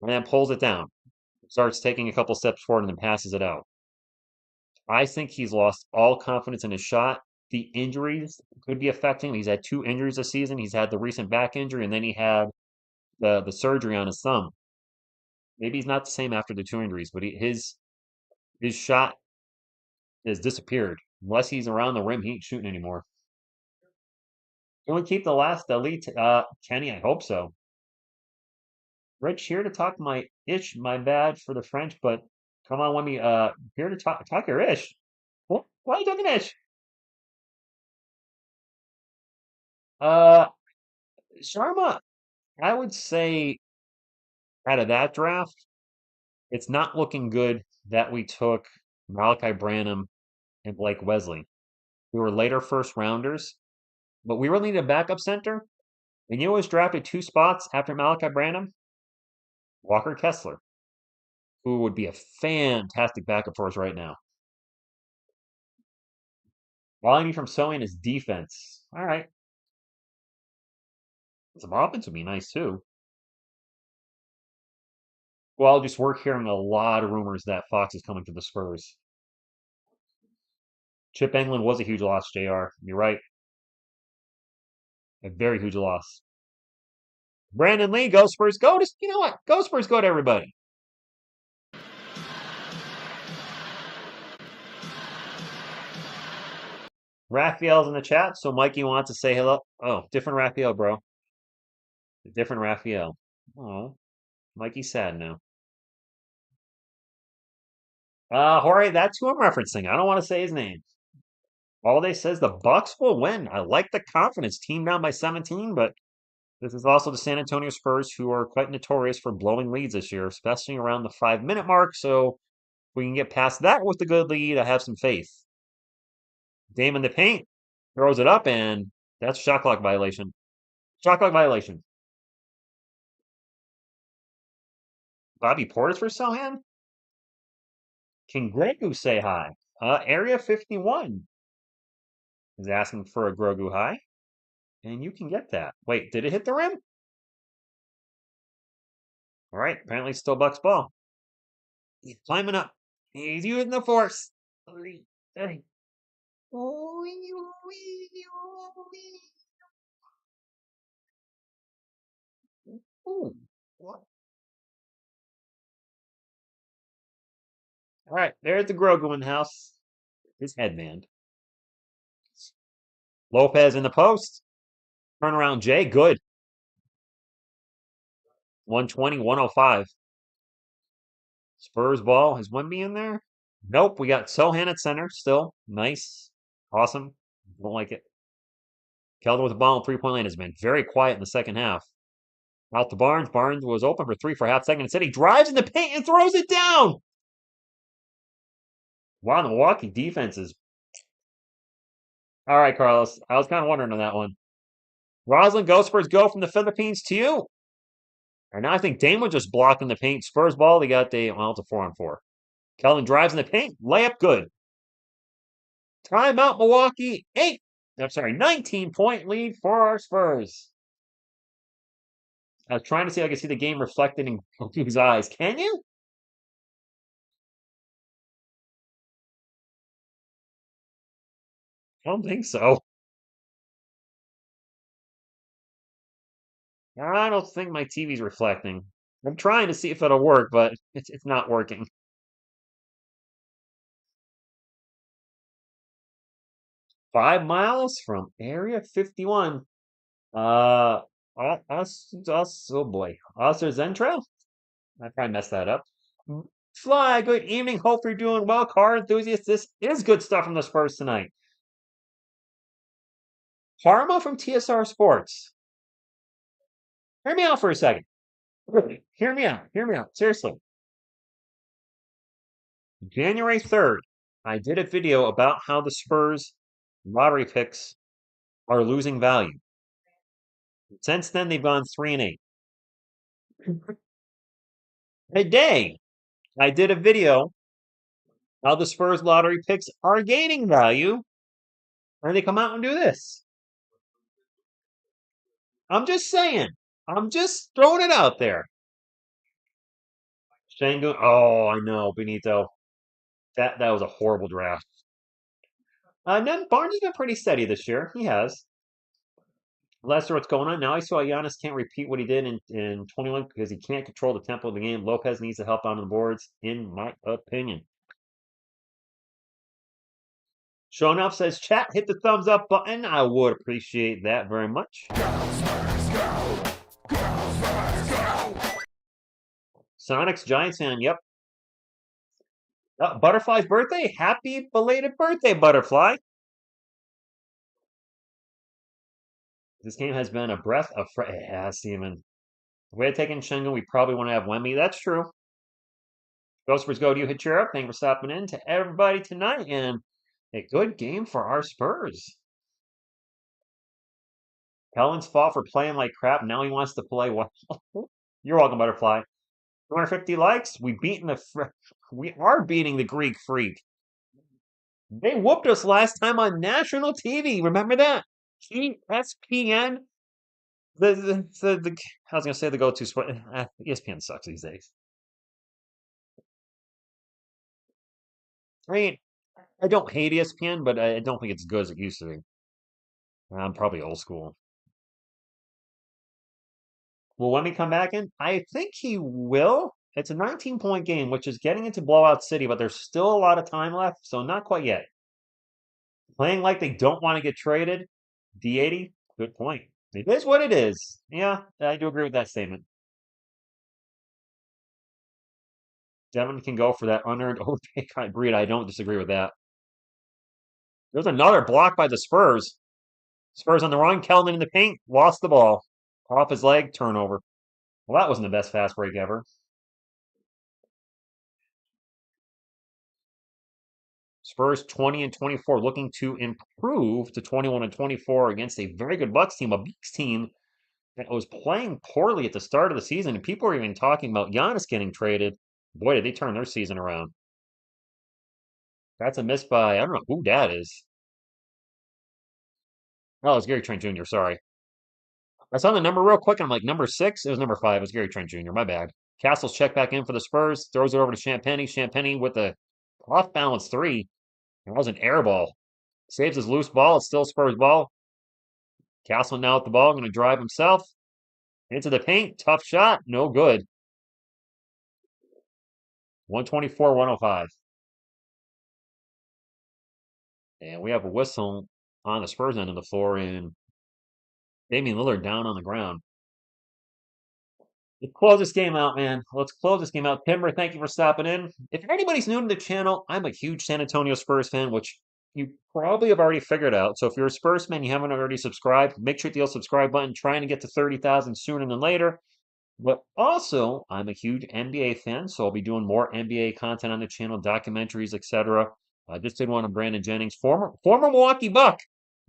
and then pulls it down. Starts taking a couple steps forward and then passes it out. I think he's lost all confidence in his shot. The injuries could be affecting him. He's had 2 injuries this season. He's had the recent back injury, and then he had the surgery on his thumb. Maybe he's not the same after the 2 injuries, but his shot has disappeared. Unless he's around the rim, he ain't shooting anymore. Can we keep the last elite? Kenny, I hope so. Rich, here to talk my ish, my bad for the French, but come on, let me here to talk your ish. What? Why are you talking ish? Uh Sharma, I would say out of that draft, it's not looking good that we took Malachi Branham and Blake Wesley. We were later first rounders, but we really need a backup center. And you always drafted 2 spots after Malachi Branham? Walker Kessler, who would be a fantastic backup for us right now. All I need from Sohan is defense. All right. Some offense would be nice too. Well, just we're hearing a lot of rumors that Fox is coming to the Spurs. Chip England was a huge loss, JR. You're right. A very huge loss. Brandon Lee, go Spurs, go to, you know what? Go Spurs, go to everybody. Raphael's in the chat, so Mikey wants to say hello. Oh, different Raphael, bro. Different Raphael. Oh, Mikey's sad now. Jorge, that's who I'm referencing. I don't want to say his name. All they says the Bucks will win. I like the confidence. Team down by 17, but this is also the San Antonio Spurs, who are quite notorious for blowing leads this year, especially around the 5 minute mark. So if we can get past that with a good lead, I have some faith. Dame in the paint throws it up, and that's shot clock violation. Shot clock violation. Bobby Portis for Sohan? Can Grogu say hi? Area 51 is asking for a Grogu hi, and you can get that. Wait, did it hit the rim? All right, apparently still Bucks ball. He's climbing up. He's using the force. Ooh, what? All right, there's the Grogu in the house. His headband. Lopez in the post. Turnaround Jay, good. 120, 105. Spurs ball. Is Wemby in there? Nope, we got Sohan at center still. Nice. Awesome. Don't like it. Keldon with the ball in three-point lane has been very quiet in the second half. Out to Barnes. Barnes was open for three for half second. Instead, he drives in the paint and throws it down. Wow, the Milwaukee defense is. All right, Carlos. I was kind of wondering on that one. Roslyn, go Spurs, go from the Philippines to you. And now I think Dame was just blocking the paint. Spurs ball. They got well, it's a 4-on-4. Keldon drives in the paint. Layup good. Timeout, Milwaukee. 19-point lead for our Spurs. I was trying to see if I could see the game reflected in Goku's eyes. Can you? I don't think so. I don't think my TV's reflecting. I'm trying to see if it'll work, but it's not working. 5 miles from Area 51. Oh boy. Zentra? I probably messed that up. Fly, good evening. Hope you're doing well, car enthusiasts. This is good stuff from the Spurs tonight. Parma from TSR Sports. Hear me out for a second. Hear me out. Hear me out. Seriously. January 3rd, I did a video about how the Spurs lottery picks are losing value. Since then, they've gone 3-8. Today, I did a video how the Spurs lottery picks are gaining value, and they come out and do this. I'm just saying. I'm just throwing it out there. Shangun. Oh, I know, Benito. That was a horrible draft. Then Barnes has been pretty steady this year. He has. Lester, what's going on? Now I saw Giannis can't repeat what he did in 21 because he can't control the tempo of the game. Lopez needs to help on the boards, in my opinion. Showing up says, chat, hit the thumbs up button. I would appreciate that very much. Sonics Giants fan, yep. Butterfly's birthday. Happy belated birthday, Butterfly. This game has been a breath of fresh. Yeah, Steven. If we had taken Shengun, we probably want to have Wemby. That's true. Ghostbirds go to you, hit cheer up. Thank you for stopping in to everybody tonight. And a good game for our Spurs. Kellen's fault for playing like crap. Now he wants to play well. You're welcome, Butterfly. 250 likes. We are beating the Greek Freak. They whooped us last time on national TV. Remember that? ESPN. I was gonna say the go-to sport. ESPN sucks these days. I mean, I don't hate ESPN, but I don't think it's as good as it used to be. I'm probably old school. Will Wemby come back in? I think he will. It's a 19-point game, which is getting into blowout city, but there's still a lot of time left, so not quite yet. Playing like they don't want to get traded. D80, good point. It is what it is. Yeah, I do agree with that statement. Devin can go for that unearned overpay kind of breed. I don't disagree with that. There's another block by the Spurs. Spurs on the run. Kelman in the paint. Lost the ball. Off his leg. Turnover. Well, that wasn't the best fast break ever. Spurs 20 and 24 looking to improve to 21 and 24 against a very good Bucks team, a Bucks team that was playing poorly at the start of the season. And people were even talking about Giannis getting traded. Boy, did they turn their season around. That's a miss by, I don't know who that is. Oh, it's Gary Trent Jr., sorry. I saw the number real quick, and I'm like, number 6? It was number 5. It was Gary Trent Jr., my bad. Castles check back in for the Spurs, throws it over to Champagny. Champagny with the off-balance 3. That was an air ball. Saves his loose ball. It's still Spurs ball. Castle now with the ball, going to drive himself into the paint. Tough shot. No good. 124-105. And we have a whistle on the Spurs end of the floor, and Damian Lillard down on the ground. Let's close this game out, man. Let's close this game out. Timber, thank you for stopping in. If anybody's new to the channel, I'm a huge San Antonio Spurs fan, which you probably have already figured out. So if you're a Spurs fan, you haven't already subscribed, make sure to hit the old subscribe button. Trying to get to 30,000 sooner than later. But also, I'm a huge NBA fan, so I'll be doing more NBA content on the channel, documentaries, etc. I just did one on Brandon Jennings, former Milwaukee Buck.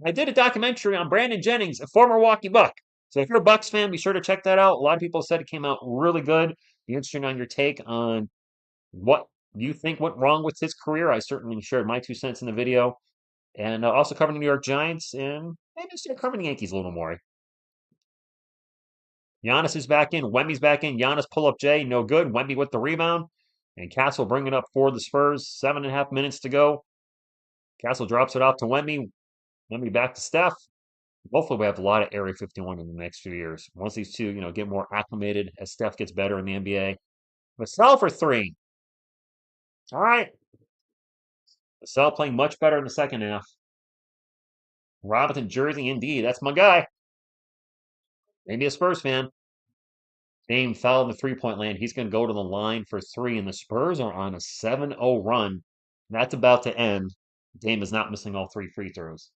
I did a documentary on Brandon Jennings, a former Milwaukee Buck. So if you're a Bucks fan, be sure to check that out. A lot of people said it came out really good. Be interested on your take on what you think went wrong with his career. I certainly shared my 2 cents in the video. And also covering the New York Giants and maybe start covering the Yankees a little more. Giannis is back in. Wemby's back in. Giannis pull up J, no good. Wemby with the rebound. And Castle bringing it up for the Spurs. 7.5 minutes to go. Castle drops it off to Wemby. Wemby back to Steph. Hopefully we have a lot of Area 51 in the next few years. Once these two, get more acclimated as Steph gets better in the NBA. Vassell for 3. All right. Vassell playing much better in the second half. Robinson jersey, indeed. That's my guy. Maybe a Spurs fan. Dame fouled in the three-point land. He's going to go to the line for 3, and the Spurs are on a 7-0 run. That's about to end. Dame is not missing all 3 free throws.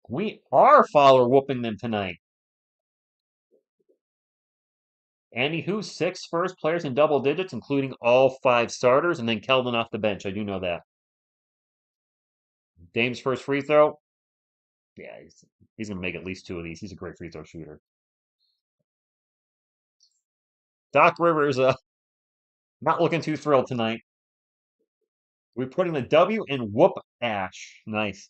We are follower whooping them tonight. Andy who 6 first players in double digits, including all 5 starters, and then Keldon off the bench. I do know that. Dame's first free throw. Yeah, he's going to make at least 2 of these. He's a great free throw shooter. Doc Rivers not looking too thrilled tonight. We're putting the W in whoop Ash. Nice.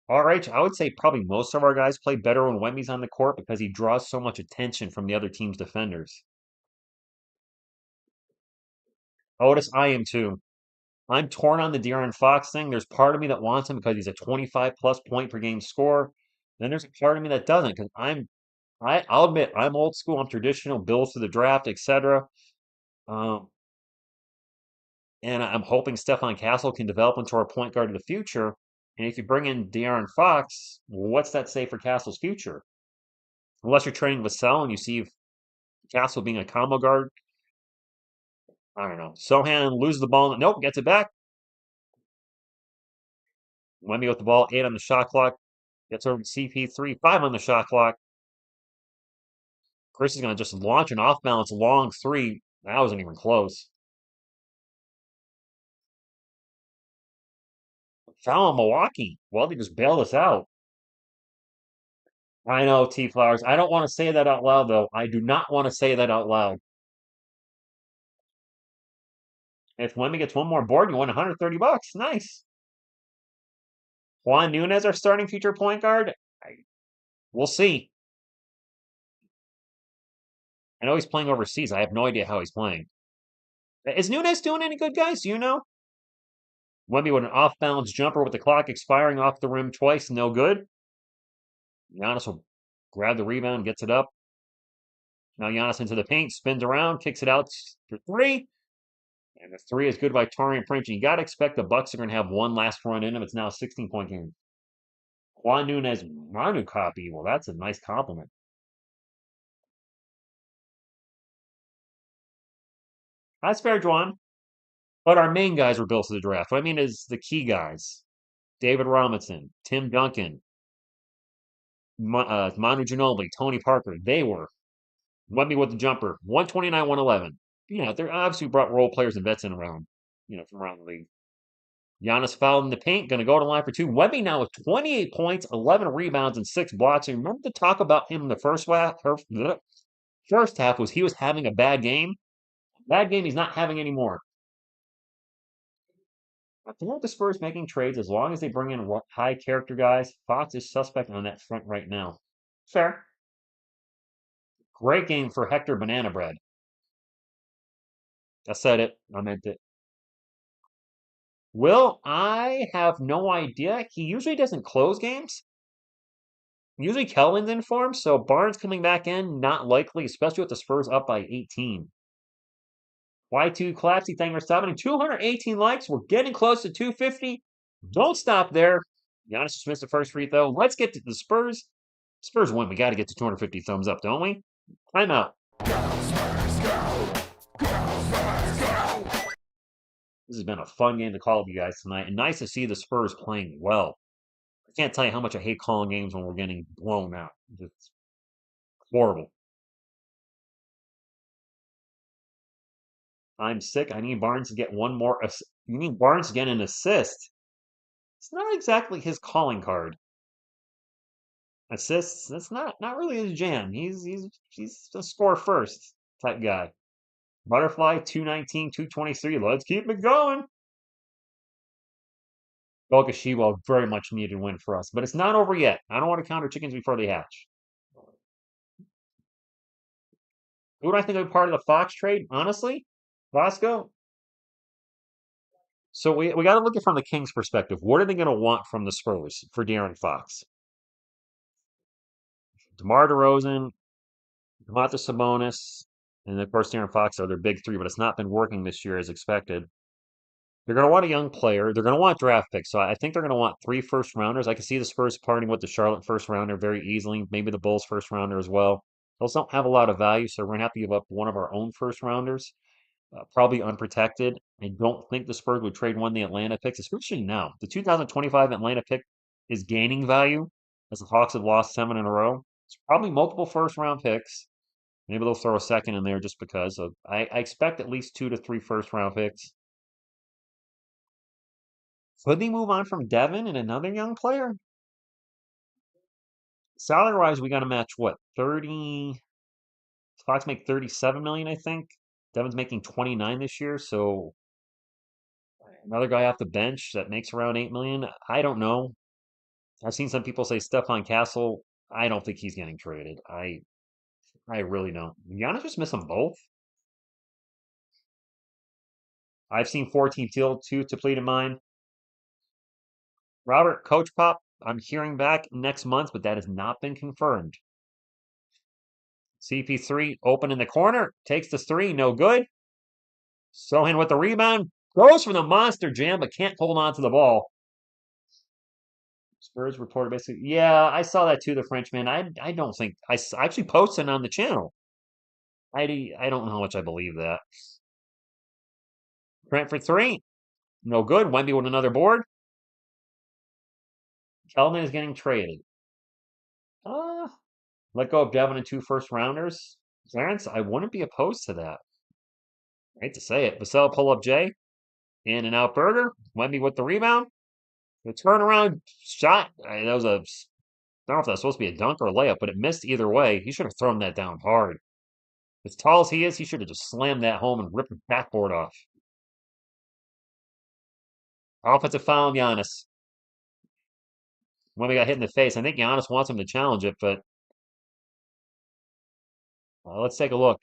All right, I would say probably most of our guys play better when Wemby's on the court because he draws so much attention from the other team's defenders. Otis, I am too. I'm torn on the De'Aaron Fox thing. There's part of me that wants him because he's a 25-plus point per game scorer. Then there's a part of me that doesn't because I'll admit I'm old school. I'm traditional, Bills to the draft, etc. Um, and I'm hoping Stephon Castle can develop into our point guard of the future. And if you bring in De'Aaron Fox, what's that say for Castle's future? Unless you're trading Vassell and you see Castle being a combo guard. I don't know. Sohan loses the ball. Nope, gets it back. Wemby with the ball, 8 on the shot clock. Gets over to CP3, 5 on the shot clock. Chris is going to just launch an off-balance long 3. That wasn't even close. Foul on Milwaukee. Well, they just bailed us out. I know, T Flowers. I don't want to say that out loud, though. I do not want to say that out loud. If Wemby gets one more board, you win $130. Nice. Juan Nunez, our starting future point guard. We'll see. I know he's playing overseas. I have no idea how he's playing. Is Nunez doing any good, guys? Do you know? Wemby with an off-balance jumper with the clock expiring off the rim twice. No good. Giannis will grab the rebound, gets it up. Now Giannis into the paint, spins around, kicks it out for three. And the three is good by Taurean Prince. You got to expect the Bucks are going to have one last run in them. It's now a 16-point game. Juan Nunez, Manu copy. Well, that's a nice compliment. That's fair, Juan. But our main guys were built to the draft. What I mean is the key guys. David Robinson, Tim Duncan, Manu Ginobili, Tony Parker. They were. Wemby with the jumper. 129, 111. Yeah, they're obviously brought role players and vets in around, from around the league. Giannis fouled in the paint, going to go to line for two. Wemby now with 28 points, 11 rebounds, and 6 blocks. And remember the talk about him in the first half was he was having a bad game. Bad game he's not having anymore. I think the Spurs making trades as long as they bring in high character guys. Fox is suspect on that front right now. Fair. Great game for Hector Banana Bread. I said it. I meant it. Will, I have no idea. He usually doesn't close games. Usually Kelvin's in form, so Barnes coming back in, not likely, especially with the Spurs up by 18. Y2 Collapsy, thank you for stopping. 218 likes. We're getting close to 250. Don't stop there. Giannis just missed the first free throw. Let's get to the Spurs. Spurs win. We got to get to 250 thumbs up, don't we? Timeout. This has been a fun game to call with you guys tonight, and nice to see the Spurs playing well. I can't tell you how much I hate calling games when we're getting blown out. It's horrible. I'm sick. I need Barnes to get one more. You need Barnes to get an assist. It's not exactly his calling card. Assists. That's not really his jam. He's a score first type guy. Butterfly 219, 223. Let's keep it going. Golkashiwa very much needed win for us, but it's not over yet. I don't want to count our chickens before they hatch. Who do I think would be part of the Fox trade? Honestly, Vasco. So we got to look at it from the Kings' perspective. What are they going to want from the Spurs for De'Aaron Fox? DeMar DeRozan, Domantas Sabonis, and of course De'Aaron Fox are their big three, but it's not been working this year as expected. They're going to want a young player. They're going to want draft picks. So I think they're going to want 3 first rounders. I can see the Spurs parting with the Charlotte first rounder very easily. Maybe the Bulls first rounder as well. Those don't have a lot of value, so we're going to have to give up one of our own first rounders. Probably unprotected. I don't think the Spurs would trade one of the Atlanta picks, especially now. The 2025 Atlanta pick is gaining value as the Hawks have lost 7 in a row. It's probably multiple first round picks. Maybe they'll throw a second in there just because of. I expect at least 2 to 3 first round picks. Could they move on from Devin and another young player? Salary wise, we got to match what? 30. Fox make 37 million, I think. Devin's making 29 this year, so another guy off the bench that makes around 8 million. I don't know. I've seen some people say Stephon Castle. I don't think he's getting traded. I really don't. Giannis just miss them both. I've seen 14 Teal, 2 depleted mine. Robert, Coach Pop, I'm hearing back next month, but that has not been confirmed. CP3 open in the corner, takes the 3, no good. Sohan with the rebound, goes for the monster jam, but can't hold on to the ball. Spurs reporter basically, yeah, I saw that too, the Frenchman. I don't think, I actually posted on the channel. I don't know how much I believe that. Grant for 3, no good. Wemby with another board. Kelvin is getting traded. Let go of Devin and 2 first rounders. Clarence, I wouldn't be opposed to that. I hate to say it. Vassell pull up Jay. In and out Burger. Wemby with the rebound. The turnaround shot. That was a. I don't know if that's supposed to be a dunk or a layup, but it missed either way. He should have thrown that down hard. As tall as he is, he should have just slammed that home and ripped the backboard off. Offensive foul on Giannis. Wemby got hit in the face. I think Giannis wants him to challenge it, but let's take a look.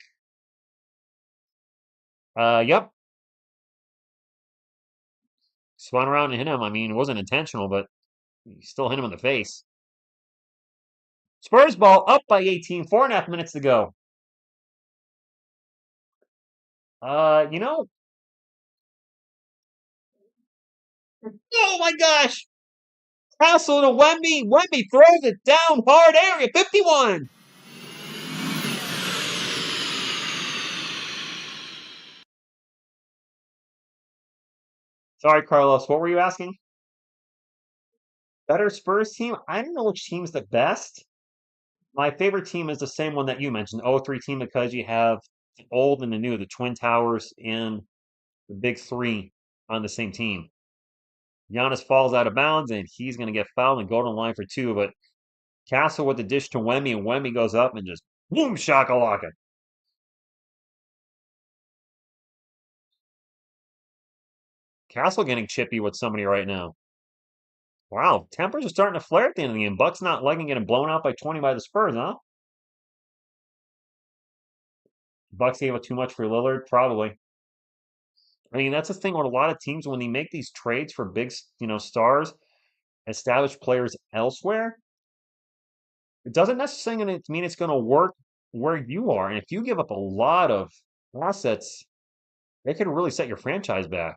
Yep. Spun around and hit him. I mean, it wasn't intentional, but he still hit him in the face. Spurs ball up by 18, 4.5 minutes to go. You know, oh my gosh! Castle to Wemby. Wemby throws it down hard area. 51. Sorry, Carlos. What were you asking? Better Spurs team? I don't know which team's the best. My favorite team is the same one that you mentioned, the 03 team, because you have the old and the new, the Twin Towers and the Big Three on the same team. Giannis falls out of bounds and he's going to get fouled and go to the line for two. But Castle with the dish to Wemby, and Wemby goes up and just boom shakalaka. Castle getting chippy with somebody right now. Wow, tempers are starting to flare at the end of the game. Bucks not liking getting blown out by 20 by the Spurs, huh? Bucks gave up too much for Lillard, probably. I mean, that's the thing with a lot of teams when they make these trades for big, stars, established players elsewhere. It doesn't necessarily mean it's going to work where you are. And if you give up a lot of assets, it could really set your franchise back.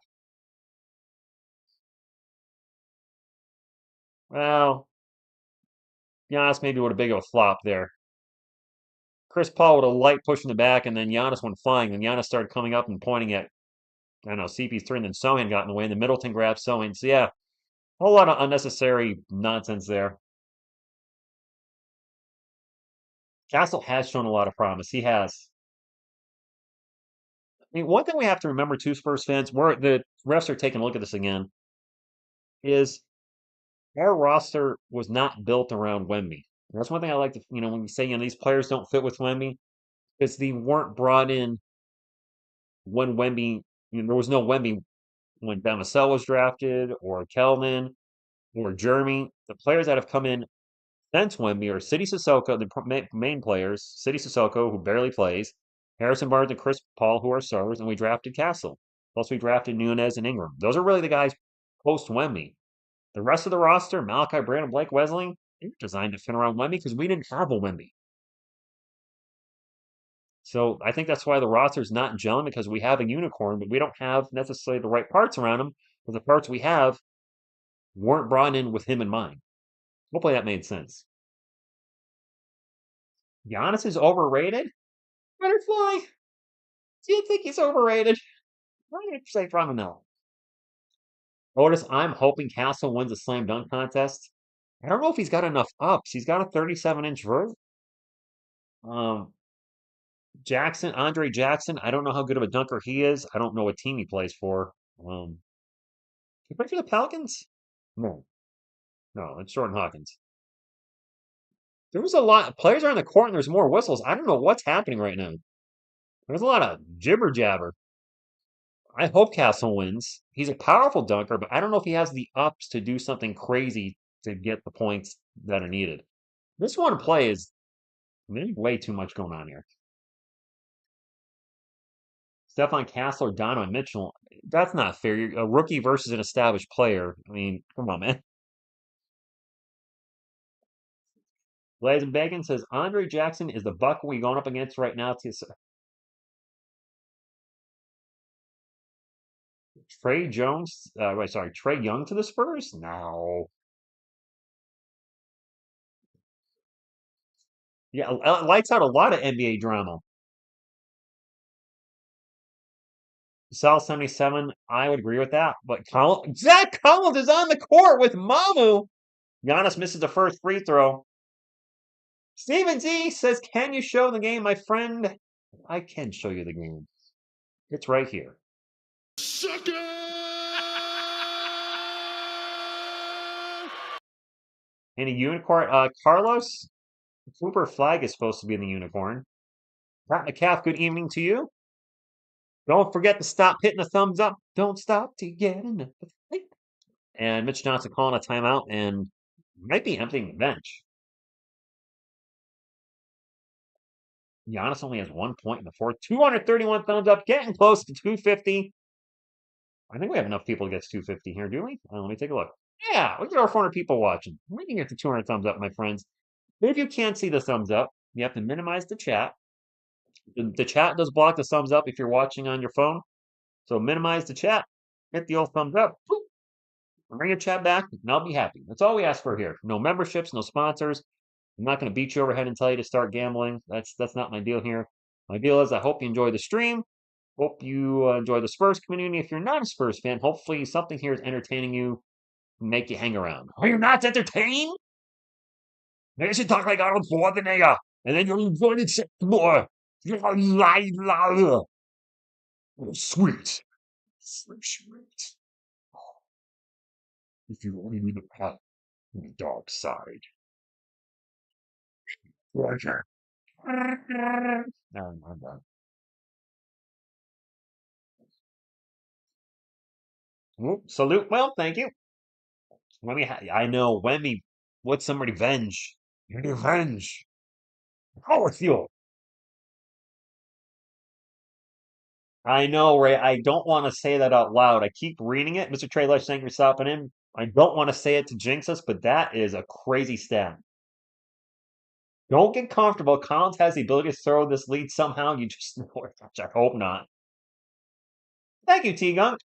Well, Giannis maybe would have big of a flop there. Chris Paul with a light push in the back, and then Giannis went flying. Then Giannis started coming up and pointing at, I don't know, CP3, and then Sohan got in the way, and then Middleton grabbed Sohan. So, yeah, a whole lot of unnecessary nonsense there. Castle has shown a lot of promise. He has. I mean, one thing we have to remember, too, Spurs fans, the refs are taking a look at this again, is our roster was not built around Wemby. That's one thing I like to, when you say, these players don't fit with Wemby, because they weren't brought in when Wemby, there was no Wemby when Bamasel was drafted, or Kelvin, or Jeremy. The players that have come in since Wemby are City Sissoko, the main players, City Sissoko, who barely plays, Harrison Barnes and Chris Paul, who are stars, and we drafted Castle. Plus, we drafted Nunez and Ingram. Those are really the guys post Wemby. The rest of the roster, Malachi Brandon, Blake Wesley, they were designed to fit around Wemby because we didn't have a Wemby. So I think that's why the roster is not gelling, because we have a unicorn, but we don't have necessarily the right parts around him, because the parts we have weren't brought in with him in mind. Hopefully that made sense. Giannis is overrated? Butterfly? Do you think he's overrated? I'm going to say from no. Otis, I'm hoping Castle wins a slam dunk contest. I don't know if he's got enough ups. He's got a 37-inch vert. Um, Andre Jackson, I don't know how good of a dunker he is. I don't know what team he plays for. He play for the Pelicans? No. No, it's Jordan Hawkins. There was a lot. Players are on the court and there's more whistles. I don't know what's happening right now. There's a lot of jibber jabber. I hope Castle wins. He's a powerful dunker, but I don't know if he has the ups to do something crazy to get the points that are needed. This one play is there's way too much going on here. Stefan Castle or Donovan Mitchell. That's not fair. You're a rookie versus an established player. I mean, come on, man. Blazing Bacon says Andre Jackson is the buck we going up against right now. Trey Jones, Trey Young to the Spurs? No. Yeah, lights out a lot of NBA drama. Sal 77, I would agree with that. But Zach Collins is on the court with Mamu. Giannis misses the first free throw. Steven Z says, can you show the game, my friend? I can show you the game. It's right here. Sucker! In a unicorn, Carlos, Cooper Flag is supposed to be in the unicorn. Pat McCaff, good evening to you. Don't forget to stop hitting the thumbs up. Don't stop to get enough. And Mitch Johnson calling a timeout and might be emptying the bench. Giannis only has 1 point in the fourth. 231 thumbs up, getting close to 250. I think we have enough people to get to 250 here, do we? Let me take a look. Yeah, we got over 400 people watching. We can get to 200 thumbs up, my friends. If you can't see the thumbs up, you have to minimize the chat. The chat does block the thumbs up if you're watching on your phone. So minimize the chat, hit the old thumbs up, boop, bring your chat back, and I'll be happy. That's all we ask for here. No memberships, no sponsors. I'm not going to beat you over head and tell you to start gambling. That's not my deal here. My deal is I hope you enjoy the stream. Hope you enjoy the Spurs community. If you're not a Spurs fan, hopefully something here is entertaining you, make you hang around. Are you not entertained? Maybe you should talk like Arnold Schwarzenegger, and then you'll enjoy it more. Oh, sweet, sweet. If you only knew the path to the dark side. Roger. No, I'm done. Oop, salute. Well, thank you. I know Wemby. What's some revenge? Revenge. How with you? I know, Ray. I don't want to say that out loud. I keep reading it. Mr. Trey Lush, thank you for stopping in. I don't want to say it to jinx us, but that is a crazy stat. Don't get comfortable. Collins has the ability to throw this lead somehow. You just know it. I hope not. Thank you, T-Gunk.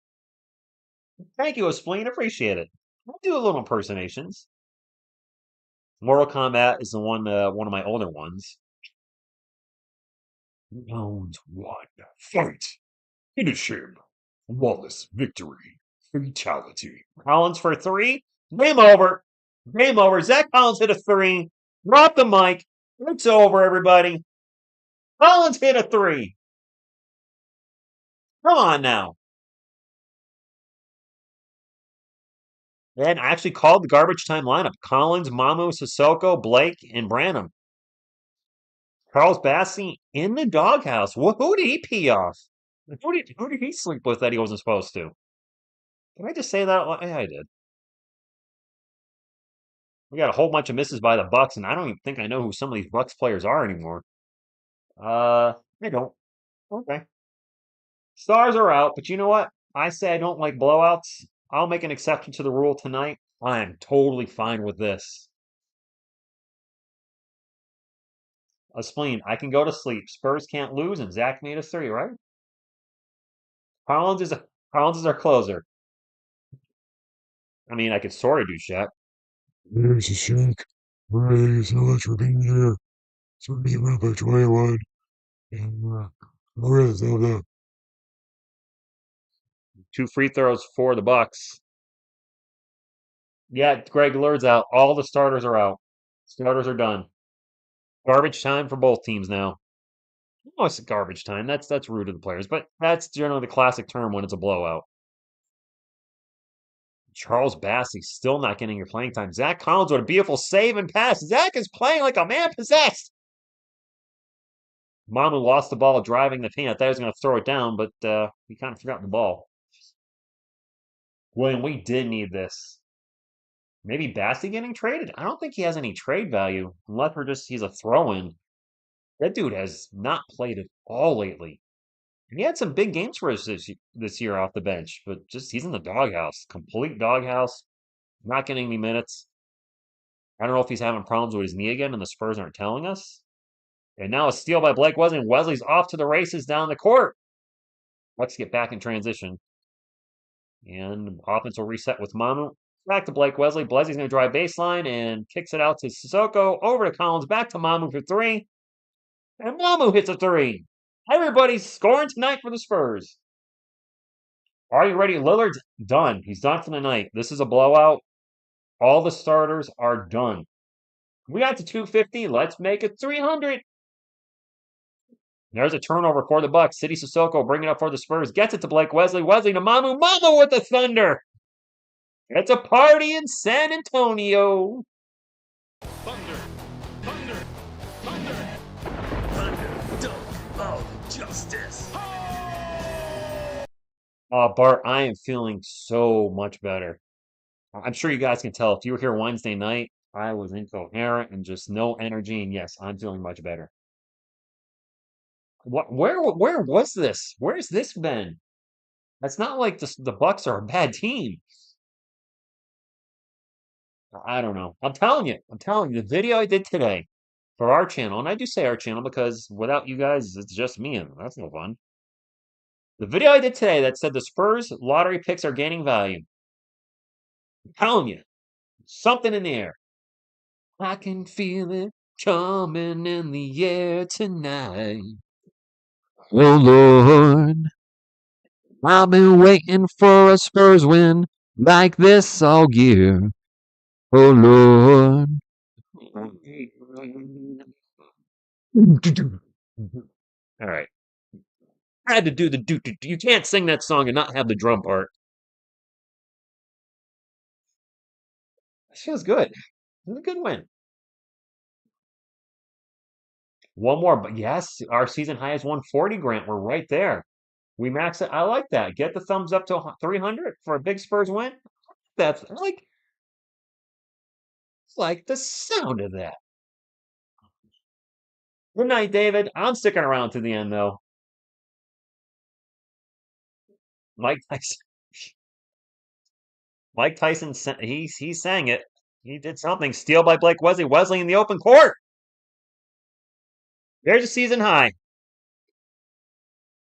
Thank you, Spleen. Appreciate it. I'll do a little impersonations. Mortal Kombat is the one of my older ones. Round one. Fight. Finish him. Flawless victory. Fatality. Collins for three. Game over. Game over. Zach Collins hit a three. Drop the mic. It's over, everybody. Collins hit a three. Come on now. And I actually called the garbage time lineup. Collins, Mamu, Sissoko, Blake, and Branham. Charles Bassey in the doghouse. Who did he pee off? Who did he sleep with that he wasn't supposed to? Did I just say that? Yeah, I did. We got a whole bunch of misses by the Bucks, and I don't even think I know who some of these Bucks players are anymore. I don't. Okay. Stars are out, but you know what? I say I don't like blowouts. I'll make an exception to the rule tonight. I am totally fine with this. A spleen. I can go to sleep. Spurs can't lose, and Zach made us three, right? Collins is Collins is our closer. I mean, I could sort of do Shaq. There's a Shaq. Thanks so much for being here. So be around by 21. And really, two free throws for the Bucks. Yeah, Greg Lurd's out. All the starters are out. Starters are done. Garbage time for both teams now. Oh, it's garbage time. That's rude to the players, but that's generally the classic term when it's a blowout. Charles Bassey still not getting your playing time. Zach Collins with a beautiful save and pass. Zach is playing like a man possessed. Mamu lost the ball driving the paint. I thought he was going to throw it down, but he kind of forgot the ball. William, we did need this. Maybe Bassey getting traded? I don't think he has any trade value unless he's a throw-in. That dude has not played at all lately. And he had some big games for us this year off the bench, but just he's in the doghouse. Complete doghouse. Not getting any minutes. I don't know if he's having problems with his knee again and the Spurs aren't telling us. And now a steal by Blake Wesley. Wesley's off to the races down the court. Let's get back in transition. And offense will reset with Mamu. Back to Blake Wesley. Wesley's going to drive baseline and kicks it out to Sissoko. Over to Collins. Back to Mamu for three. And Mamu hits a three. Everybody's scoring tonight for the Spurs. Are you ready? Lillard's done. He's done for the night. This is a blowout. All the starters are done. We got to 250. Let's make it 300. There's a turnover for the Bucks. City Sissoko bringing it up for the Spurs. Gets it to Blake Wesley. Wesley to Mamu. Mamu with the Thunder. It's a party in San Antonio. Thunder, thunder, thunder. Thunder, dunk of justice. Bart, I am feeling so much better. I'm sure you guys can tell if you were here Wednesday night, I was incoherent and just no energy. And yes, I'm feeling much better. Where was this? Where's this been? It's not like the Bucks are a bad team. I don't know. I'm telling you, the video I did today for our channel, and I do say our channel because without you guys, it's just me, and that's no fun. The video I did today that said the Spurs lottery picks are gaining value. I'm telling you, something in the air. I can feel it coming in the air tonight. Oh Lord, I've been waiting for a Spurs win like this all year. Oh Lord. All right. I had to do the do. You can't sing that song and not have the drum part. It feels good. It's a good win. One more, but yes, our season high is 140, Grant. We're right there. We max it. I like that. Get the thumbs up to 300 for a big Spurs win. That's like the sound of that. Good night, David. I'm sticking around to the end though. Mike Tyson. Mike Tyson. He sang it. He did something. Steal by Blake Wesley. Wesley in the open court. There's a season high.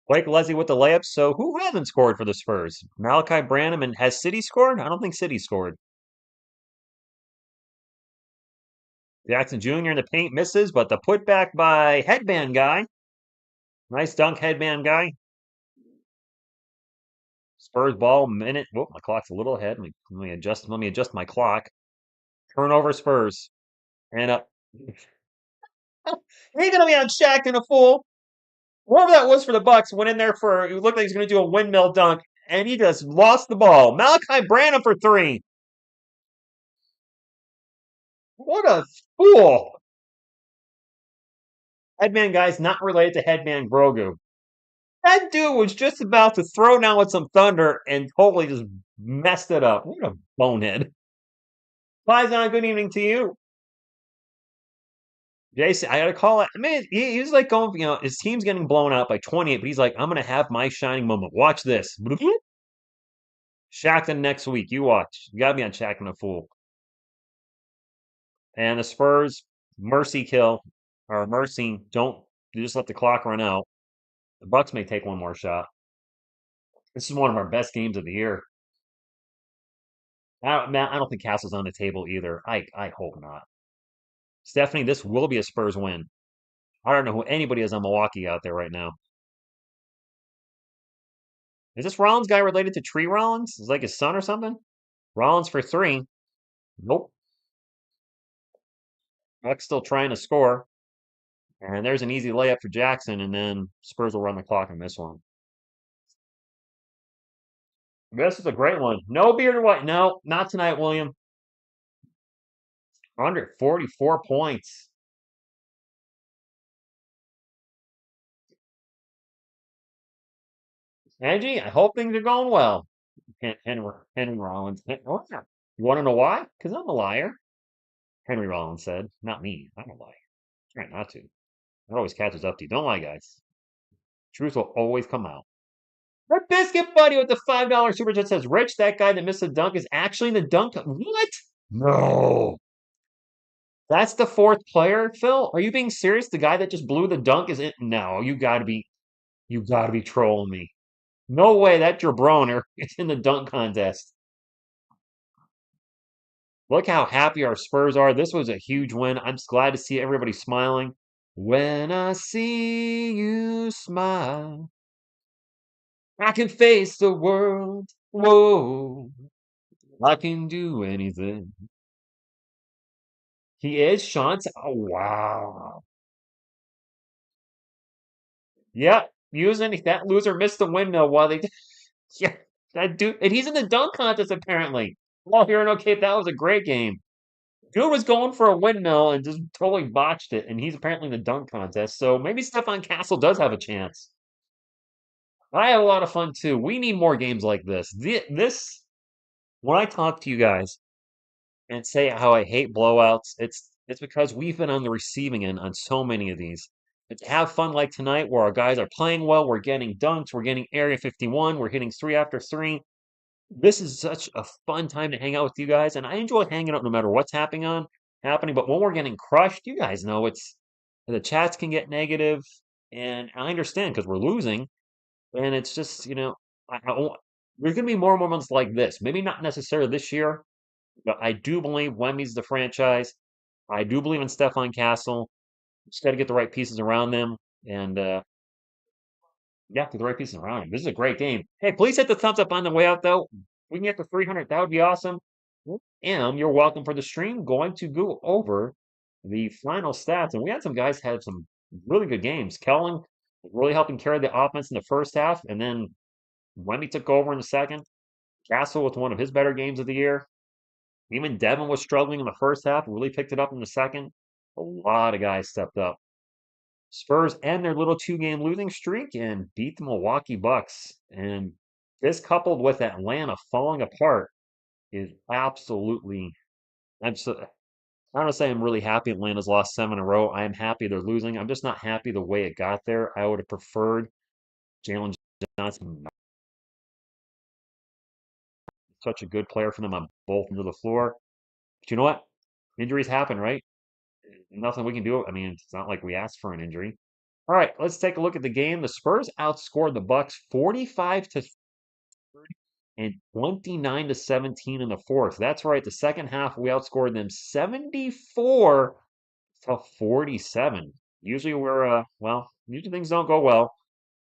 Blake Leslie with the layup. So who hasn't scored for the Spurs? Malachi Branham, and has City scored? I don't think City scored. Jackson Jr. in the paint misses, but the putback by Headband Guy. Nice dunk, Headband Guy. Spurs ball minute. Whoop, my clock's a little ahead. Let me adjust my clock. Turnover Spurs. And up. He ain't gonna be on Shaq and a fool. Whoever that was for the Bucks went in there for. It looked like he was gonna do a windmill dunk, and he just lost the ball. Malachi Branham for three. What a fool! Headman Guy's not related to Headman Grogu. That dude was just about to throw down with some thunder and totally just messed it up. What a bonehead. Paisan, good evening to you. Jason, I gotta call it. I mean, he's like going, his team's getting blown out by 28, but he's like, I'm gonna have my shining moment. Watch this. Shackton next week. You watch. You gotta be on Shaq a fool. And the Spurs, mercy kill, or mercy, don't, you just let the clock run out. The Bucks may take one more shot. This is one of our best games of the year. I don't think Castle's on the table either. I hope not. Stephanie, this will be a Spurs win. I don't know who anybody is on Milwaukee out there right now. Is this Rollins guy related to Tree Rollins? Is like his son or something? Rollins for three. Nope. Buck's still trying to score. And there's an easy layup for Jackson, and then Spurs will run the clock on this one. This is a great one. No beard or what? No, not tonight, William. 144 points. Angie, I hope things are going well. Henry Rollins. Oh, yeah. You want to know why? Because I'm a liar. Henry Rollins said. Not me. I'm a liar. Try not to. It always catches up to you. Don't lie, guys. Truth will always come out. Red Biscuit Buddy with the $5 super chat says, Rich, that guy that missed the dunk is actually in the dunk. What? No. That's the fourth player, Phil? Are you being serious? The guy that just blew the dunk is in? No, you gotta be trolling me. No way that jabroner is in the dunk contest. Look how happy our Spurs are. This was a huge win. I'm just glad to see everybody smiling. When I see you smile, I can face the world. Whoa, I can do anything. He is Sean's. Oh, wow. Yep, using that loser missed the windmill while they. Yeah, that dude, and he's in the dunk contest apparently. Well, here in OK, that was a great game. Dude was going for a windmill and just totally botched it, and he's apparently in the dunk contest. So maybe Stefan Castle does have a chance. I had a lot of fun too. We need more games like this. This, when I talk to you guys and say how I hate blowouts, it's because we've been on the receiving end on so many of these. And to have fun like tonight, where our guys are playing well, we're getting dunks, we're getting Area 51, we're hitting three after three. This is such a fun time to hang out with you guys, and I enjoy hanging out no matter what's happening. But when we're getting crushed, you guys know it's the chats can get negative, and I understand because we're losing, and it's just there's gonna be more moments like this. Maybe not necessarily this year, but I do believe Wemmy's the franchise. I do believe in Stefan Castle. Just got to get the right pieces around them, and yeah, get the right pieces around him. This is a great game. Hey, please hit the thumbs up on the way out, though. We can get to 300. That would be awesome. And you're welcome for the stream. Going to go over the final stats, and we had some guys had some really good games. Kellen really helping carry the offense in the first half, and then Wemby took over in the second. Castle with one of his better games of the year. Even Devin was struggling in the first half, really picked it up in the second. A lot of guys stepped up. Spurs end their little two-game losing streak and beat the Milwaukee Bucks. And this coupled with Atlanta falling apart is absolutely. I don't say I'm really happy Atlanta's lost 7 in a row. I am happy they're losing. I'm just not happy the way it got there. I would have preferred Jalen Johnson, such a good player for them on both ends of the floor. But you know what? Injuries happen, right? Nothing we can do. I mean, it's not like we asked for an injury. All right, let's take a look at the game. The Spurs outscored the Bucks 45 to 30 and 29 to 17 in the fourth. That's right. The second half, we outscored them 74 to 47. Usually usually things don't go well,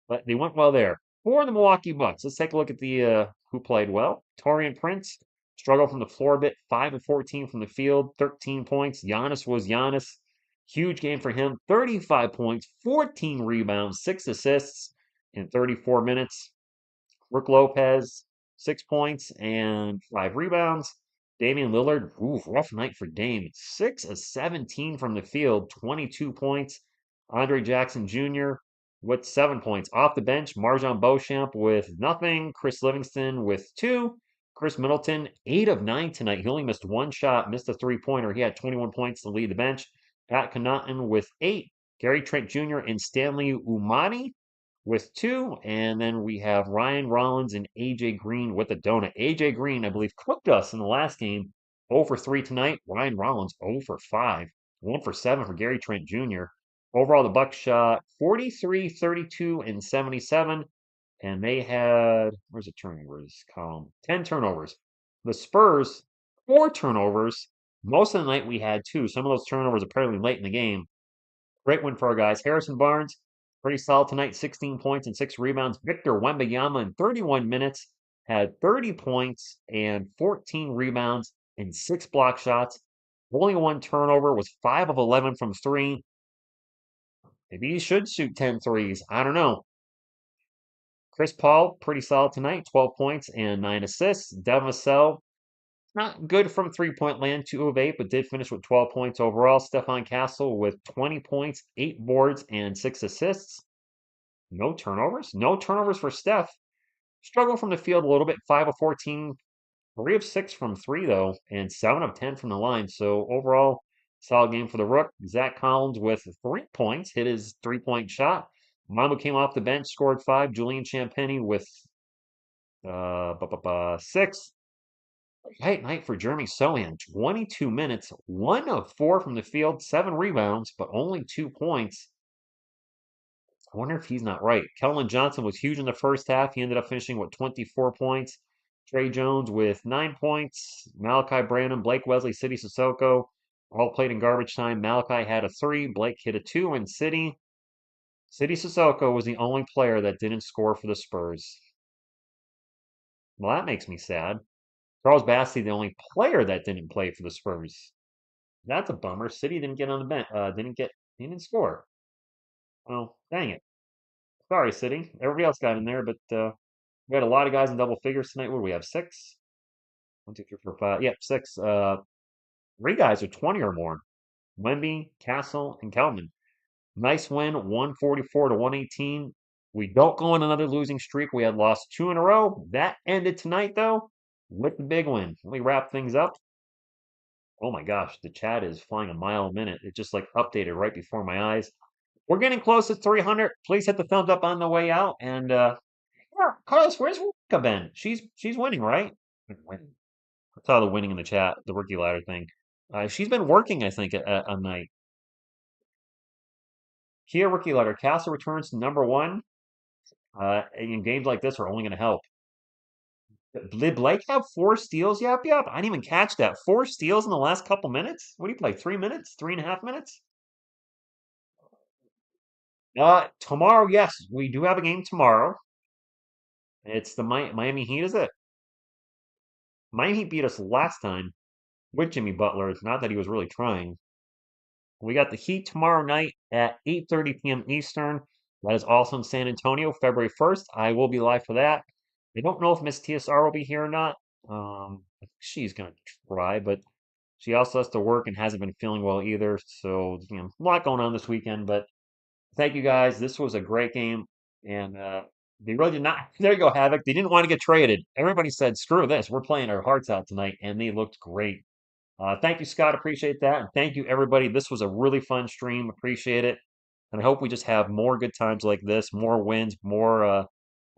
but they went well there. For the Milwaukee Bucks, let's take a look at the who played well. Torian Prince struggled from the floor a bit, 5 and 14 from the field, 13 points. Giannis was Giannis. Huge game for him, 35 points, 14 rebounds, 6 assists in 34 minutes. Brook Lopez, 6 points and 5 rebounds. Damian Lillard, rough night for Dame. 6 of 17 from the field, 22 points. Andre Jackson Jr. with 7 points. Off the bench, Marjon Beauchamp with nothing. Chris Livingston with 2. Chris Middleton, 8 of 9 tonight. He only missed one shot, missed a three-pointer. He had 21 points to lead the bench. Pat Connaughton with 8. Gary Trent Jr. and Stanley Umani with 2. And then we have Ryan Rollins and AJ Green with a donut. AJ Green, I believe, cooked us in the last game. 0 for 3 tonight. Ryan Rollins 0 for 5. 1 for 7 for Gary Trent Jr. Overall, the Bucks shot 43, 32, and 77. And they had, where's the turnovers column? 10 turnovers. The Spurs, 4 turnovers. Most of the night we had 2. Some of those turnovers apparently late in the game. Great win for our guys. Harrison Barnes, pretty solid tonight, 16 points and 6 rebounds. Victor Wembanyama in 31 minutes had 30 points and 14 rebounds and 6 block shots. Only 1 turnover, was 5 of 11 from 3. Maybe he should shoot 10 threes. I don't know. Chris Paul, pretty solid tonight, 12 points and 9 assists. Devin Vassell, not good from three-point land, 2 of 8, but did finish with 12 points overall. Stefan Castle with 20 points, 8 boards, and 6 assists. No turnovers. No turnovers for Steph. Struggled from the field a little bit, 5 of 14, 3 of 6 from 3, though, and 7 of 10 from the line. So overall, solid game for the Rook. Zach Collins with 3 points, hit his three-point shot. Mamu came off the bench, scored 5. Julian Champagny with 6. Great night for Jeremy Sohan. 22 minutes, 1 of 4 from the field, 7 rebounds, but only 2 points. I wonder if he's not right. Kellen Johnson was huge in the first half. He ended up finishing with 24 points. Trey Jones with 9 points. Malachi Branham, Blake Wesley, City Sissoko all played in garbage time. Malachi had a 3. Blake hit a 2. And City Sissoko was the only player that didn't score for the Spurs. Well, that makes me sad. Charles Bassey, the only player that didn't play for the Spurs. That's a bummer. City didn't get on the bench. He didn't score. Oh, dang it. Sorry, City. Everybody else got in there, but we had a lot of guys in double figures tonight. What do we have? 6? 1, 2, 3, 4, 5. Yep, 6. 3 guys are 20 or more. Wemby, Castle, and Kelman. Nice win, 144 to 118. We don't go on another losing streak. We had lost 2 in a row. That ended tonight, though, with the big win. Let me wrap things up. Oh my gosh, the chat is flying a mile a minute. It just like updated right before my eyes. We're getting close to 300. Please hit the thumbs up on the way out. And yeah, Carlos, where's Ben. She's winning, right? Winning. I saw the winning in the chat, the rookie ladder thing. She's been working, I think, a night. Here, rookie ladder. Castle returns to number one. In games like this are only going to help. Did Blake have 4 steals? Yep, yep. I didn't even catch that. 4 steals in the last couple minutes? What do you play? 3 minutes? 3.5 minutes? Tomorrow, yes, we do have a game tomorrow. It's the Miami Heat, is it? Miami Heat beat us last time with Jimmy Butler. It's not that he was really trying. We got the Heat tomorrow night at 8:30 p.m. Eastern. That is also in San Antonio, February 1st. I will be live for that. I don't know if Miss TSR will be here or not. I think she's gonna try, but she also has to work and hasn't been feeling well either. So, a lot going on this weekend. But thank you guys. This was a great game, and they really did not. There you go, Havoc. They didn't want to get traded. Everybody said, "Screw this. We're playing our hearts out tonight," and they looked great. Thank you, Scott. Appreciate that. And thank you, everybody. This was a really fun stream. Appreciate it. And I hope we just have more good times like this, more wins, more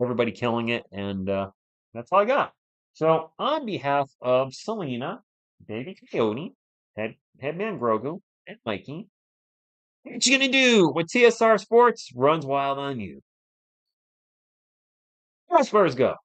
everybody killing it. And that's all I got. So, on behalf of Selena, Baby Coyote, Headman Grogu, and Mikey, what you gonna do with TSR Sports runs wild on you? Let's Spurs go.